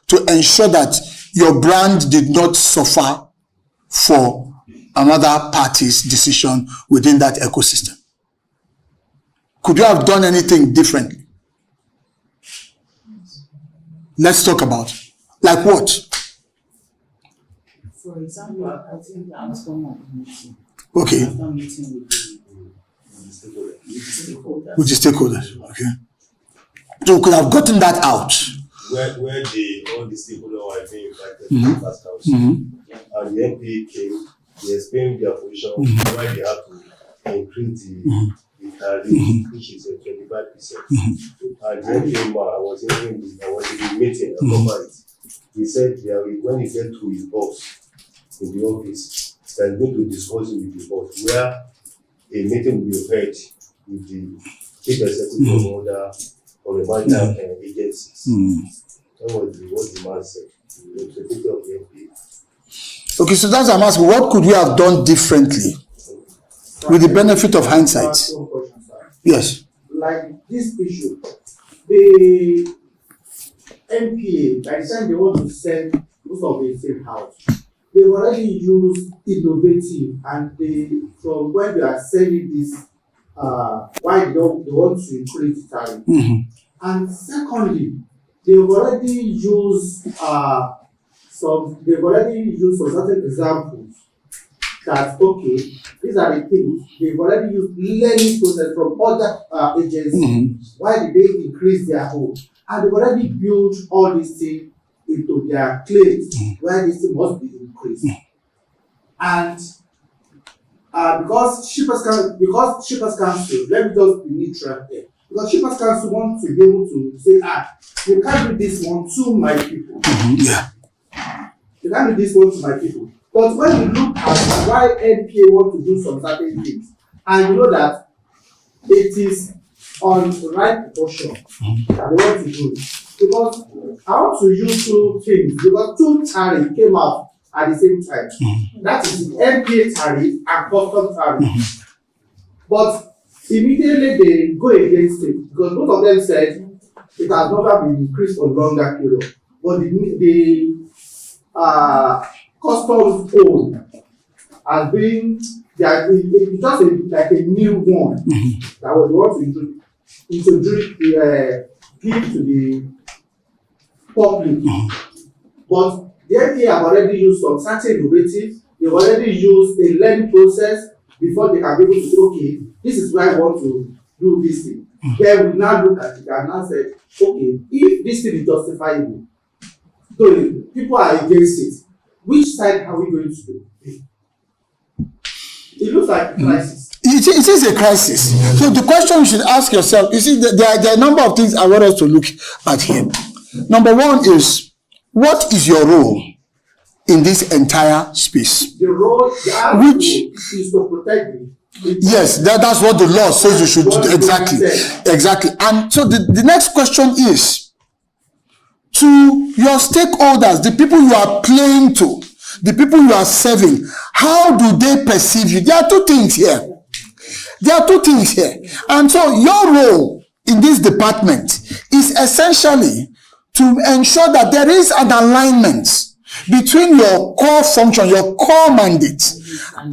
to ensure that your brand did not suffer for another party's decision within that ecosystem? Could you have done anything differently? Let's talk about it. Like what? For example, I think the outcome of the meeting. Okay. After meeting With the stakeholders. Okay. So we could have gotten that out. Where all the stakeholders were being invited to the Shippers Council, and the NPA came, they explained their position why they have to increase the tariff, which is 25%. And the NPA man, I was in the meeting, I covered it. He said when he get to his boss in the office, they're going to discuss it with the boss, where a meeting will be held with the chief executive order or the maritime agencies. That was what the man said, the representative of the NPA. Okay, so that's what I'm asking. What could we have done differently with the benefit of hindsight? Yes. Like this issue, the NPA, by the time they want to sell most of the safe house, they already use innovative, and from when they are selling this, why they want to increase the tariff. And secondly, they've already used some certain examples that, okay, these are the things they've already used learning process from other agencies. Why did they increase their own? And they've already built all these things into their claims where this thing must be increased. And because Shippers Council, let me just be neutral here. Because Shippers Council wants to be able to say, you can't do this one to my people. Yeah. You can't do this one to my people. But when you look at why NPA want to do some certain things, and you know that it is on the right proportion that they want to do it. Because I want to use two things, because two tariffs came out at the same time. That is the NPA tariff and custom tariff. But immediately they go against it, because both of them said it has never been increased for longer period. But the customs code has been it's just like a new one that was want to introduce give to the public. But the NPA have already used some certain innovative, they've already used a learning process before they can be able to say, okay, this is why I want to do this thing. Then we now look at it and now said, okay, if this thing is justifiable, so people are against it, which side are we going to do? It looks like a crisis. It is a crisis. So the question you should ask yourself, you see, there are a number of things I want us to look at here. Number one is, what is your role in this entire space? The role, which is to protect me. Yes, that's what the law says you should do. Exactly. And so the next question is, to your stakeholders, the people you are playing to, the people you are serving, how do they perceive you? There are two things here. And so your role in this department is essentially to ensure that there is an alignment between your core function, your core mandate,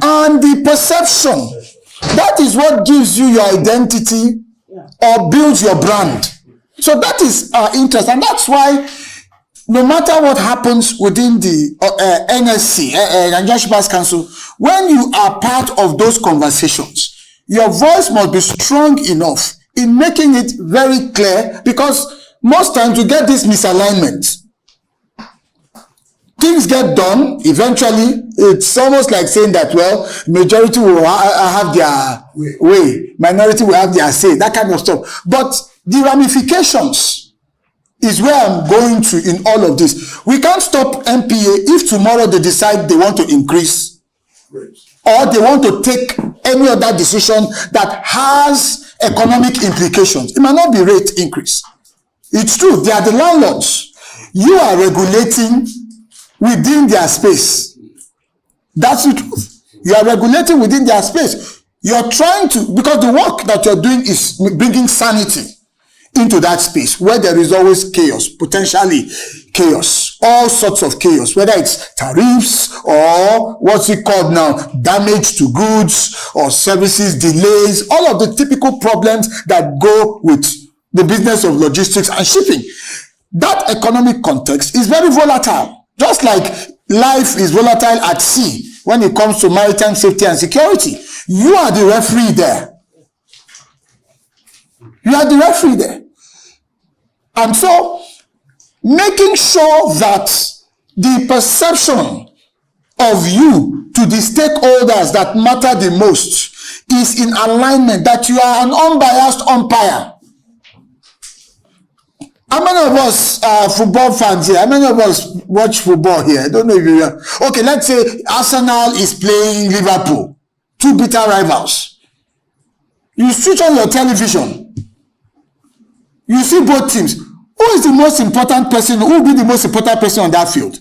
and the perception. That is what gives you your identity or builds your brand. So that is our interest, and that's why no matter what happens within the NSC, Nigerian Shippers Council, when you are part of those conversations, your voice must be strong enough in making it very clear, because most times you get this misalignment. Things get done, eventually, it's almost like saying that, well, majority will have their way, minority will have their say, that kind of stuff. But the ramifications is where I'm going to in all of this. We can't stop NPA if tomorrow they decide they want to increase or they want to take any other decision that has economic implications. It might not be rate increase. It's true, they are the landlords. You are regulating within their space. That's the truth. You are regulating within their space. You're trying to, because the work that you're doing is bringing sanity into that space where there is always chaos, potentially chaos, all sorts of chaos, whether it's tariffs or what's it called now, damage to goods or services, delays, all of the typical problems that go with the business of logistics and shipping. That economic context is very volatile, just like life is volatile at sea when it comes to maritime safety and security. You are the referee there. And so, making sure that the perception of you to the stakeholders that matter the most is in alignment, that you are an unbiased umpire. How many of us are football fans here? How many of us watch football here? I don't know if you are. Okay, let's say Arsenal is playing Liverpool, two bitter rivals. You switch on your television. You see both teams. Who is the most important person? Who will be the most important person on that field?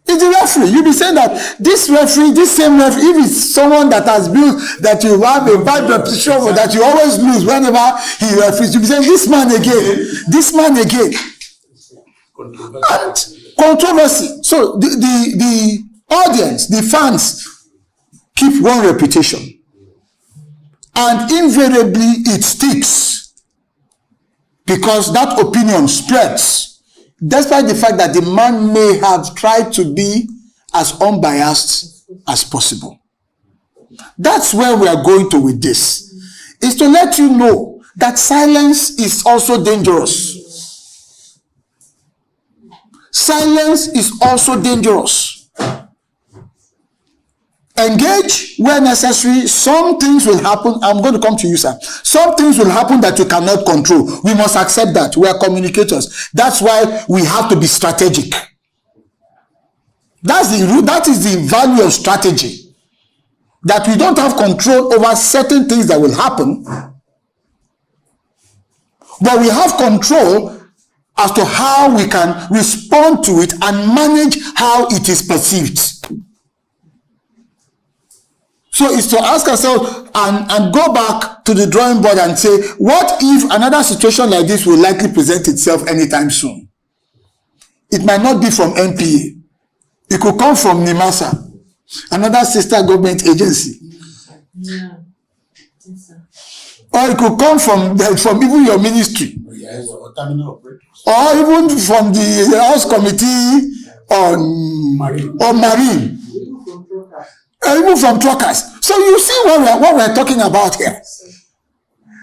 It's the referee. You'll be saying that this referee, this same referee, if it's someone that has built, that you have a bad reputation for, that you always lose whenever he referees, you'll be saying, this man again. And controversy. So the audience, the fans, keep one reputation. And invariably it sticks. Because that opinion spreads, despite the fact that the man may have tried to be as unbiased as possible. That's where we are going to with this, is to let you know that silence is also dangerous. Silence is also dangerous. Engage where necessary. Some things will happen. I'm going to come to you, sir. Some things will happen that you cannot control. We must accept that. We are communicators. That's why we have to be strategic. That is the value of strategy. That we don't have control over certain things that will happen, but we have control as to how we can respond to it and manage how it is perceived. So it's to ask ourselves and go back to the drawing board and say, what if another situation like this will likely present itself anytime soon? It might not be from NPA. It could come from NIMASA, another sister government agency. Yeah. Yes, sir. Or it could come from even your ministry. Yes, or terminal operators. Or even from the House Committee on Marine. Even from truckers. So you see what we're talking about here.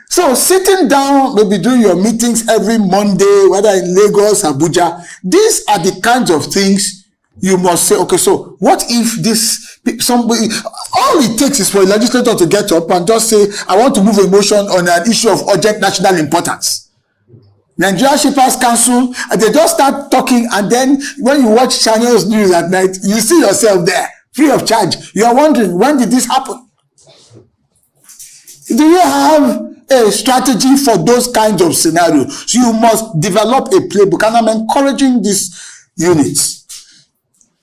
So sitting down, maybe doing your meetings every Monday, whether in Lagos, Abuja, these are the kinds of things you must say, okay, so what if somebody, all it takes is for a legislator to get up and just say, I want to move a motion on an issue of urgent national importance. Nigeria Shippers Council, and they just start talking, and then when you watch Channels News at night, you see yourself there, free of charge. You are wondering, when did this happen? Do you have a strategy for those kinds of scenarios? So you must develop a playbook, and I'm encouraging these units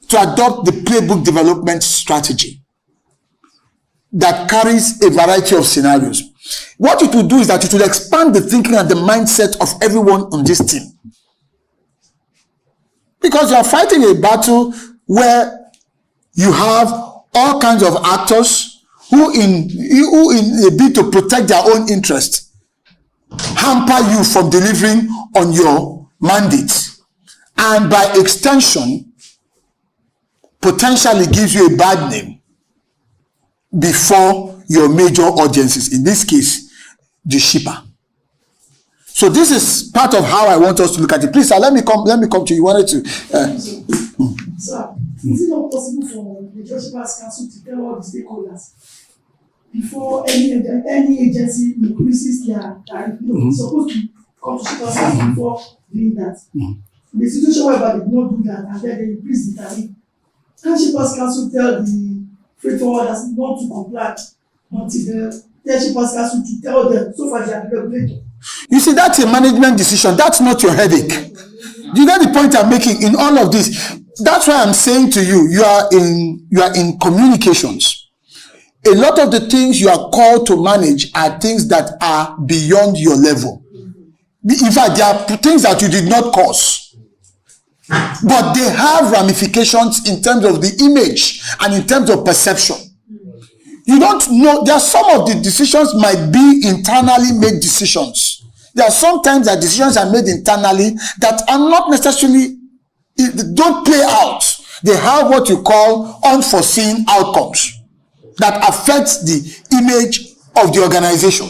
to adopt the playbook development strategy that carries a variety of scenarios. What it will do is that it will expand the thinking and the mindset of everyone on this team. Because you are fighting a battle where you have all kinds of actors who in a bid to protect their own interest, hamper you from delivering on your mandate, and by extension, potentially gives you a bad name before your major audiences, in this case, the shipper. So this is part of how I want us to look at it. Please, sir, let me come to you. You wanted to... Sir, is it not possible for the Shippers Council to tell all the stakeholders before any agency increases their tariff? It's supposed to come to Shippers Council before doing that. In the situation whereby they do not do that and then they increase the tariff, can Shippers Council tell the freight forwarders not to comply until the Shippers Council to tell them so far they are the regulator? You see, that's a management decision. That's not your headache. Do you get the point I'm making in all of this? That's why I'm saying to you, you are in communications. A lot of the things you are called to manage are things that are beyond your level. In fact, they are things that you did not cause. But they have ramifications in terms of the image and in terms of perception. You don't know, there are some of the decisions might be internally made decisions. There are sometimes that decisions are made internally that are not necessarily, don't play out. They have what you call unforeseen outcomes that affect the image of the organization.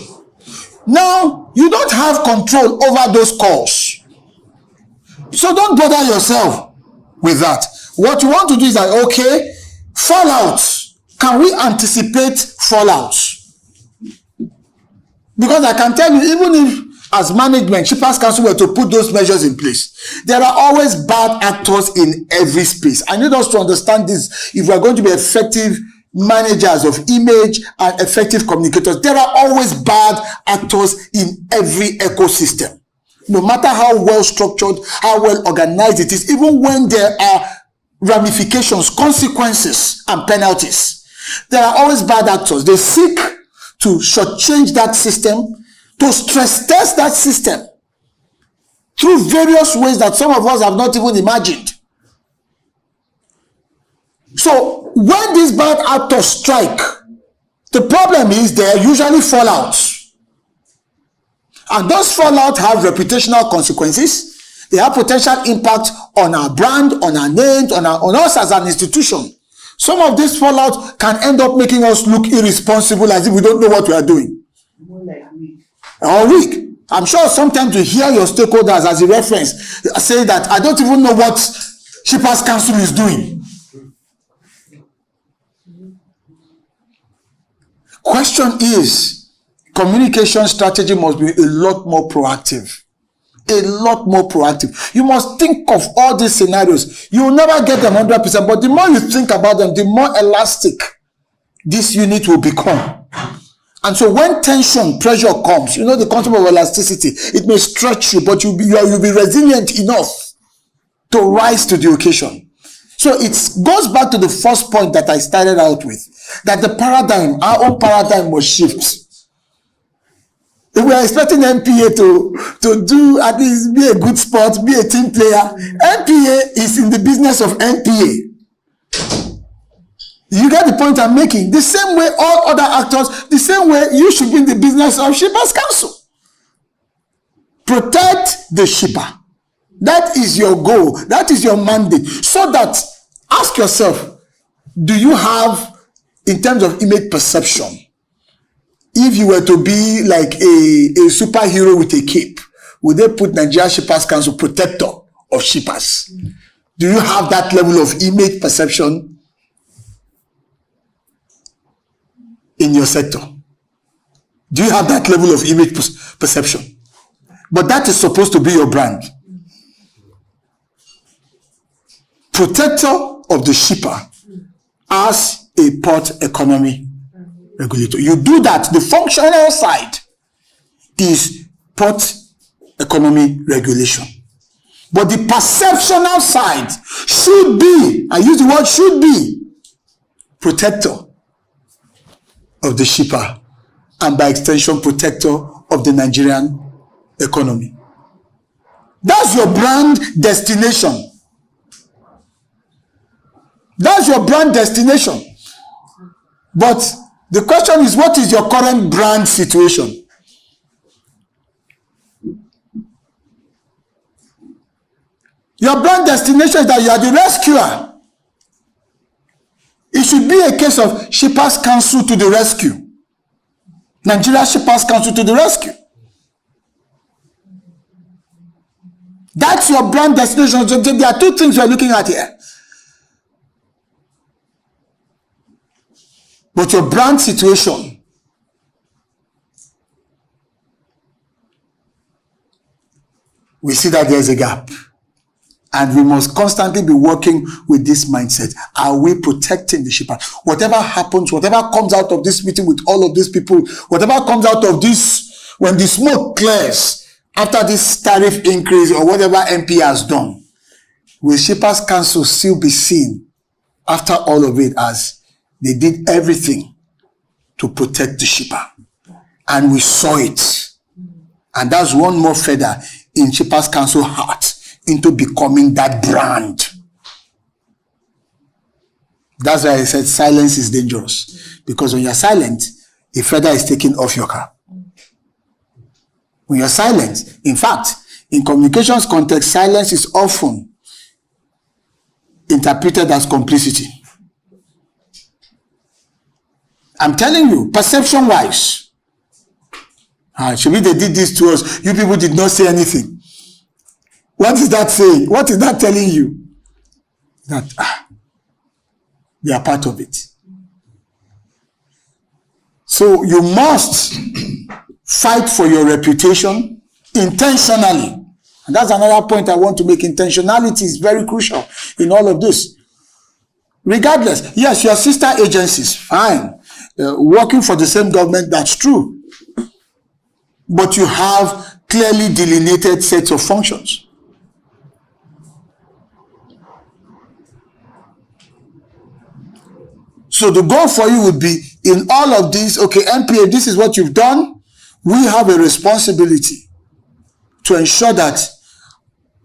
Now, you don't have control over those calls. So don't bother yourself with that. What you want to do is that, okay, fallouts. Can we anticipate fallouts? Because I can tell you, even if as management, Shippers Council were to put those measures in place, there are always bad actors in every space. I need us to understand this. If we are going to be effective managers of image and effective communicators, there are always bad actors in every ecosystem. No matter how well structured, how well organized it is, even when there are ramifications, consequences, and penalties, there are always bad actors. They seek to shortchange that system, to stress test that system through various ways that some of us have not even imagined. So when these bad actors strike, the problem is they are usually fallouts. And those fallouts have reputational consequences. They have potential impact on our brand, on our names, on us as an institution. Some of these fallout can end up making us look irresponsible as if we don't know what we are doing. More like weak. Or weak. I'm sure sometimes you hear your stakeholders as a reference say that I don't even know what Shippers Council is doing. Question is, communication strategy must be a lot more proactive. A lot more proactive. You must think of all these scenarios. You will never get them 100%, but the more you think about them, the more elastic this unit will become. And so when tension, pressure comes, the concept of elasticity, it may stretch you, but you'll be resilient enough to rise to the occasion. So it goes back to the first point that I started out with, that the paradigm, our own paradigm must shift. If we are expecting NPA to do at least be a good sport, be a team player, NPA is in the business of NPA. You get the point I'm making? The same way all other actors, the same way you should be in the business of Shippers Council. Protect the shipper. That is your goal. That is your mandate. So that, ask yourself, do you have, in terms of image perception, if you were to be like a superhero with a cape, would they put Nigeria Shippers Council protector of shippers? Do you have that level of image perception in your sector? Do you have that level of image perception? But that is supposed to be your brand. Protector of the shipper as a port economy regulator. You do that. The functional side is port economy regulation. But the perceptional side should be, I use the word should be, protector of the shipper and by extension protector of the Nigerian economy. That's your brand destination. That's your brand destination. But the question is, what is your current brand situation? Your brand destination is that you are the rescuer. It should be a case of Shippers Council to the rescue. Nigeria Shippers Council to the rescue. That's your brand destination. There are two things we are looking at here. But your brand situation, we see that there's a gap. And we must constantly be working with this mindset. Are we protecting the shipper? Whatever happens, whatever comes out of this meeting with all of these people, whatever comes out of this, when the smoke clears after this tariff increase or whatever MP has done, will Shippers Council still be seen after all of it as they did everything to protect the shipper? And we saw it. And that's one more feather in Shippers Council heart into becoming that brand. That's why I said silence is dangerous. Because when you're silent, a feather is taken off your cap. When you're silent, in fact, in communications context, silence is often interpreted as complicity. I'm telling you, perception-wise, Shebi, they did this to us. You people did not say anything. What is that saying? What is that telling you? That they are part of it. So you must fight for your reputation intentionally. And that's another point I want to make. Intentionality is very crucial in all of this. Regardless, yes, your sister agencies, fine. Working for the same government, that's true. But you have clearly delineated sets of functions. So the goal for you would be, in all of these, okay, NPA, this is what you've done. We have a responsibility to ensure that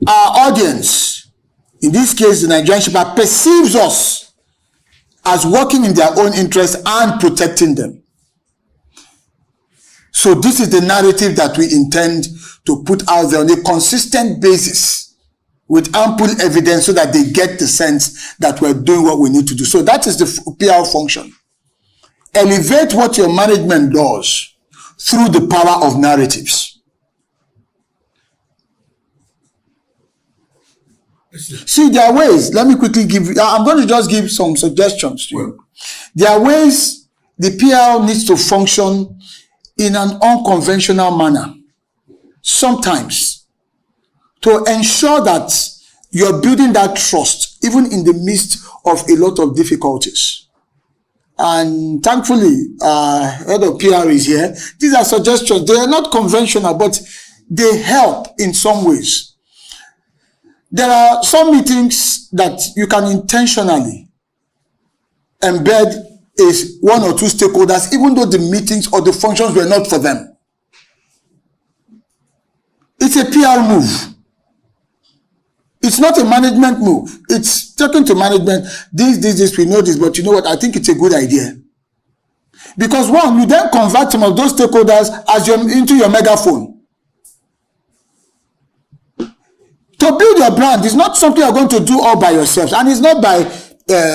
our audience, in this case the Nigerian shipper, perceives us as working in their own interest and protecting them. So this is the narrative that we intend to put out there on a consistent basis with ample evidence so that they get the sense that we're doing what we need to do. So that is the PR function. Elevate what your management does through the power of narratives. See, there are ways. Let me quickly give you, I'm going to just give some suggestions to you. There are ways the PL needs to function in an unconventional manner, sometimes, to ensure that you're building that trust, even in the midst of a lot of difficulties. And thankfully, head of PR is here. These are suggestions. They are not conventional, but they help in some ways. There are some meetings that you can intentionally embed is one or two stakeholders, even though the meetings or the functions were not for them. It's a PR move. It's not a management move. It's talking to management, this, we know this, but you know what, I think it's a good idea. Because one, you then convert some of those stakeholders as into your megaphone. To build your brand is not something you're going to do all by yourselves, and it's not by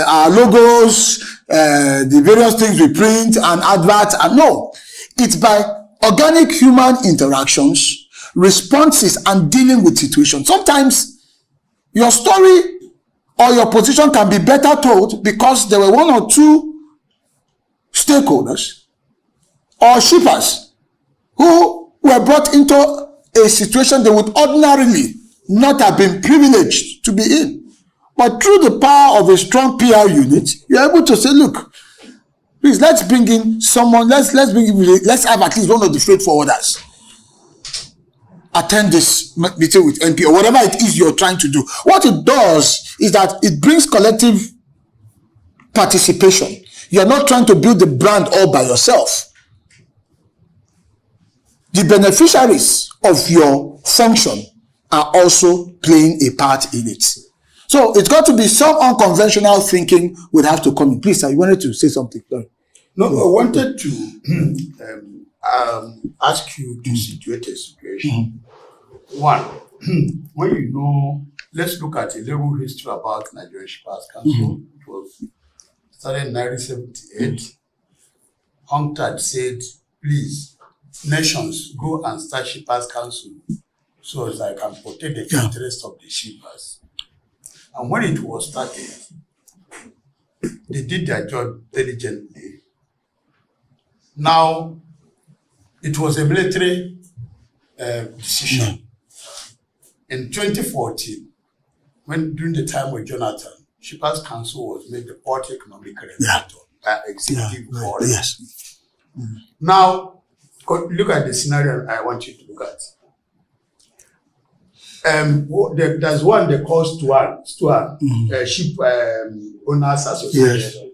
our logos, the various things we print and adverts, and no. It's by organic human interactions, responses, and dealing with situations. Sometimes your story or your position can be better told because there were one or two stakeholders or shippers who were brought into a situation they would ordinarily not have been privileged to be in. But through the power of a strong PR unit, you're able to say, look, please, let's bring in someone, let's have at least one of the freight forwarders attend this meeting with NP or whatever it is you're trying to do. What it does is that it brings collective participation. You're not trying to build the brand all by yourself. The beneficiaries of your function are also playing a part in it. So it's got to be some unconventional thinking would have to come in. Please, sir, you wanted to say something. No, I wanted to ask you to situate a situation. One, when you know, let's look at a little history about Nigerian Shippers Council. It was started in 1978. UNCTAD said, please, nations, go and start Shippers Council so as I can protect the interest of the shippers. And when it was started, they did their job diligently. Now, it was a military decision. In 2014, during the time with Jonathan, Shippers Council was made the Port Economic Regulator by Executive Board. Yes. Now, look at the scenario I want you to look at. There's one they call Stuan, Ship Owners Association.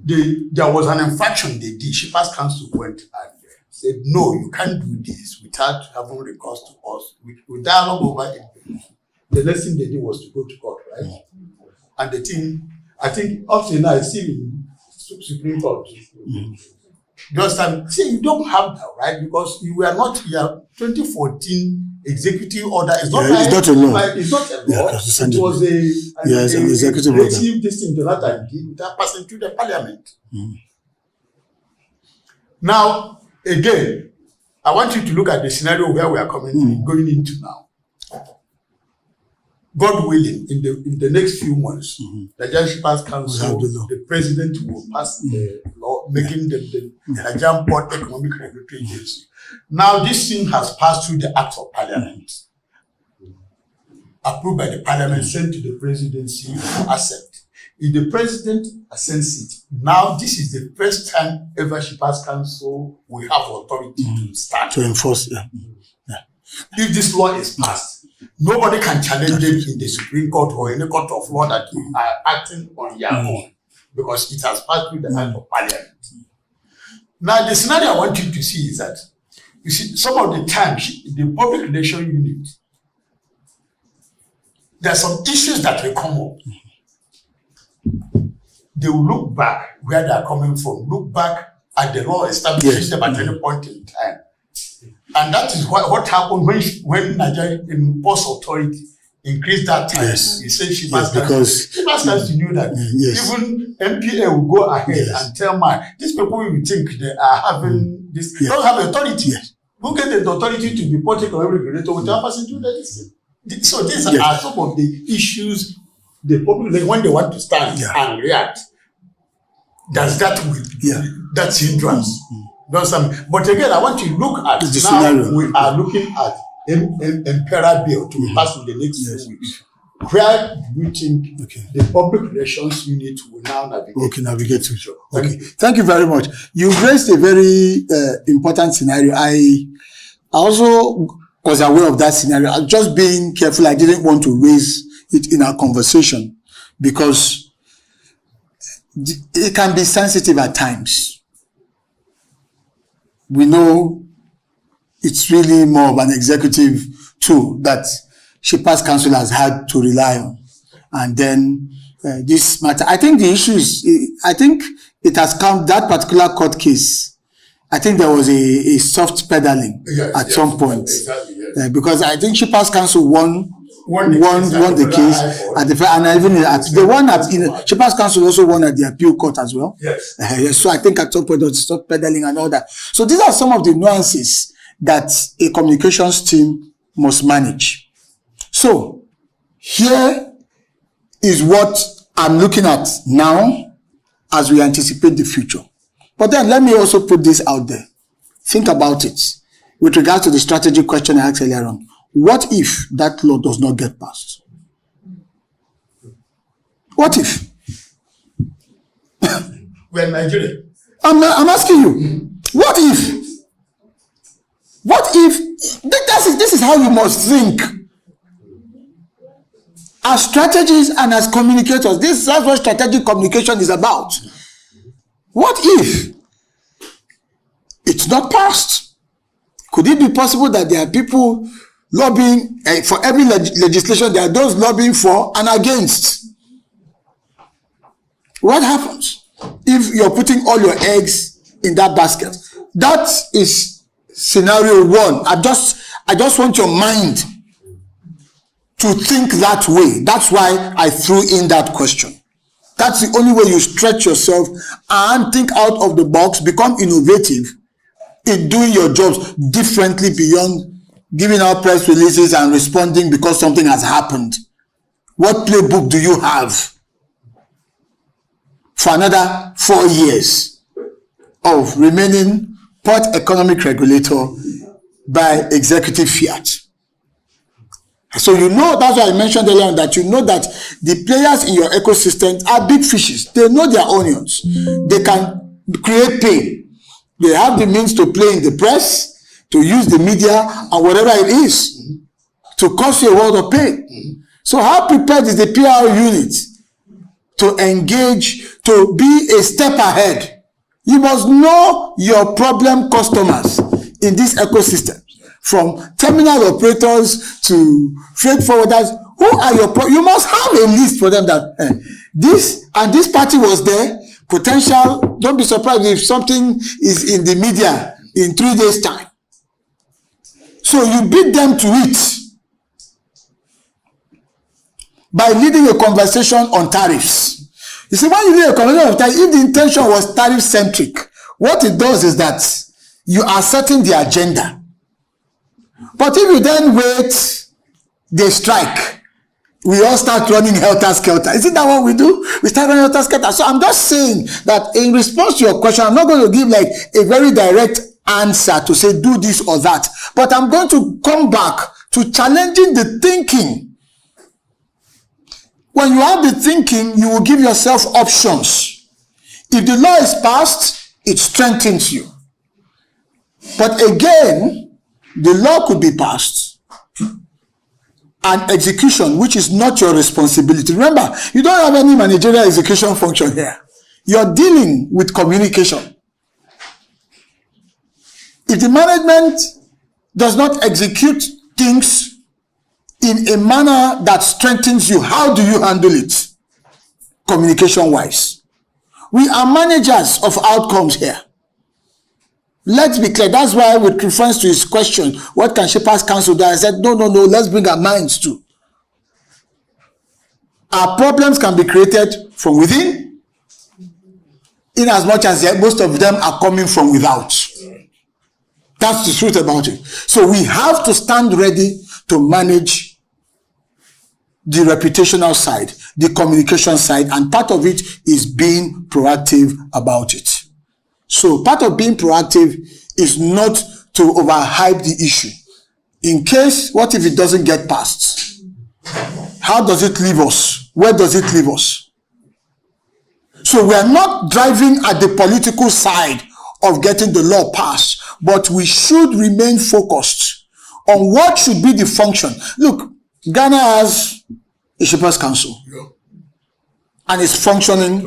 Yes. There was an infraction they did. Shippers Council went and said, no, you can't do this without having recourse to us. We dialogue over it. The next thing they did was to go to court, right? And the thing, I think up to now, it's still in Supreme Court. Just say you don't have that, right? Because you were not here. 2014 executive order is not it's not a law. It's not a law. It was an executive order. This thing Jonathan did without passing through the parliament. Now, again, I want you to look at the scenario where we are going into now. God willing, in the next few months, the Nigerian Shippers Council, the president will pass the law, making the Nigerian Port Economic Regulatory Agency. Now, this thing has passed through the Act of Parliament, approved by the Parliament, sent to the presidency for assent. If the president assents it, now this is the first time ever Shippers Council will have authority to start to enforce. If this law is passed, nobody can challenge it in the Supreme Court or any court of law that you are acting on your own, because it has passed through the Act of Parliament. Now, the scenario I want you to see is that, you see, some of the times, the public relations unit, there are some issues that will come up. They will look back where they are coming from, look back at the law establishing them at any point in time. And that is what happened when Nigeria Ports Authority increased that time. He said Shippers Council knew that even MPA will go ahead and tell these people you think they are having this, don't have authority. Who get the authority to be Port Economic Regulator without passing through the system? So these are some of the issues the public, when they want to stand and react. does that that's hindrance? But again, I want to look at the now scenario. We are looking at Imperial Bill to pass in the next 2 weeks. Where do you think the public relations unit will now navigate? Okay, thank you very much. You raised a very important scenario. I also was aware of that scenario. I'm just being careful. I didn't want to raise it in our conversation because it can be sensitive at times. We know it's really more of an executive tool that Shippers Council has had to rely on. And then this matter, I think the issue is, I think it has come, that particular court case, I think there was a soft pedaling at some point. Exactly, yes. Because I think Shippers Council won the case at the, and even at the one at Shippers Council also won at the appeal court as well. Yes. So I think at some point there was soft pedaling and all that. So these are some of the nuances that a communications team must manage. So here is what I'm looking at now as we anticipate the future. But then let me also put this out there. Think about it with regards to the strategy question I asked earlier on. What if that law does not get passed? What if? We're Nigeria. I'm asking you. What if? What if? This is how you must think. As strategists and as communicators, that's what strategic communication is about. What if it's not passed? Could it be possible that there are people lobbying for every legislation? There are those lobbying for and against. What happens if you're putting all your eggs in that basket? That is scenario one. I just want your mind to think that way. That's why I threw in that question. That's the only way you stretch yourself and think out of the box, become innovative in doing your jobs differently beyond giving out press releases and responding because something has happened. What playbook do you have for another 4 years of remaining port economic regulator by executive fiat? So you know, that's why I mentioned earlier on that you know that the players in your ecosystem are big fishes. They know their onions. They can create pain. They have the means to play in the press, to use the media, or whatever it is, to cause you a world of pain. So how prepared is the PR unit to engage, to be a step ahead? You must know your problem customers in this ecosystem. From terminal operators to freight forwarders, who are your you must have a list for them that this party was there. Potential, don't be surprised if something is in the media in 3 days' time. So you beat them to it by leading a conversation on tariffs. You see, when you lead a conversation on tariffs, if the intention was tariff-centric, what it does is that you are setting the agenda. But if you then wait, they strike, we all start running helter-skelter. Isn't that what we do? We start running helter-skelter. So I'm just saying that in response to your question, I'm not going to give like a very direct answer to say do this or that. But I'm going to come back to challenging the thinking. When you have the thinking, you will give yourself options. If the law is passed, it strengthens you. But again, the law could be passed and execution, which is not your responsibility. Remember, you don't have any managerial execution function here. You're dealing with communication. If the management does not execute things in a manner that strengthens you, how do you handle it? Communication-wise. We are managers of outcomes here. Let's be clear. That's why, with reference to his question, what can Shippers Council do? I said, no, let's bring our minds to. Our problems can be created from within, in as much as most of them are coming from without. That's the truth about it. So we have to stand ready to manage the reputational side, the communication side, and part of it is being proactive about it. So part of being proactive is not to overhype the issue. In case, what if it doesn't get passed? How does it leave us? Where does it leave us? So we are not driving at the political side of getting the law passed, but we should remain focused on what should be the function. Look, Ghana has a Shepherds Council, and it's functioning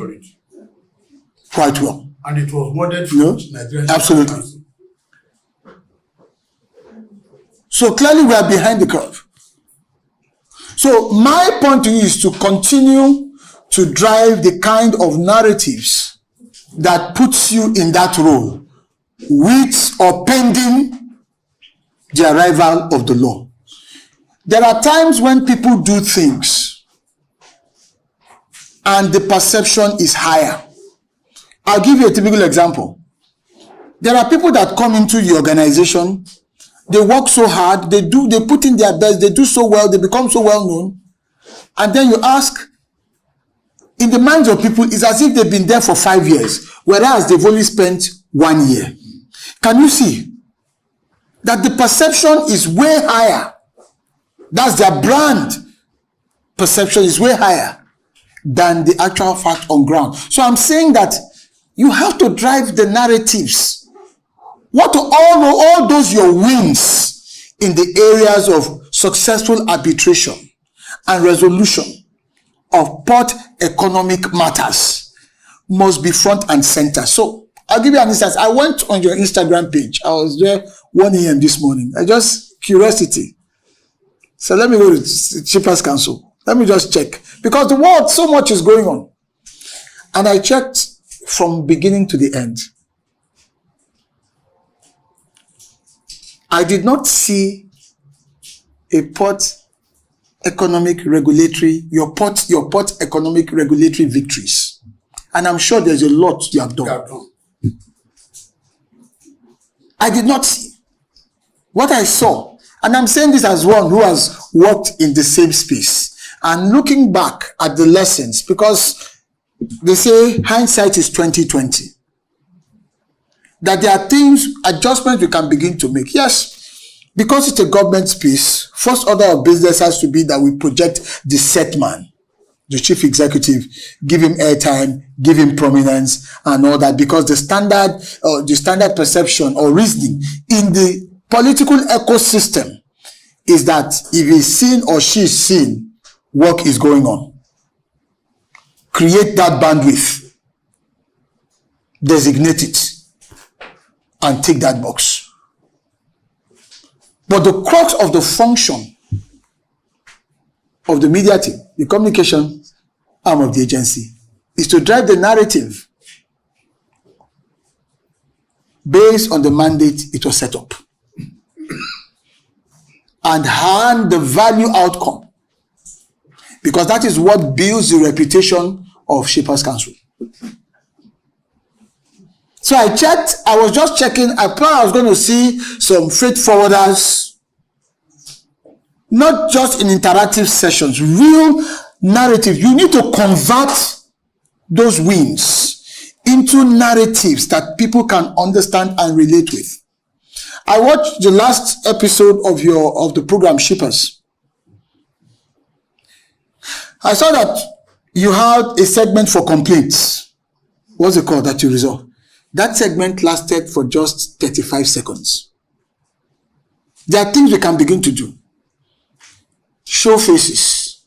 quite well. And it was modeled from Nigerian absolutely. Council. So clearly we are behind the curve. So my point to you is to continue to drive the kind of narratives that puts you in that role, with or pending the arrival of the law. There are times when people do things and the perception is higher. I'll give you a typical example. There are people that come into the organization, they work so hard, they put in their best, they do so well, they become so well known, and then you ask, in the minds of people, it's as if they've been there for 5 years, whereas they've only spent 1 year. Can you see that the perception is way higher? That's their brand perception is way higher than the actual fact on ground. So I'm saying that you have to drive the narratives. What are all those your wins in the areas of successful arbitration and resolution of port economic matters must be front and center. So I'll give you an instance. I went on your Instagram page. I was there 1 a.m. this morning. I just curiosity. So let me go to Shepherds Council. Let me just check. Because the world, so much is going on. And I checked from beginning to the end. I did not see a port economic regulatory, your port economic regulatory victories. And I'm sure there's a lot you have done. I did not see. What I saw, and I'm saying this as one who has worked in the same space, and looking back at the lessons, because they say hindsight is 20/20. That there are things, adjustments we can begin to make. Yes, because it's a government space, first order of business has to be that we project the set man, the chief executive, give him airtime, give him prominence and all that, because the standard perception or reasoning in the political ecosystem is that if he's seen or she's seen, work is going on. Create that bandwidth, designate it, and take that box. But the crux of the function of the media team, the communication arm of the agency, is to drive the narrative based on the mandate it was set up and hand the value outcome, because that is what builds the reputation of Shepherds Council. So I checked, I was just checking, I thought I was going to see some freight forwarders, not just in interactive sessions, real narrative. You need to convert those wins into narratives that people can understand and relate with. I watched the last episode of the program Shippers. I saw that you had a segment for complaints. What's it called that you resolve? That segment lasted for just 35 seconds. There are things we can begin to do. Show faces,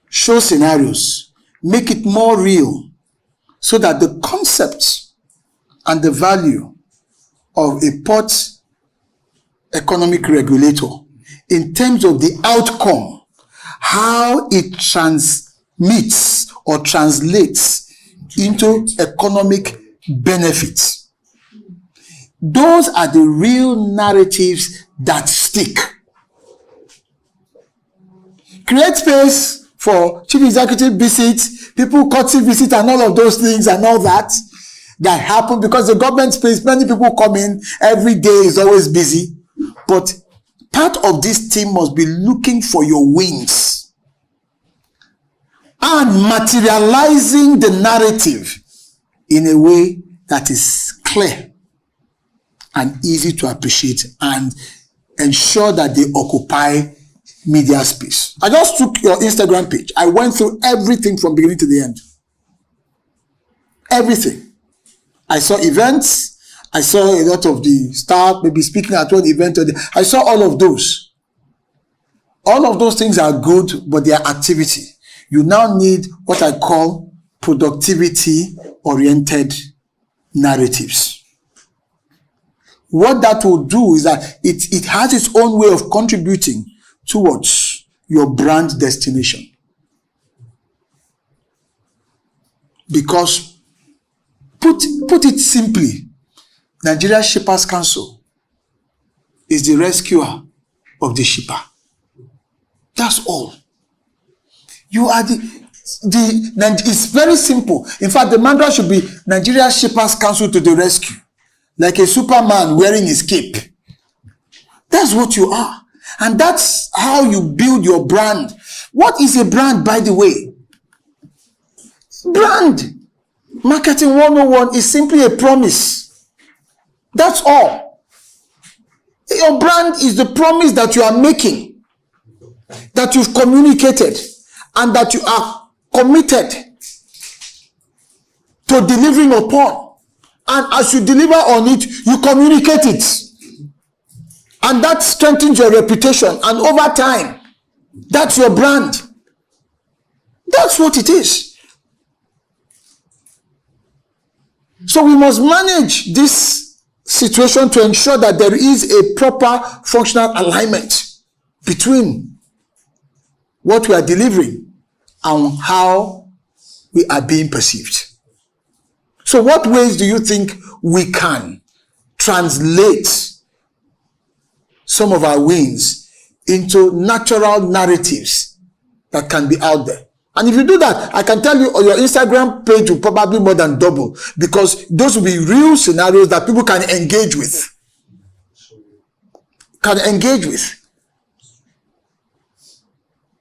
show scenarios, make it more real, so that the concept and the value of a port economic regulator in terms of the outcome, how it transmits or translates into economic benefits. Those are the real narratives that stick. Create space for chief executive visits, people courtesy visit and all of those things and all that happen, because the government space, many people come in, every day is always busy. But part of this team must be looking for your wins. and materializing the narrative in a way that is clear and easy to appreciate and ensure that they occupy media space. I just took your Instagram page. I went through everything from beginning to the end. Everything. I saw events. I saw a lot of the staff maybe speaking at one event. I saw all of those. All of those things are good, but they are activity. You now need what I call productivity-oriented narratives. What that will do is that it has its own way of contributing towards your brand destination. Because, put it simply, Nigeria Shippers Council is the rescuer of the shipper. That's all. You are it's very simple. In fact, the mantra should be Nigeria Shippers Council to the rescue. Like a Superman wearing his cape. That's what you are. And that's how you build your brand. What is a brand, by the way? Brand. Marketing 101 is simply a promise. That's all. Your brand is the promise that you are making, that you've communicated, and that you are committed to delivering upon. And as you deliver on it, you communicate it. And that strengthens your reputation. And over time, that's your brand. That's what it is. So we must manage this situation to ensure that there is a proper functional alignment between what we are delivering and how we are being perceived. So what ways do you think we can translate some of our wins into natural narratives that can be out there? And if you do that, I can tell you your Instagram page will probably more than double, because those will be real scenarios that people can engage with.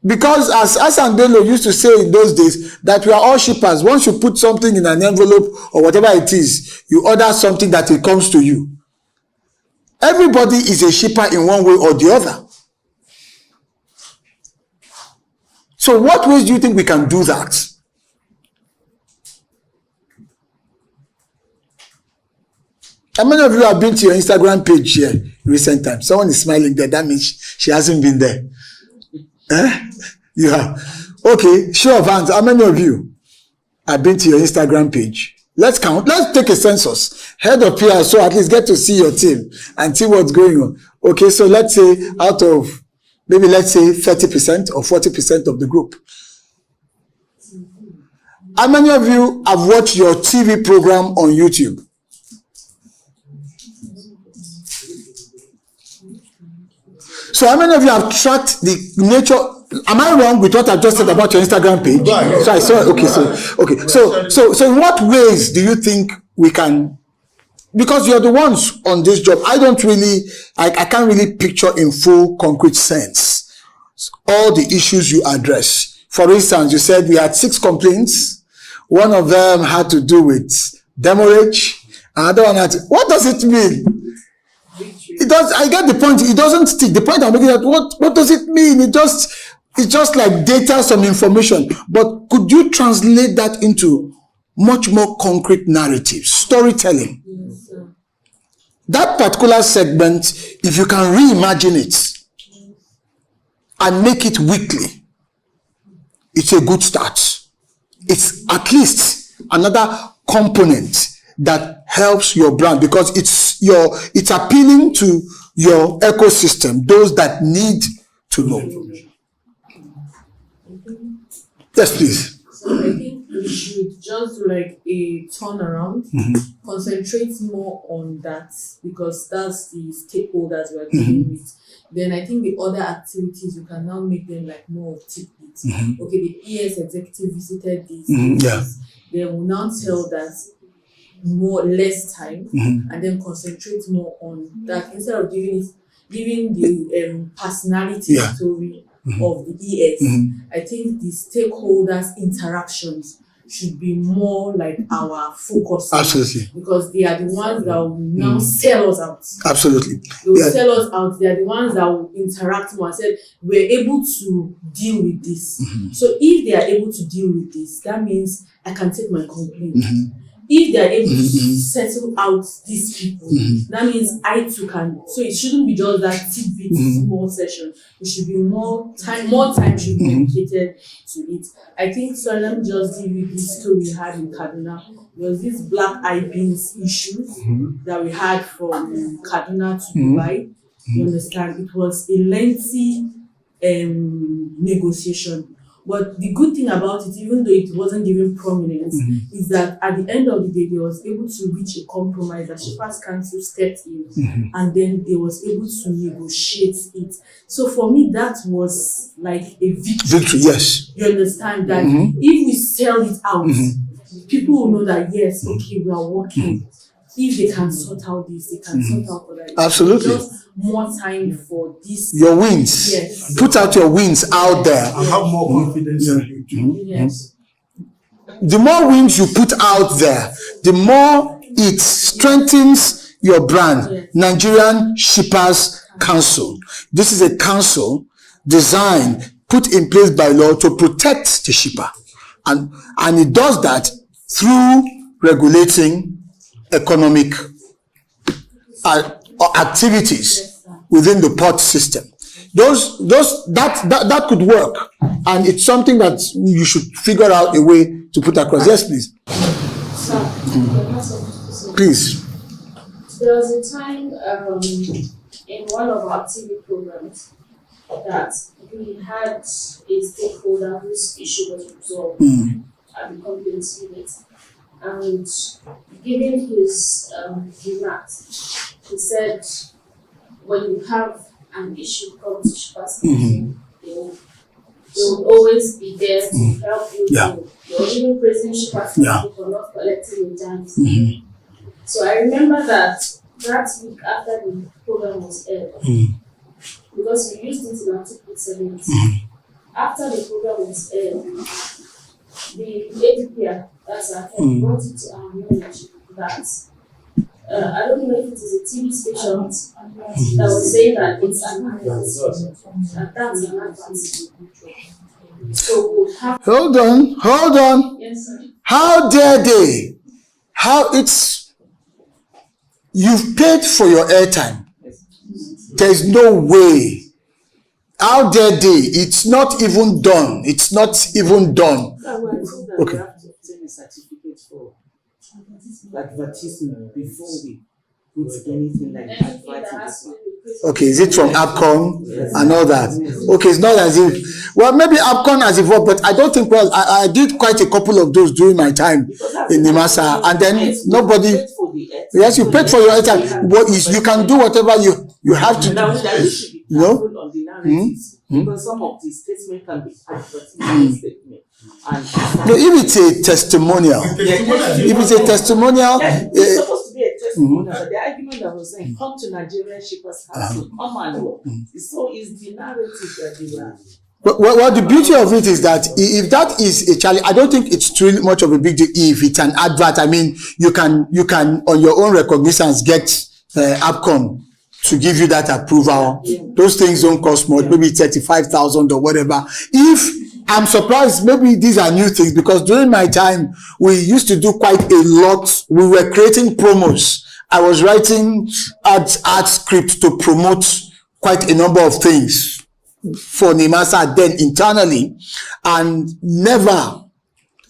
Because as Hassan Bello used to say in those days, that we are all shippers. Once you put something in an envelope or whatever it is, you order something that it comes to you. Everybody is a shipper in one way or the other. So what ways do you think we can do that? How many of you have been to your Instagram page here in recent times? Someone is smiling there. That means she hasn't been there. You have. Okay, show of hands. How many of you have been to your Instagram page? Let's count. Let's take a census. Head of PR, so at least get to see your team and see what's going on. Okay, so let's say out of, maybe let's say 30% or 40% of the group. How many of you have watched your TV program on YouTube? So how many of you have tracked the nature? Am I wrong with what I just said about your Instagram page? So I saw. So in what ways do you think we can? Because you're the ones on this job. I can't really picture in full concrete sense all the issues you address. For instance, you said we had 6 complaints. One of them had to do with demurrage. Another one had to, what does it mean? It does. I get the point. It doesn't stick. The point I'm making is what does it mean? It's just like data, some information. But could you translate that into much more concrete narratives, storytelling? Yes, sir. That particular segment, if you can reimagine it and make it weekly, it's a good start. It's at least another component that helps your brand, because it's appealing to your ecosystem, those that need to know. Yes, please. So I think we should just do like a turnaround, concentrate more on that, because that's the stakeholders we're dealing with. Then I think the other activities, you can now make them like more of tidbits. Okay, the ES executive visited this. They will now tell that less time, and then concentrate more on that instead of giving the personality story of the ES. I think the stakeholders' interactions should be more like our focus. Absolutely. Because they are the ones that will now sell us out. Absolutely. They will sell us out. They are the ones that will interact more and say, we're able to deal with this. So if they are able to deal with this, that means I can take my complaint. If they are able to settle out these people, that means I too can. So it shouldn't be just that tidbit small session. It should be more time should be dedicated to it. I think, so let me just give you this story we had in Kaduna. There was this black eye beans issues that we had from Kaduna to Dubai. You understand? It was a lengthy negotiation. But the good thing about it, even though it wasn't given prominence, is that at the end of the day, they was able to reach a compromise that Shippers Council stepped in, and then they was able to negotiate it. So for me, that was like a victory. Victory, yes. You understand that if we sell it out, people will know that yes, okay, we are working. If they can sort out this, they can sort out other. Absolutely. Just more time for this. Your wins. Yes. Put out your wins out there. And have more confidence in you too. Yes. The more wins you put out there, the more it strengthens your brand. Nigerian Shippers Council. This is a council designed, put in place by law to protect the shipper. And it does that through regulating economic activities within the port system. That could work, and it's something that you should figure out a way to put across. Yes, please. Please. There was a time in one of our TV programs that we had a stakeholder whose issue was resolved at the complaints unit. And given his remarks, he said, when you have an issue come to Shippers Council, they will always be there to help you. You're even praising Shippers Council for not collecting the dams. So I remember that week after the program was aired, because we used it in Article 70. After the program was aired, the ADPR, that's our head, brought it to our knowledge that I don't know if it is a TV station that was saying that it's an advert, and that's an advert. So we'll have. Hold on. Yes, sir. How dare they? You've paid for your airtime. There's no way. How dare they? It's not even done. It's not even done. Okay. We have to obtain a certificate for advertisement before we put anything like advertisement. Okay, is it from APCON and all that? Okay, it's not as if, well, maybe APCON has evolved, but I don't think, well, I did quite a couple of those during my time in NIMASA, and then nobody, yes, you paid for your airtime. You can do whatever you have to do. No? Because some of the statements can be advertising statement. No, if it's a testimonial, it's supposed to be a testimonial. But the argument that was saying, come to Nigerian Shippers Council, come and work. So it's the narrative that you have. Well, the beauty of it is that if that is a challenge, I don't think it's too much of a big deal. If it's an advert, I mean, you can on your own recognizance get APCON to give you that approval. Those things don't cost much, maybe 35,000 or whatever. I'm surprised, maybe these are new things, because during my time, we used to do quite a lot. We were creating promos. I was writing ad scripts to promote quite a number of things for NIMASA then internally, and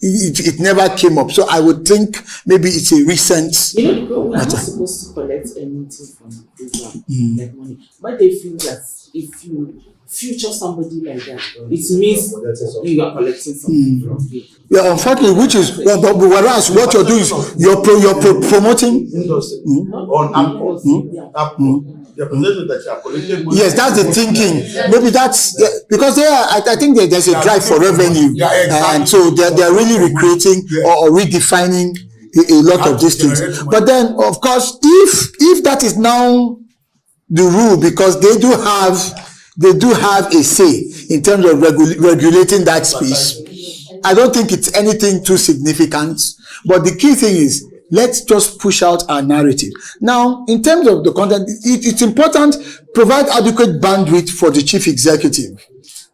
it never came up. So I would think maybe it's a recent. We're not supposed to collect anything from the program, like money. But they feel that if you future somebody like that, it means you are collecting something from people. Yeah, unfortunately, which is, but whereas what you're doing is you're promoting on Apple. The position that you are collecting money. Yes, that's the thinking. Maybe that's because I think there's a drive for revenue, and so they're really recreating or redefining a lot of these things. But then, of course, if that is now the rule, because they do have a say. in terms of regulating that space. I don't think it's anything too significant, but the key thing is, let's just push out our narrative. Now, in terms of the content, it's important, provide adequate bandwidth for the chief executive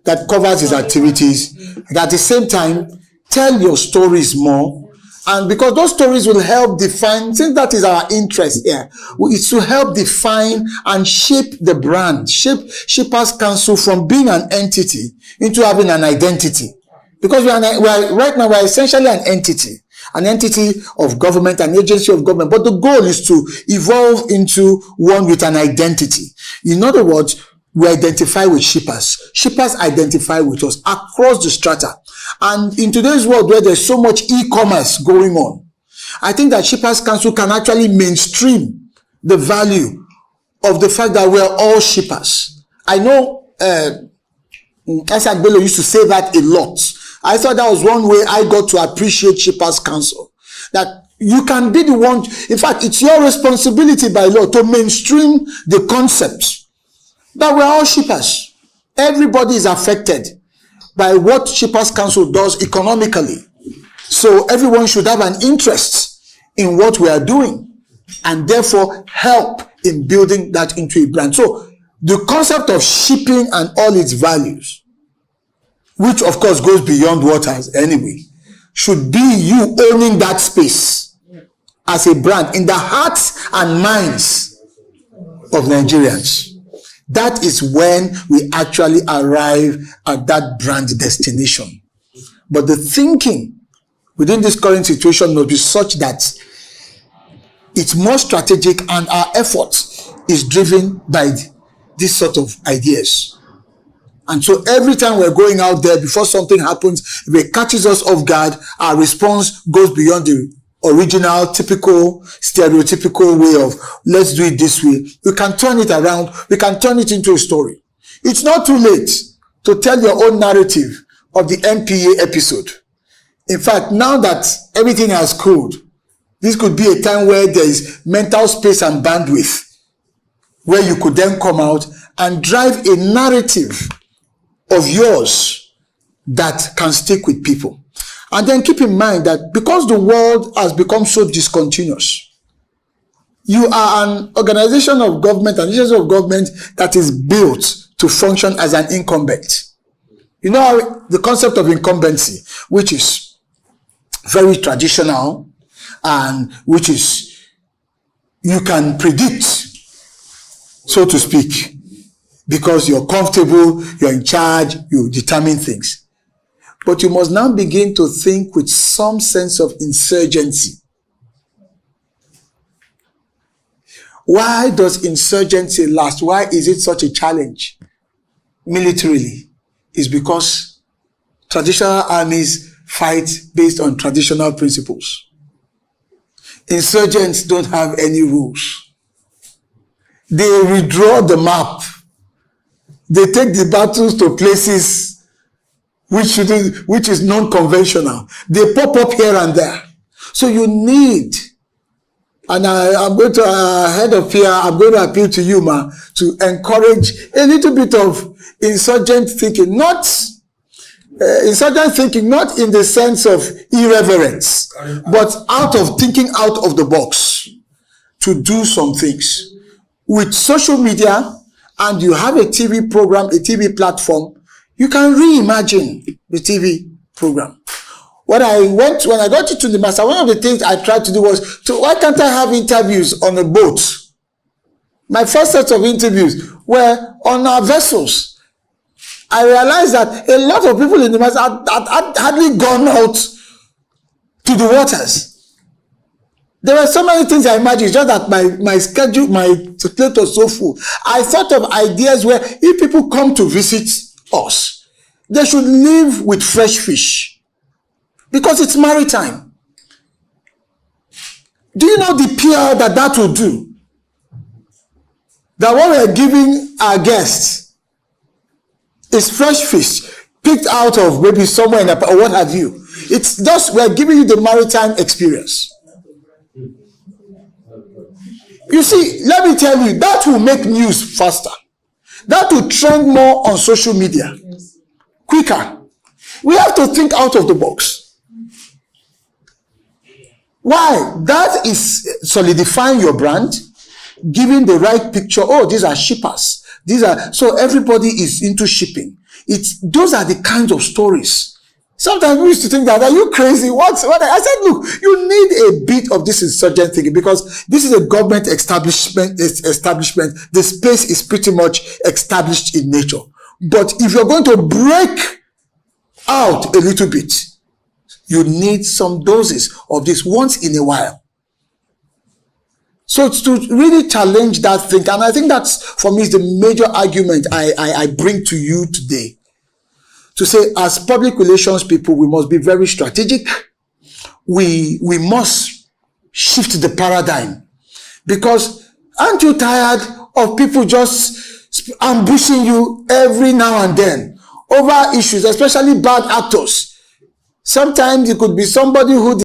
that covers his activities, and at the same time, tell your stories more. And because those stories will help define, since that is our interest here, it's to help define and shape the brand, shape Shippers Council from being an entity into having an identity. Because right now we're essentially an entity of government, an agency of government, but the goal is to evolve into one with an identity. In other words, we identify with shippers. Shippers identify with us across the strata. And in today's world where there's so much e-commerce going on, I think that Shippers Council can actually mainstream the value of the fact that we're all shippers. I know Isaac Bello used to say that a lot. I thought that was one way I got to appreciate Shippers Council. That you can be the one, in fact, it's your responsibility by law to mainstream the concept that we're all shippers. Everybody is affected by what Shippers Council does economically. So everyone should have an interest in what we are doing and therefore help in building that into a brand. So the concept of shipping and all its values, which of course goes beyond waters anyway, should be you owning that space as a brand in the hearts and minds of Nigerians. That is when we actually arrive at that brand destination. But the thinking within this current situation must be such that it's more strategic and our effort is driven by this sort of ideas. And so every time we're going out there, before something happens, if it catches us off guard, our response goes beyond the original, typical, stereotypical way of, let's do it this way. We can turn it around. We can turn it into a story. It's not too late to tell your own narrative of the MPA episode. In fact, now that everything has cooled, this could be a time where there is mental space and bandwidth, where you could then come out and drive a narrative of yours that can stick with people. And then keep in mind that because the world has become so discontinuous, you are an organization of government, an agency of government that is built to function as an incumbent. You know the concept of incumbency, which is very traditional and which is, you can predict, so to speak, because you're comfortable, you're in charge, you determine things. But you must now begin to think with some sense of insurgency. Why does insurgency last? Why is it such a challenge militarily? It's because traditional armies fight based on traditional principles. Insurgents don't have any rules. They redraw the map. They take the battles to places which is non-conventional. They pop up here and there. So you need, and I'm going to, head of here, I'm going to appeal to you, Ma, to encourage a little bit of insurgent thinking, not in the sense of irreverence, but out of thinking out of the box to do some things. With social media, and you have a TV program, a TV platform, you can reimagine the TV program. When I got into the master, one of the things I tried to do was, why can't I have interviews on a boat? My first set of interviews were on our vessels. I realized that a lot of people in the master had hardly gone out to the waters. There were so many things I imagined, just that my schedule, my plate was so full. I thought of ideas where if people come to visit us, they should live with fresh fish. Because it's maritime. Do you know the PR that will do? That what we're giving our guests is fresh fish, picked out of maybe somewhere in a, or what have you. It's just, we're giving you the maritime experience. You see, let me tell you, that will make news faster. That will trend more on social media. quicker. We have to think out of the box. Why? That is solidifying your brand, giving the right picture. Oh, these are shippers. These are, so everybody is into shipping. Those are the kinds of stories. Sometimes we used to think that, are you crazy? What? I said, look, you need a bit of this insurgent thinking, because this is a government establishment. The space is pretty much established in nature. But if you're going to break out a little bit, you need some doses of this once in a while. So it's to really challenge that thing. And I think that's, for me, is the major argument I bring to you today. To say, as public relations people, we must be very strategic. We must shift the paradigm. Because aren't you tired of people just ambushing you every now and then over issues, especially bad actors? Sometimes it could be somebody who